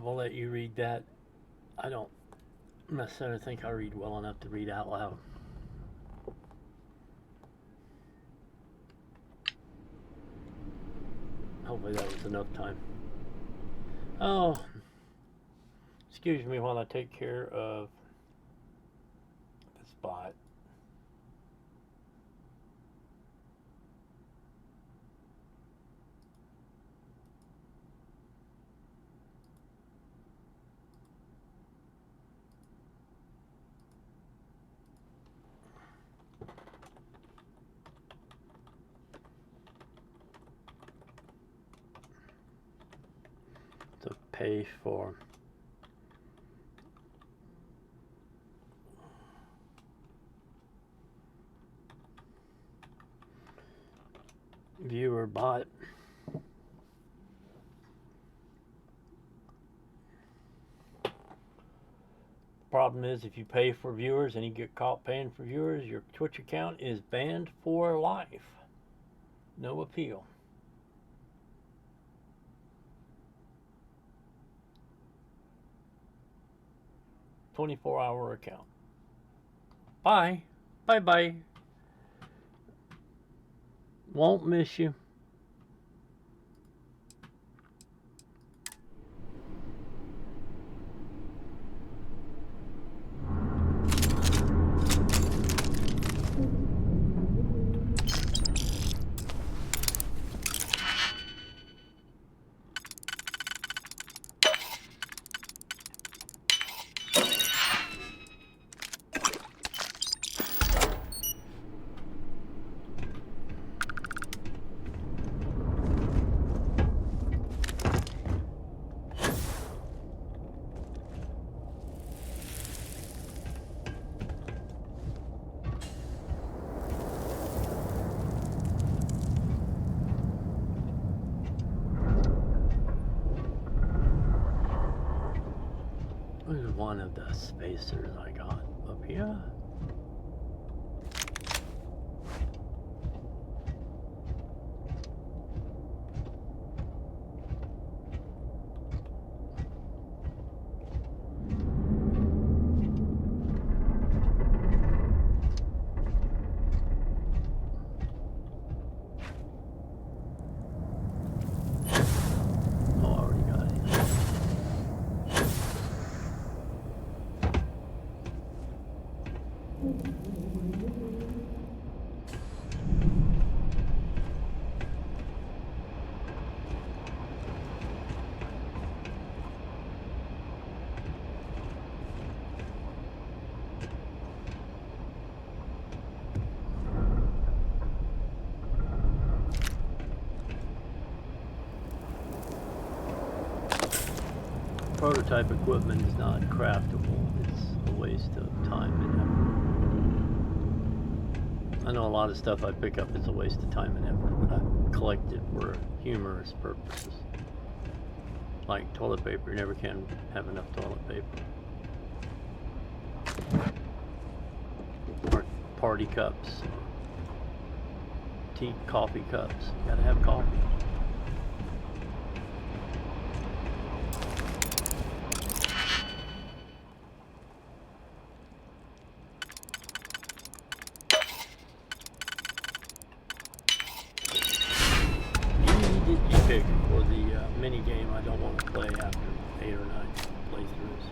will let you read that. I don't necessarily think I read well enough to read out loud. Hopefully that was enough time. Oh, excuse me while I take care of the spot. To pay for viewer bot. Problem is, if you pay for viewers and you get caught paying for viewers, your Twitch account is banned for life. No appeal. "24-hour account. Bye. Bye-bye. Won't miss you." This is one of the spacers I got up here. Prototype equipment is not craftable. It's a waste of time and effort. I know a lot of stuff I pick up is a waste of time and effort, but I collect it for humorous purposes. Like toilet paper, you never can have enough toilet paper. Or party cups, tea, coffee cups. You gotta have coffee. Pick for the mini game I don't want to play after 8 or 9 playthroughs.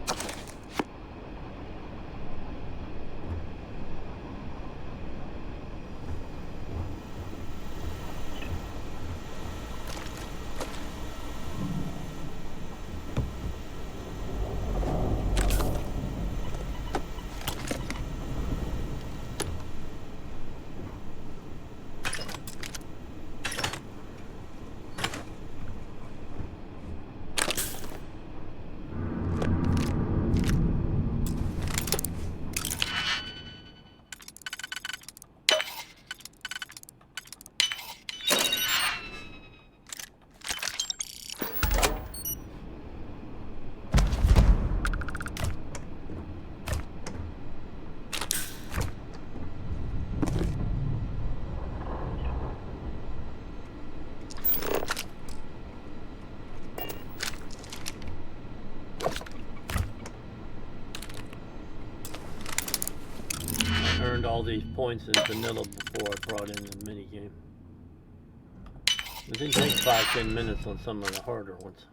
all these points in vanilla before I brought in the minigame. It didn't take 5-10 minutes on some of the harder ones.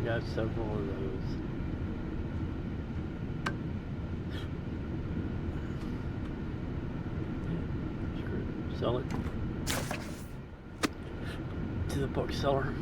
got several of those. Yeah, screw it. Sell it to the bookseller.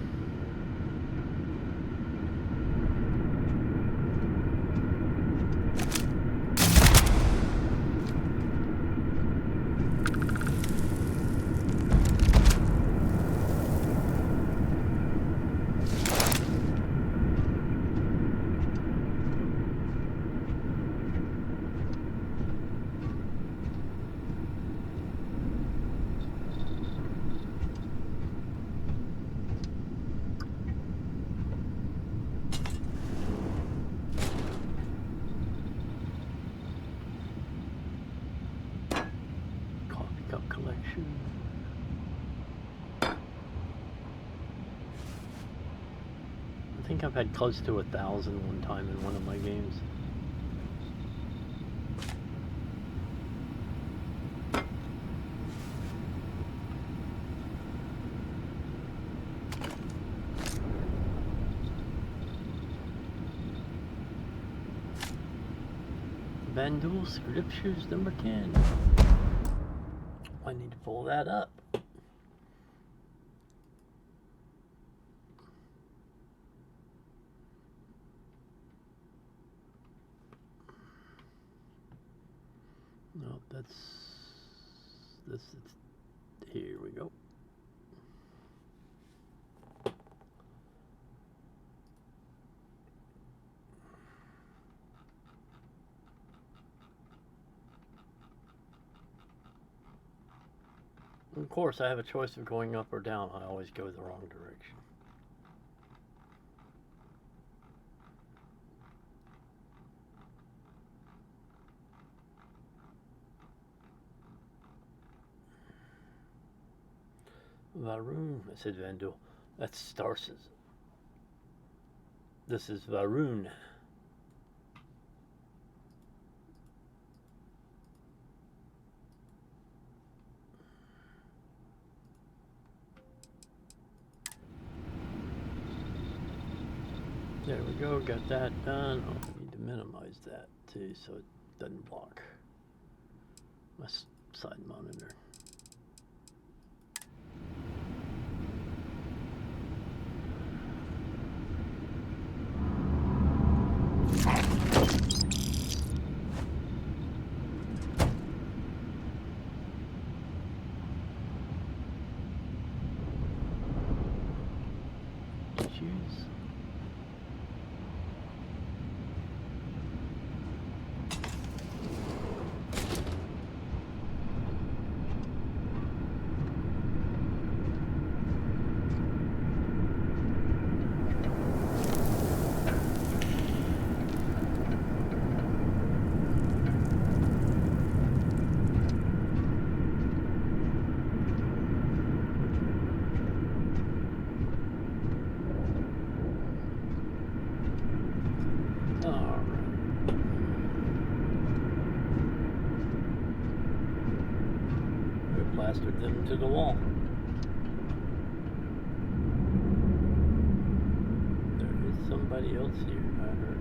Collection. I think I've had close to 1,000 one time in one of my games. Vandal Scriptures number 10. I need to pull that up. No, that's this. Here we go. Of course, I have a choice of going up or down. I always go the wrong direction. Varun, I said Vandal. That's Starsis. This is Varun. There we go, got that done. Oh, I need to minimize that too so it doesn't block my side monitor. Plastered them to the wall. There is somebody else here, I heard.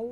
Oh.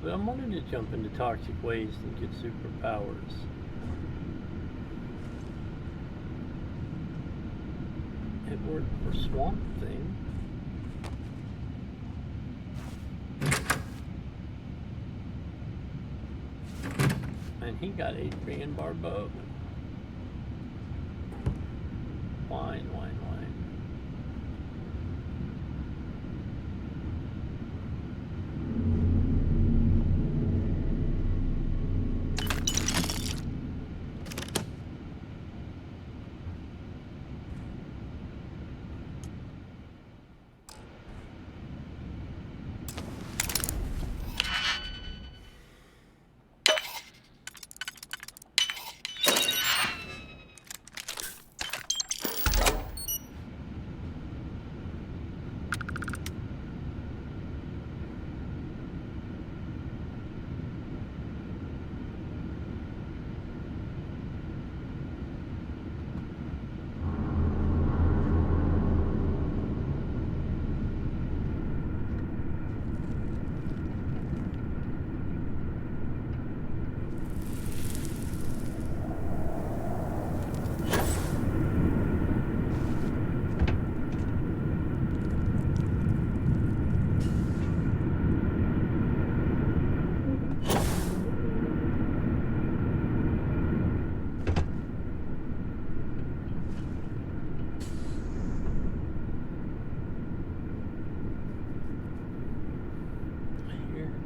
But I'm wanting to jump into toxic waste and get superpowers. It worked for Swamp Thing. And he got Adrian Barbeau. Wine.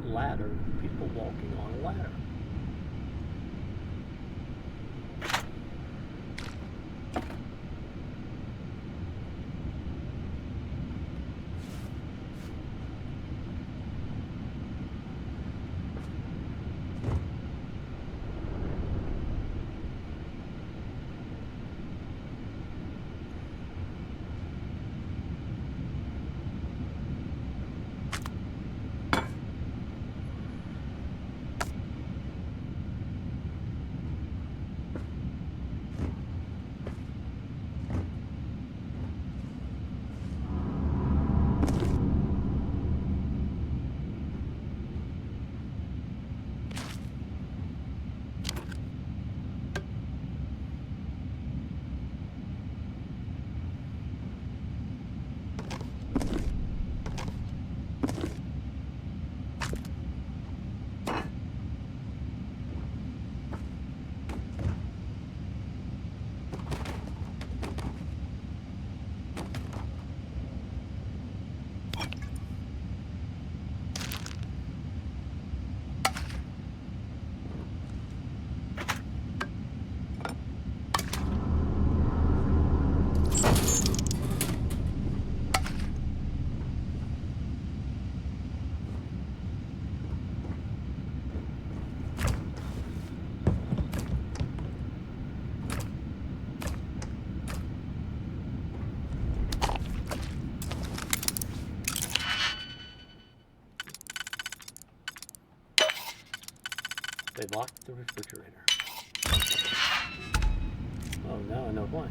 Ladder, people walking on a ladder. They locked the refrigerator. Oh, now I know why.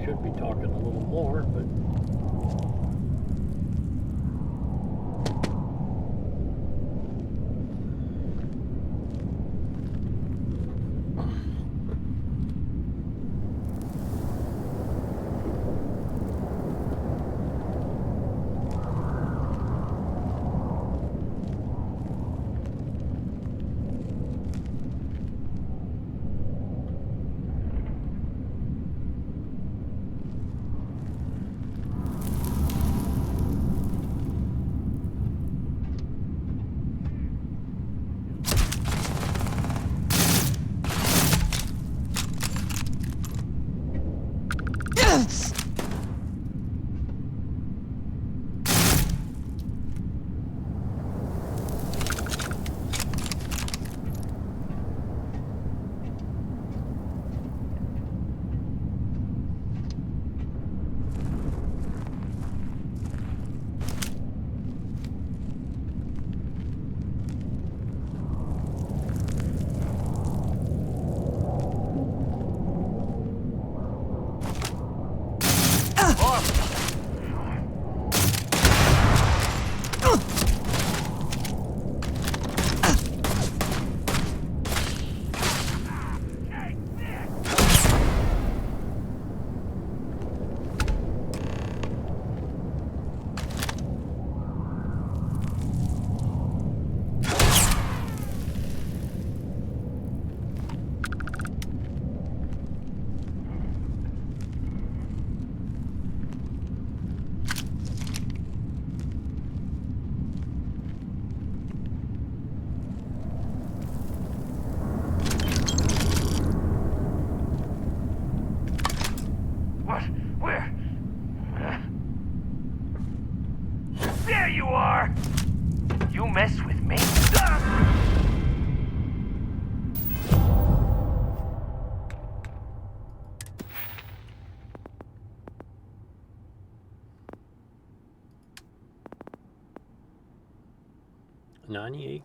should be talking a little more, but What? Where? There you are! You mess with me? $98.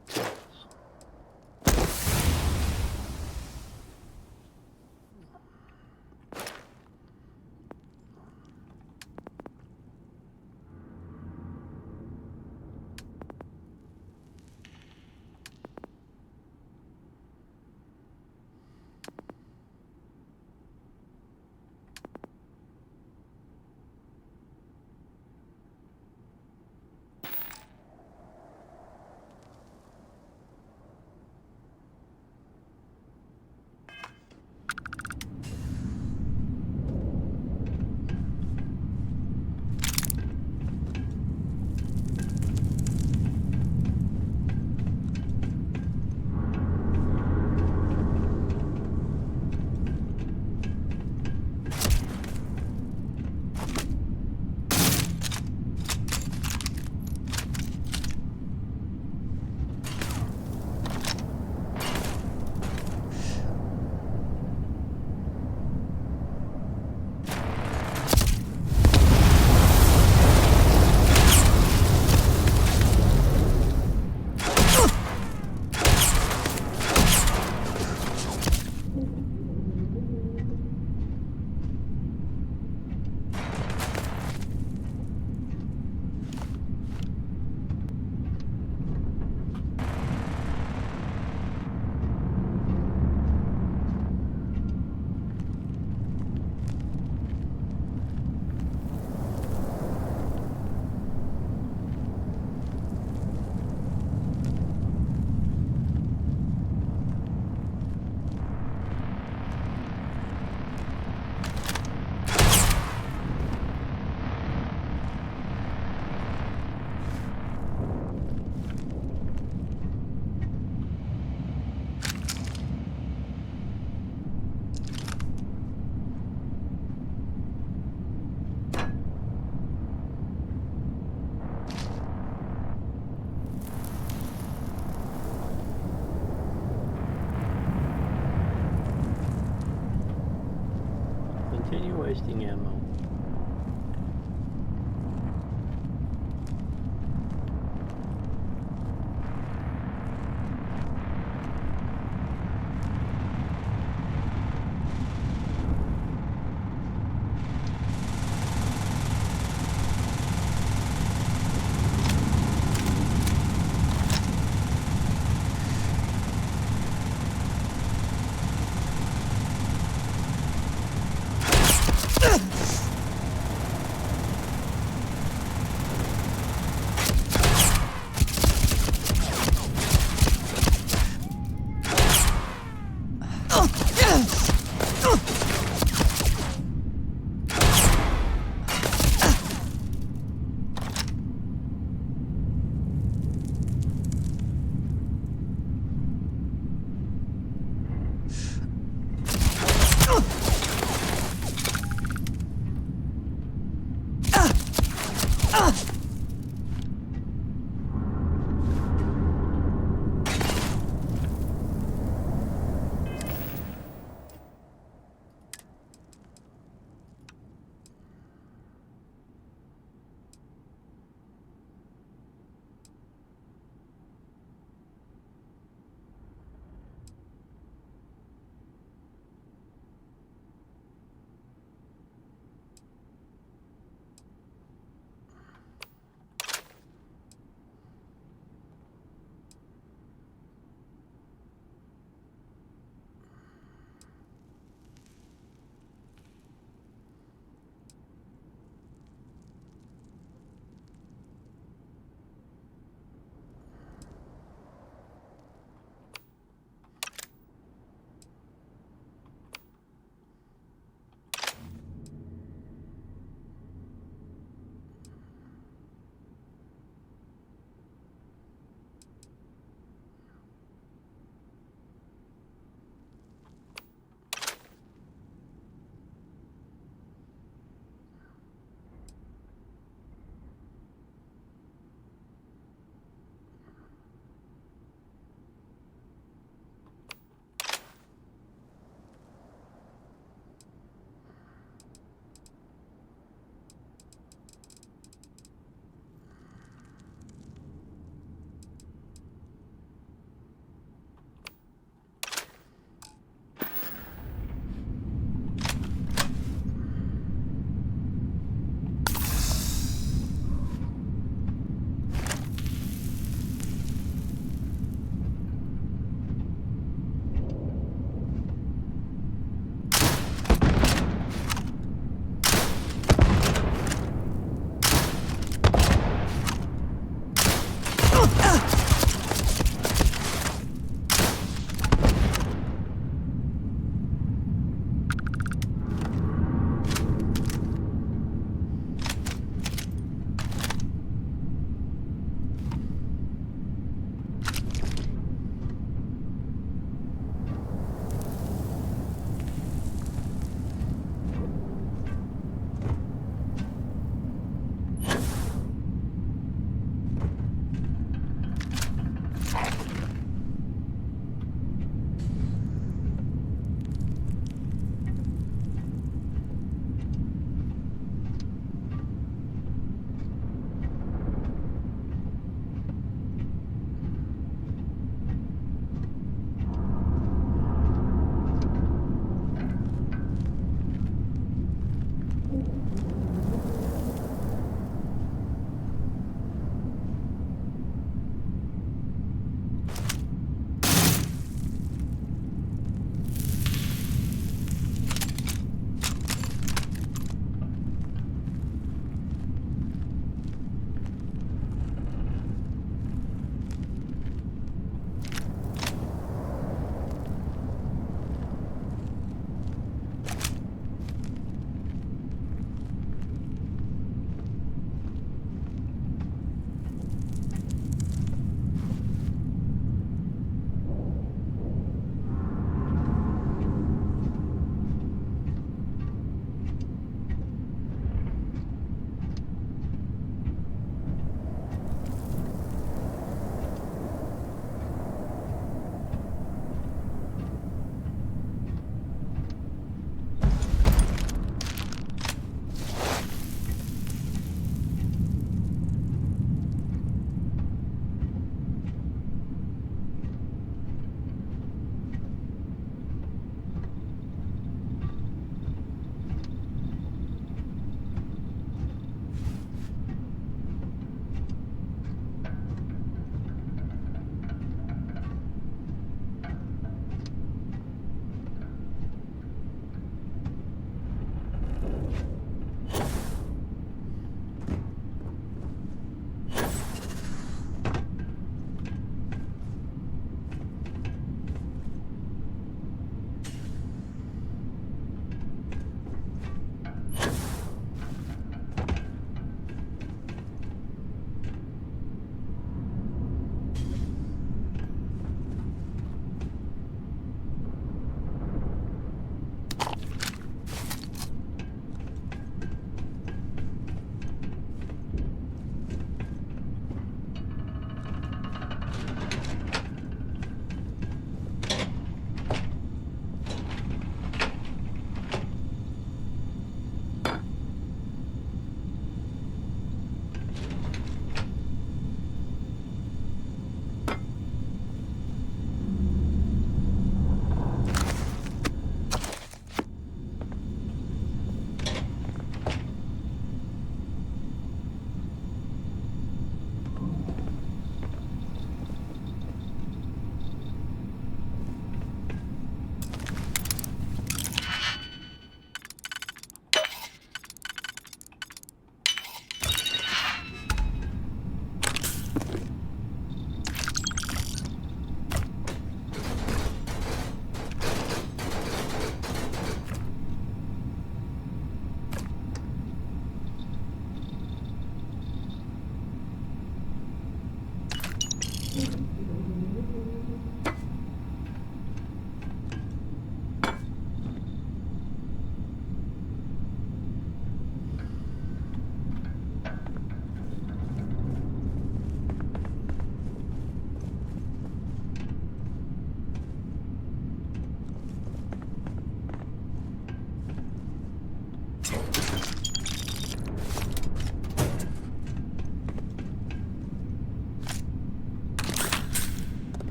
Continue wasting ammo.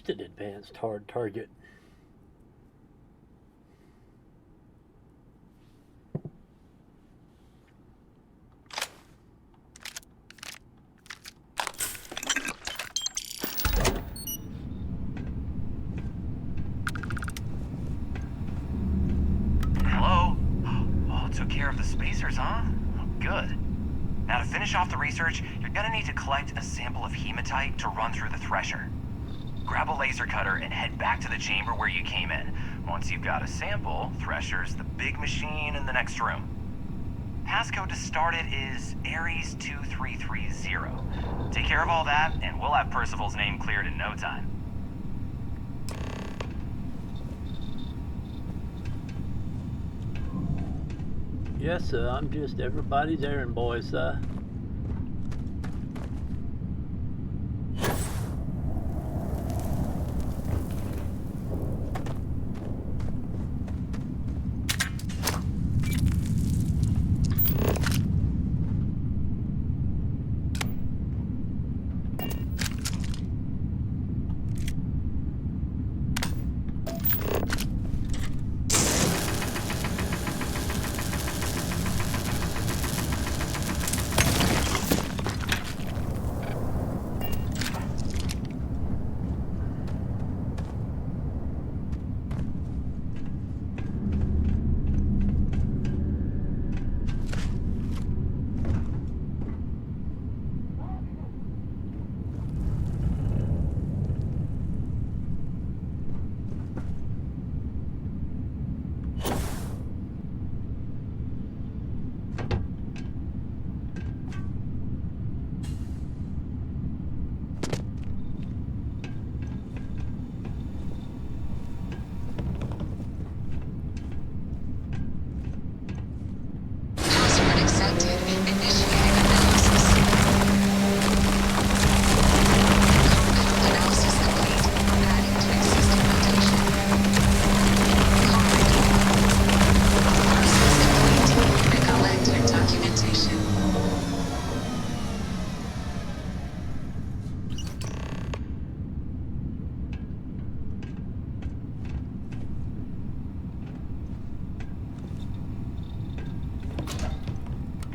boosted advanced hard target. Hello? Oh, took care of the spacers, huh? Good. Now to finish off the research, you're gonna need to collect a sample of hematite to run through the thresher. Grab a laser cutter and head back to the chamber where you came in. Once you've got a sample, Thresher's the big machine in the next room. Passcode to start it is Ares 2330. Take care of all that, and we'll have Percival's name cleared in no time. Yes, sir, I'm just everybody's errand boy, sir.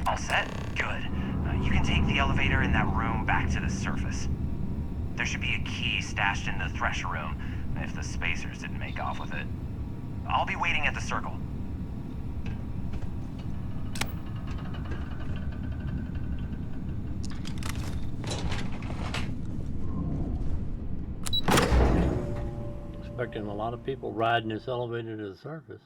All set? Good. You can take the elevator in that room back to the surface. There should be a key stashed in the Thresher room, if the spacers didn't make off with it. I'll be waiting at the circle. Expecting a lot of people riding this elevator to the surface.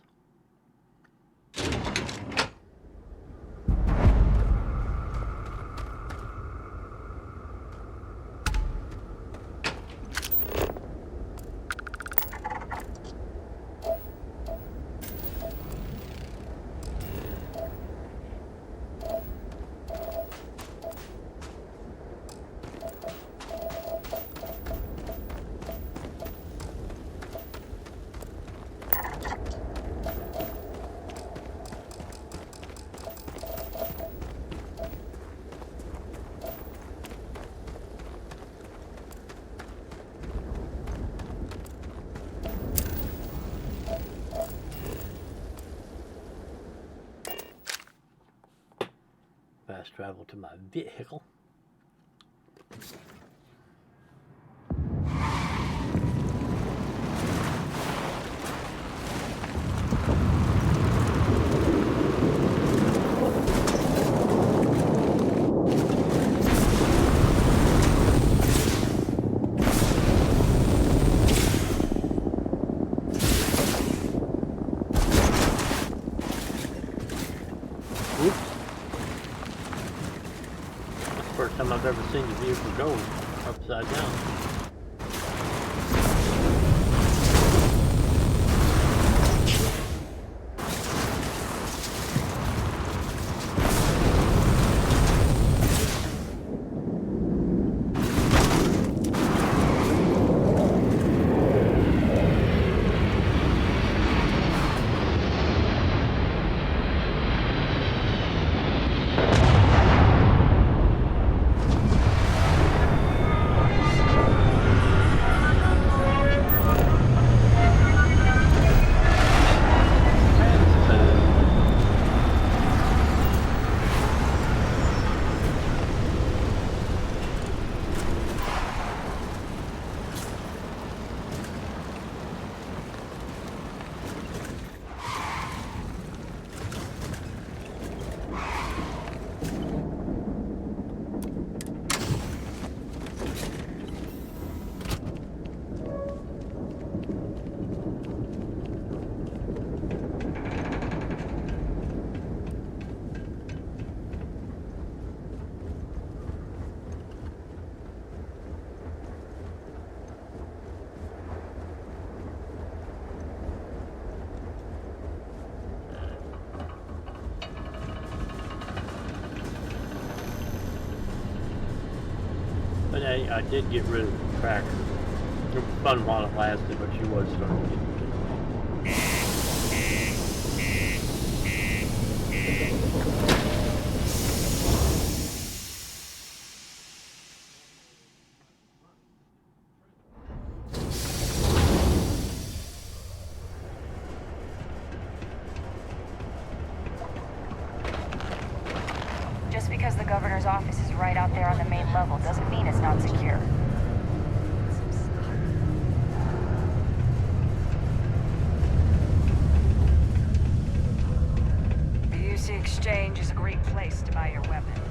Fast travel to my vehicle. First time I've ever seen the vehicle go upside down. I did get rid of the tracker. It was fun while it lasted, but she was starting to get Just because the governor's office is right out there on the main level doesn't mean it's not secure. The UC Exchange is a great place to buy your weapons.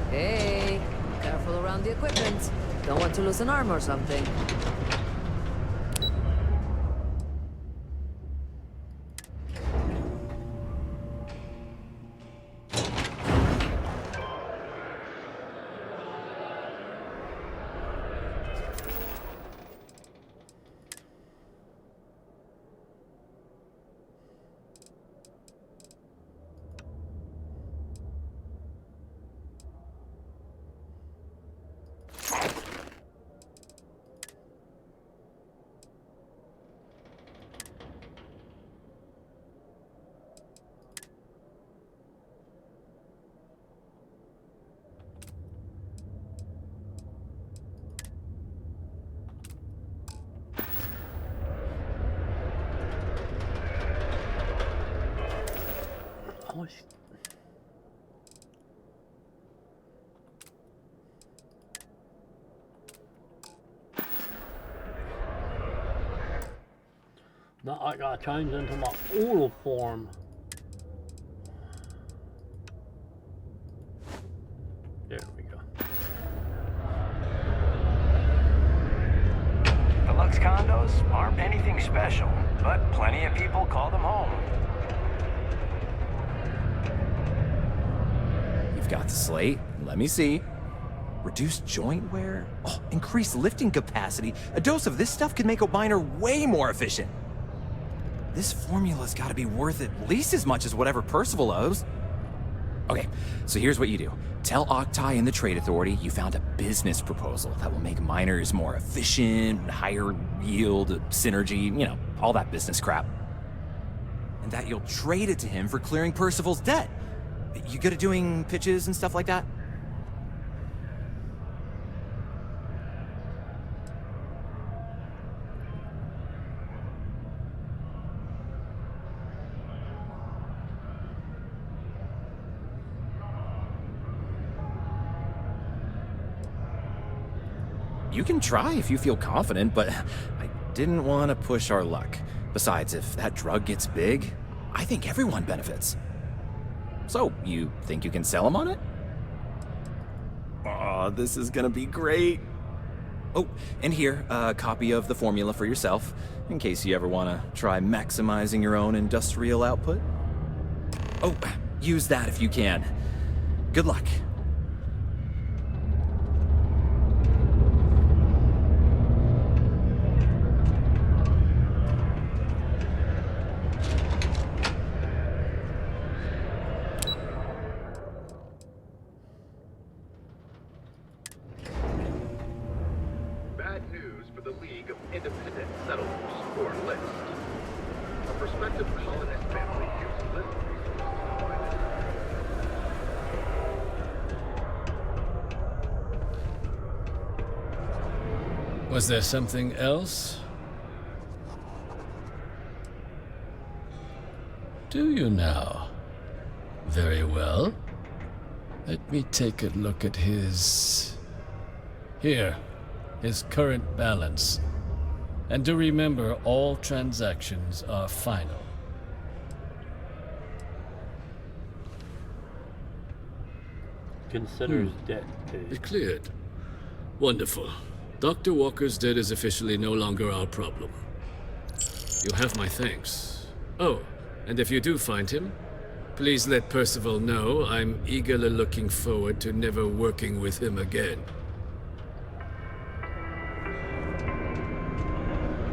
Hey, careful around the equipment. Don't want to lose an arm or something. Not like I changed into my oral form. There we go. Deluxe condos aren't anything special, but plenty of people call them home. You've got the slate. Let me see. Reduced joint wear? Oh, increased lifting capacity. A dose of this stuff could make a miner way more efficient. This formula's gotta be worth at least as much as whatever Percival owes. Okay, so here's what you do. Tell Octai and the Trade Authority you found a business proposal that will make miners more efficient, higher yield, synergy, you know, all that business crap. And that you'll trade it to him for clearing Percival's debt. You good at doing pitches and stuff like that? You can try if you feel confident, but I didn't want to push our luck. Besides, if that drug gets big, I think everyone benefits. So, you think you can sell him on it? Aw, this is gonna be great. Oh, and here, a copy of the formula for yourself, in case you ever want to try maximizing your own industrial output. Oh, use that if you can. Good luck. Was there something else? Do you now? Very well. Let me take a look at his... Here, his current balance. And do remember, all transactions are final. considers debt paid. It cleared. Wonderful. Dr. Walker's debt is officially no longer our problem. You have my thanks. Oh, and if you do find him, please let Percival know I'm eagerly looking forward to never working with him again.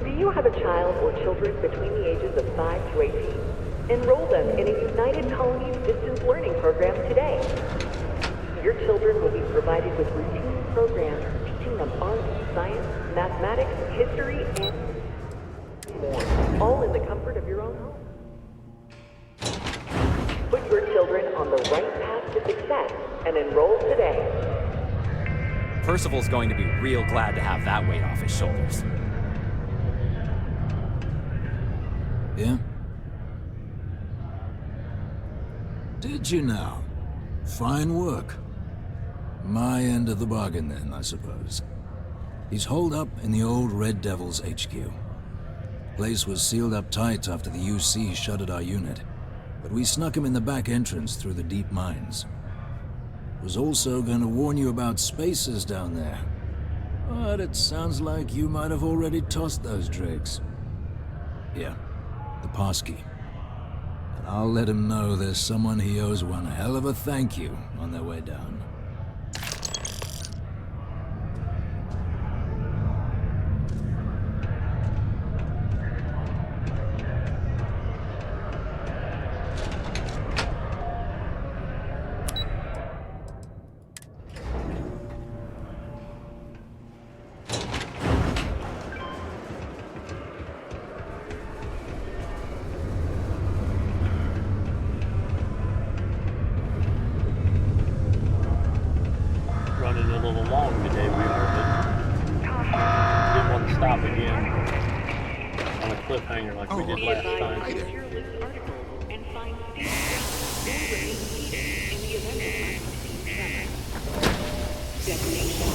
Do you have a child or children between the ages of 5 to 18? Enroll them in a United Colonies distance learning program today. Your children will be provided with routine programs teaching them art, science, mathematics, history, and more, all in the comfort of your own home. Put your children on the right path to success and enroll today. Percival's going to be real glad to have that weight off his shoulders. Yeah? Did you now? Fine work. My end of the bargain then, I suppose. He's holed up in the old Red Devil's HQ. Place was sealed up tight after the UC shuttered our unit, but we snuck him in the back entrance through the deep mines. Was also going to warn you about spacers down there, but it sounds like you might have already tossed those drakes. Yeah, the passkey. And I'll let him know there's someone he owes one hell of a thank you on their way down. Running a little long today, we are, but didn't want to stop again on a cliffhanger like we did last time. And find in the event of detonation.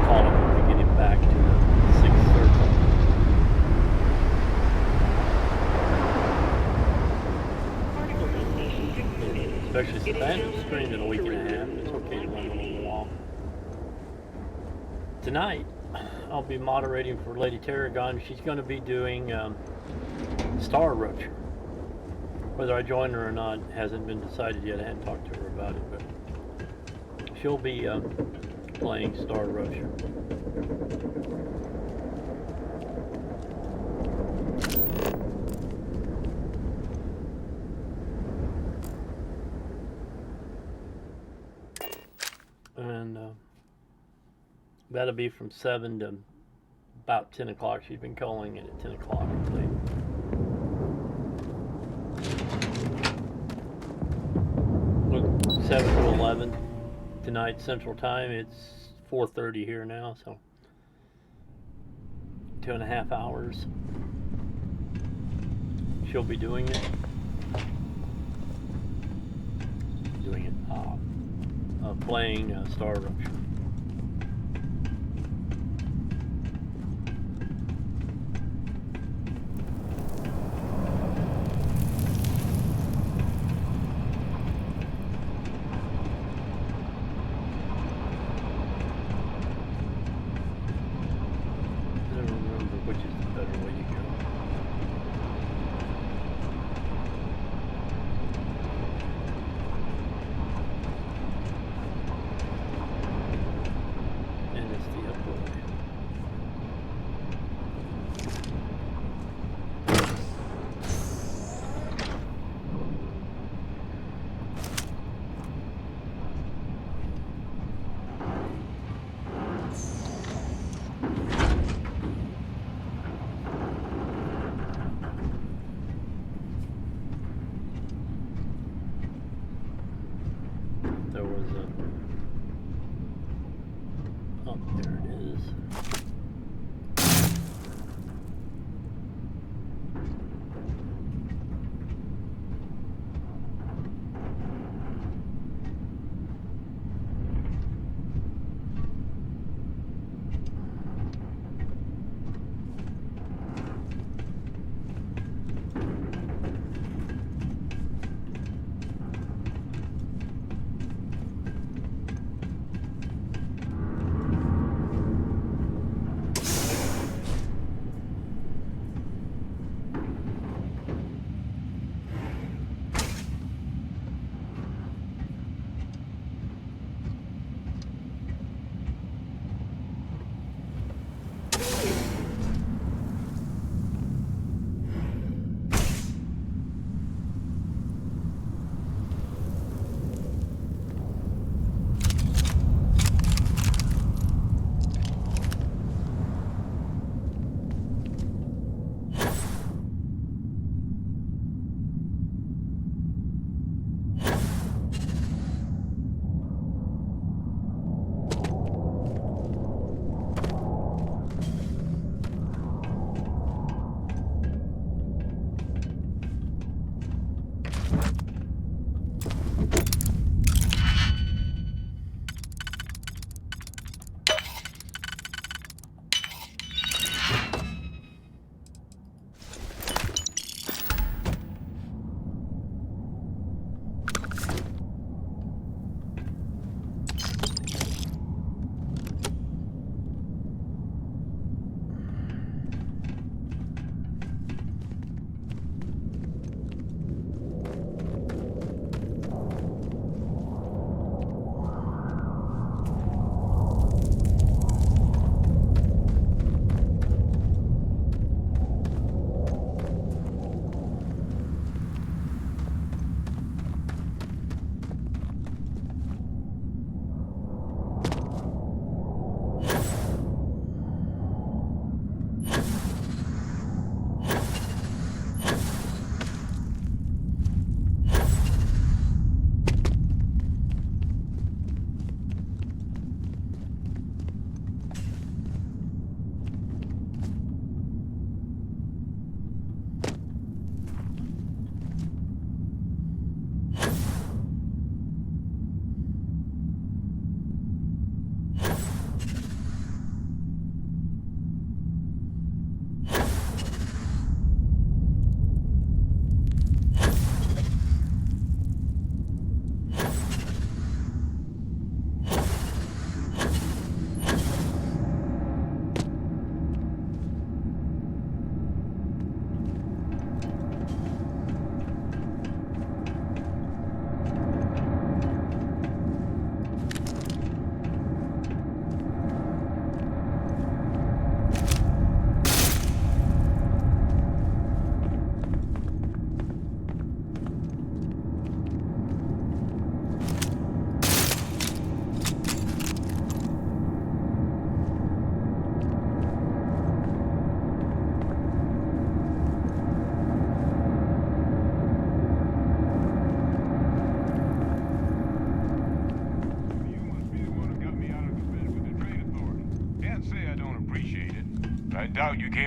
Call him to get him back to the 6th circle. Especially since I haven't streamed in a week and a half, it's okay to run a little long. Tonight, I'll be moderating for Lady Tarragon. She's going to be doing Star Roach. Whether I join her or not hasn't been decided yet. I hadn't talked to her about it, but she'll be playing Star Roach. And that'll be from 7 to about 10 o'clock. She's been calling it at 10 o'clock, I believe. Look, 7 to 11 tonight Central Time. It's 4:30 here now, so 2.5 hours. She'll be doing it. Playing Star Roach. I don't remember which is the better way to go. And it's the upper way. There was a... Oh, there it is.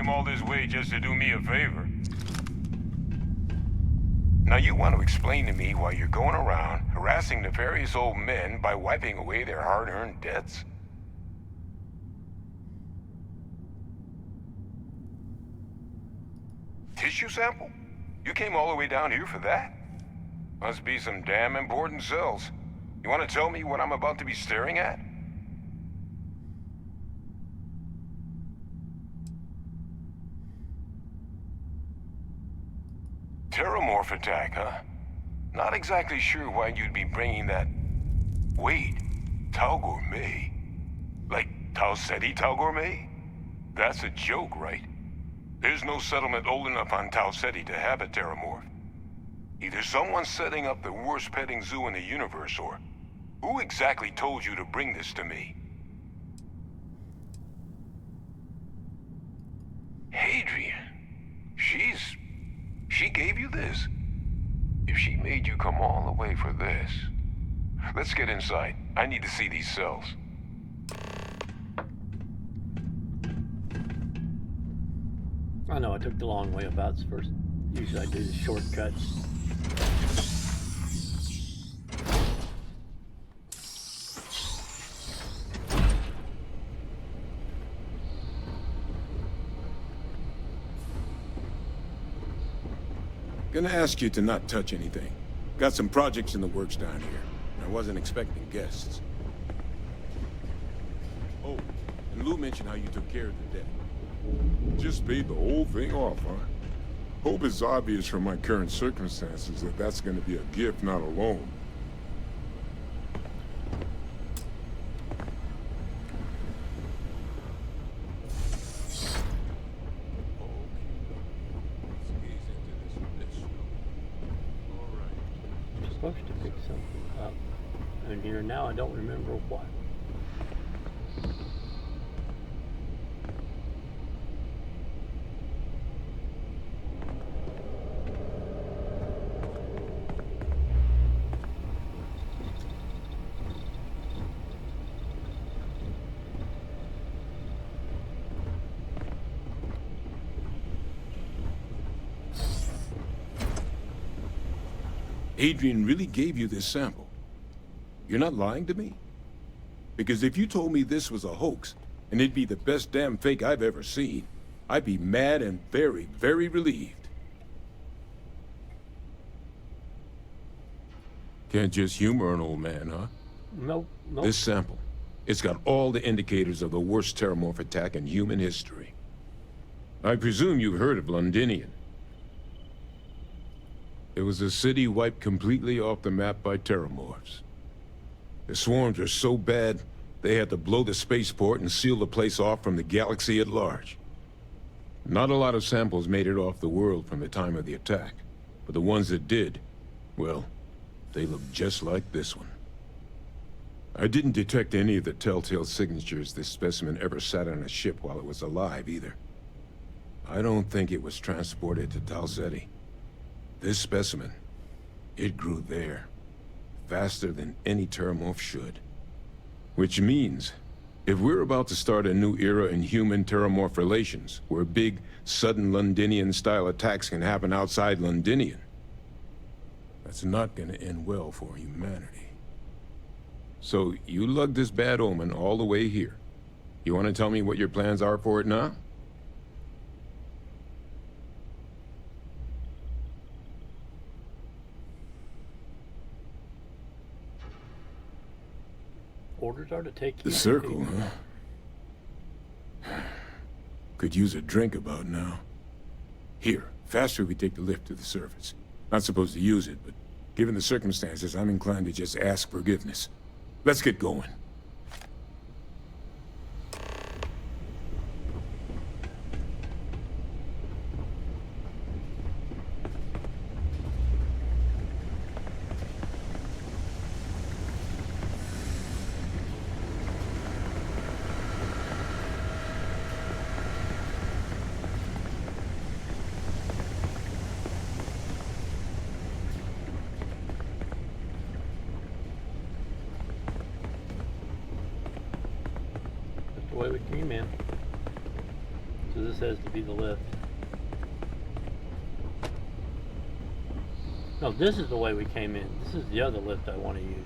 came all this way just to do me a favor. Now you want to explain to me why you're going around harassing nefarious old men by wiping away their hard-earned debts? Tissue sample? You came all the way down here for that? Must be some damn important cells. You want to tell me what I'm about to be staring at? Terramorph attack, huh? Not exactly sure why you'd be bringing that... Wait, Tau Gourmet? Like Tau Ceti Tau Gourmet? That's a joke, right? There's no settlement old enough on Tau Ceti to have a Terramorph. Either someone's setting up the worst petting zoo in the universe, or... Who exactly told you to bring this to me? Hadrian. She gave you this? If she made you come all the way for this... Let's get inside. I need to see these cells. I know I took the long way about first. Usually I do the shortcuts. Gonna ask you to not touch anything. Got some projects in the works down here. I wasn't expecting guests. Oh, and Lou mentioned how you took care of the debt. Just paid the whole thing off, huh? Hope it's obvious from my current circumstances that that's gonna be a gift, not a loan. I'm supposed to pick something up in here now. I don't remember what. Adrian really gave you this sample. You're not lying to me? Because if you told me this was a hoax, and it'd be the best damn fake I've ever seen, I'd be mad and very, very relieved. Can't just humor an old man, huh? Nope. This sample, it's got all the indicators of the worst Terramorph attack in human history. I presume you've heard of Londinian. It was a city wiped completely off the map by Terramorphs. The swarms are so bad, they had to blow the spaceport and seal the place off from the galaxy at large. Not a lot of samples made it off the world from the time of the attack, but the ones that did, well, they look just like this one. I didn't detect any of the telltale signatures this specimen ever sat on a ship while it was alive, either. I don't think it was transported to Tau Ceti. This specimen, it grew there, faster than any Terramorph should. Which means, if we're about to start a new era in human-Terramorph relations, where big, sudden Londinian-style attacks can happen outside Londinian, that's not gonna end well for humanity. So, you lugged this bad omen all the way here. You wanna tell me what your plans are for it now? Orders are to take you. The circle, huh? Could use a drink about now. Here, faster we take the lift to the surface. Not supposed to use it, but given the circumstances, I'm inclined to just ask forgiveness. Let's get going. Away with me, man. So this has to be the lift. No, this is the way we came in. This is the other lift I want to use.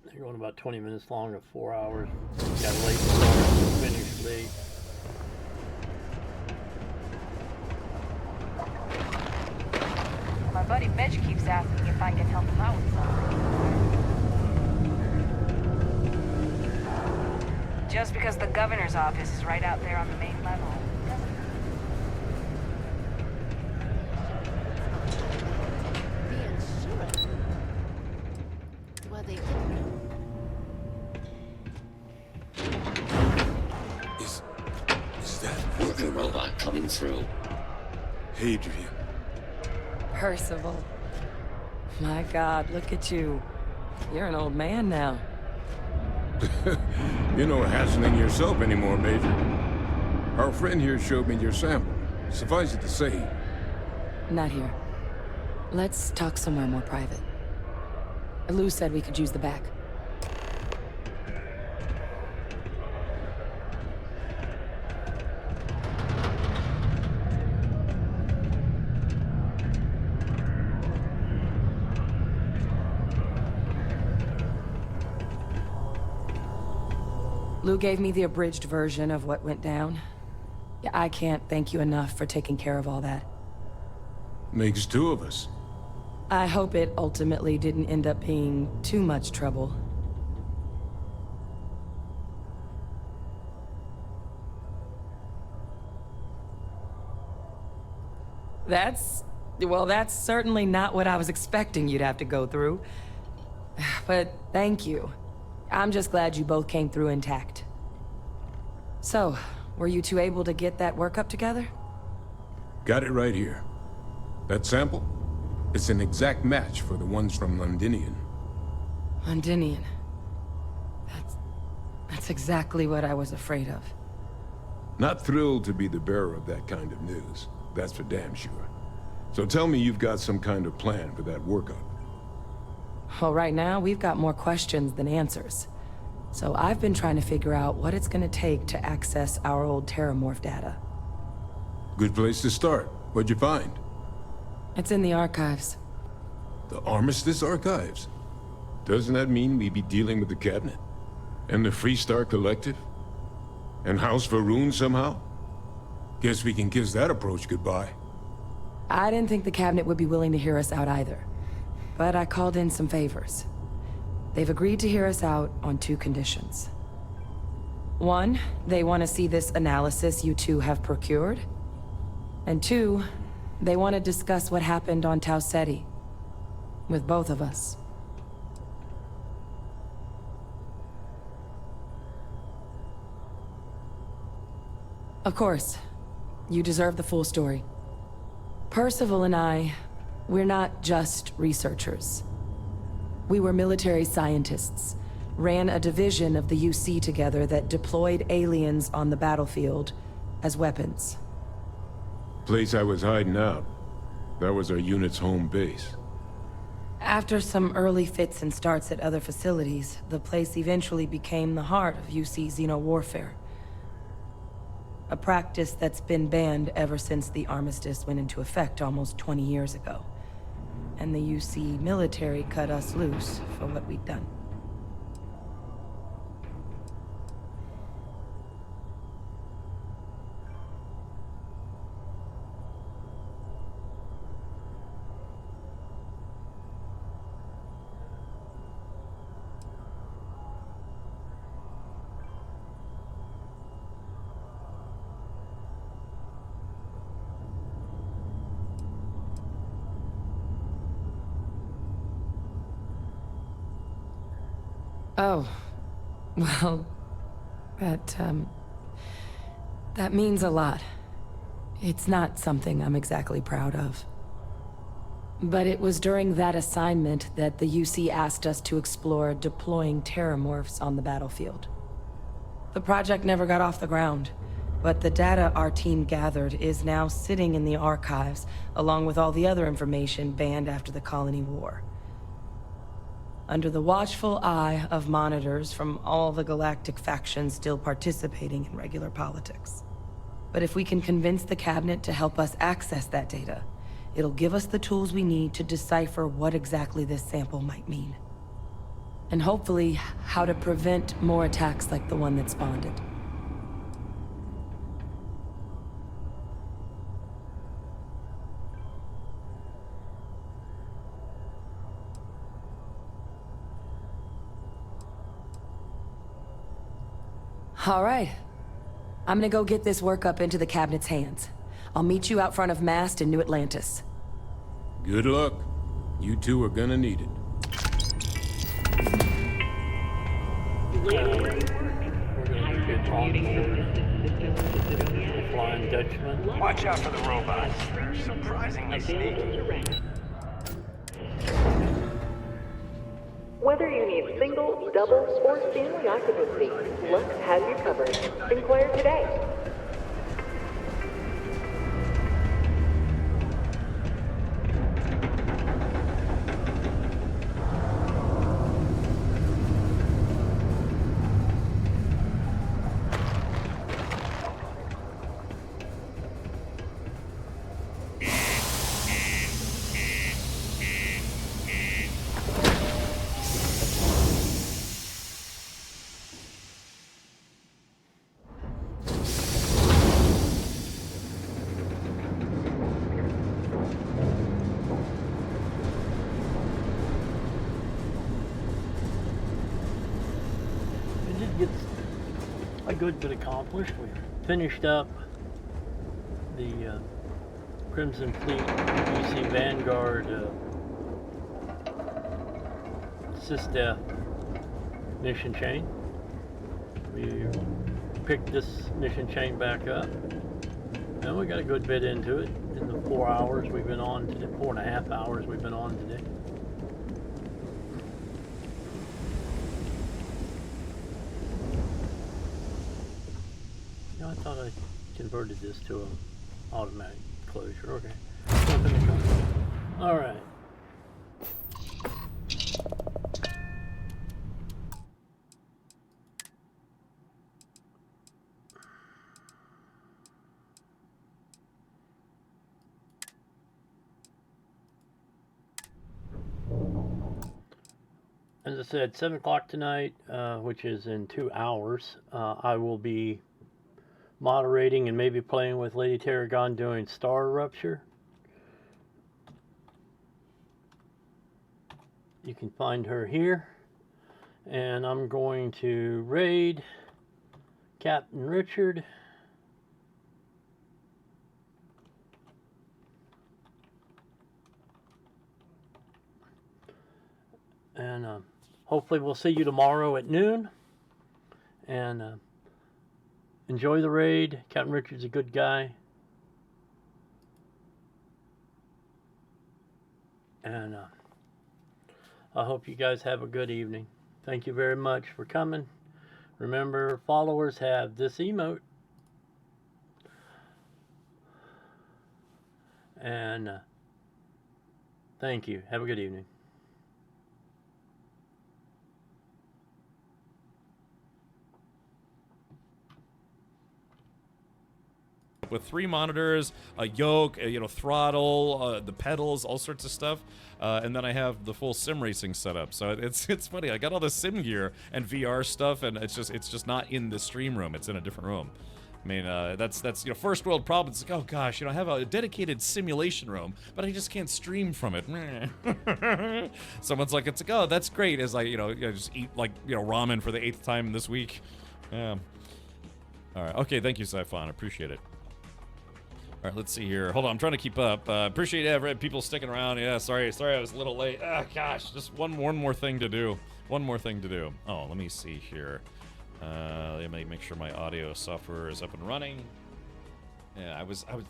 They're going about 20 minutes long or 4 hours. Got a late start, finished late. My buddy Mitch keeps asking if I can help him out with something. Just because the governor's office is right out there on the main level. Robot coming through. Hadrian. Percival. My God, look at you. You're an old man now. You're no hassling yourself anymore, Major. Our friend here showed me your sample. Suffice it to say... Not here. Let's talk somewhere more private. Lou said we could use the back. Lou gave me the abridged version of what went down. Yeah, I can't thank you enough for taking care of all that. Makes two of us. I hope it ultimately didn't end up being too much trouble. Well, that's certainly not what I was expecting you'd have to go through. But thank you. I'm just glad you both came through intact. So, were you two able to get that workup together? Got it right here. That sample? It's an exact match for the ones from Londinian. Londinian. That's exactly what I was afraid of. Not thrilled to be the bearer of that kind of news. That's for damn sure. So tell me you've got some kind of plan for that workup. Well, right now, we've got more questions than answers. So I've been trying to figure out what it's gonna take to access our old Terramorph data. Good place to start. What'd you find? It's in the archives. The Armistice Archives? Doesn't that mean we'd be dealing with the Cabinet? And the Freestar Collective? And House Varun somehow? Guess we can kiss that approach goodbye. I didn't think the Cabinet would be willing to hear us out either. But I called in some favors. They've agreed to hear us out on 2 conditions. 1, they want to see this analysis you two have procured. And 2, they want to discuss what happened on Tau Ceti. With both of us. Of course, you deserve the full story. Percival and I, we're not just researchers. We were military scientists, ran a division of the UC together that deployed aliens on the battlefield as weapons. Place I was hiding out. That was our unit's home base. After some early fits and starts at other facilities, the place eventually became the heart of UC xeno-warfare. A practice that's been banned ever since the armistice went into effect almost 20 years ago. And the UC military cut us loose for what we'd done. Oh, well, that means a lot. It's not something I'm exactly proud of. But it was during that assignment that the UC asked us to explore deploying Terramorphs on the battlefield. The project never got off the ground, but the data our team gathered is now sitting in the archives, along with all the other information banned after the Colony War. Under the watchful eye of monitors from all the galactic factions still participating in regular politics. But if we can convince the Cabinet to help us access that data, it'll give us the tools we need to decipher what exactly this sample might mean. And hopefully, how to prevent more attacks like the one that spawned it. All right. I'm gonna go get this work up into the Cabinet's hands. I'll meet you out front of Mast in New Atlantis. Good luck. You two are gonna need it. We're gonna get on board. Flying Dutchman. Watch out for the robots. They're surprisingly sneaky. Whether you need single, double, or family occupancy, Lux has you covered. Inquire today. A good bit accomplished. We finished up the Crimson Fleet UC Vanguard SysDef mission chain. We picked this mission chain back up, and we got a good bit into it in the 4 hours we've been on today, 4.5 hours we've been on today. I thought I converted this to an automatic closure. Okay. All right. as I said, 7 o'clock tonight, which is in 2 hours, I will be moderating and maybe playing with Lady Tarragon doing Star Rupture. You can find her here. And I'm going to raid Captain Richard. And hopefully we'll see you tomorrow at noon. And enjoy the raid. Captain Richard's a good guy. And I hope you guys have a good evening. Thank you very much for coming. Remember, followers have this emote. And thank you. Have a good evening. With 3 monitors, a yoke, throttle, the pedals, all sorts of stuff, and then I have the full sim racing setup. So it's funny. I got all the sim gear and VR stuff, and it's just not in the stream room. It's in a different room. I mean, that's first world problems. It's like, oh gosh, I have a dedicated simulation room, but I just can't stream from it. Someone's like, oh, that's great. As I just eat ramen for the 8th time this week. Yeah. All right. Okay. Thank you, Siphon. I appreciate it. All right, let's see here. Hold on, I'm trying to keep up. Appreciate people sticking around. Yeah, sorry I was a little late. Ah, gosh, just one more thing to do. One more thing to do. Oh, let me see here. Let me make sure my audio software is up and running. Yeah,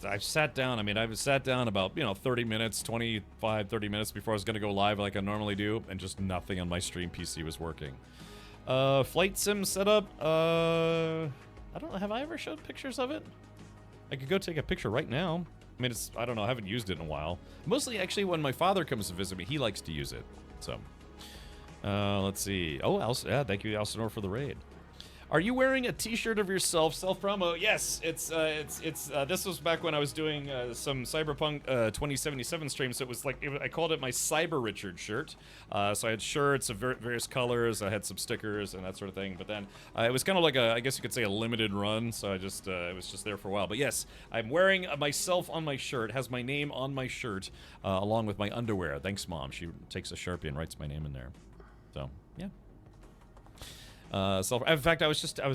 I sat down. I mean, I sat down about 30 minutes, 25, 30 minutes before I was gonna go live like I normally do, and just nothing on my stream PC was working. Flight sim setup. I don't know. Have I ever showed pictures of it? I could go take a picture right now. I mean, I don't know, I haven't used it in a while. Mostly, actually, when my father comes to visit me, he likes to use it. So, let's see. Oh, yeah, thank you, Elsinore, for the raid. Are you wearing a t-shirt of yourself, self-promo? Yes, this was back when I was doing some Cyberpunk 2077 streams, so it was like, I called it my Cyber Richard shirt. So I had shirts of various colors, I had some stickers and that sort of thing, but then it was kind of like I guess you could say a limited run, so I just, it was just there for a while. But yes, I'm wearing myself on my shirt, it has my name on my shirt, along with my underwear. Thanks, Mom. She takes a Sharpie and writes my name in there. So, yeah. In fact, I was talking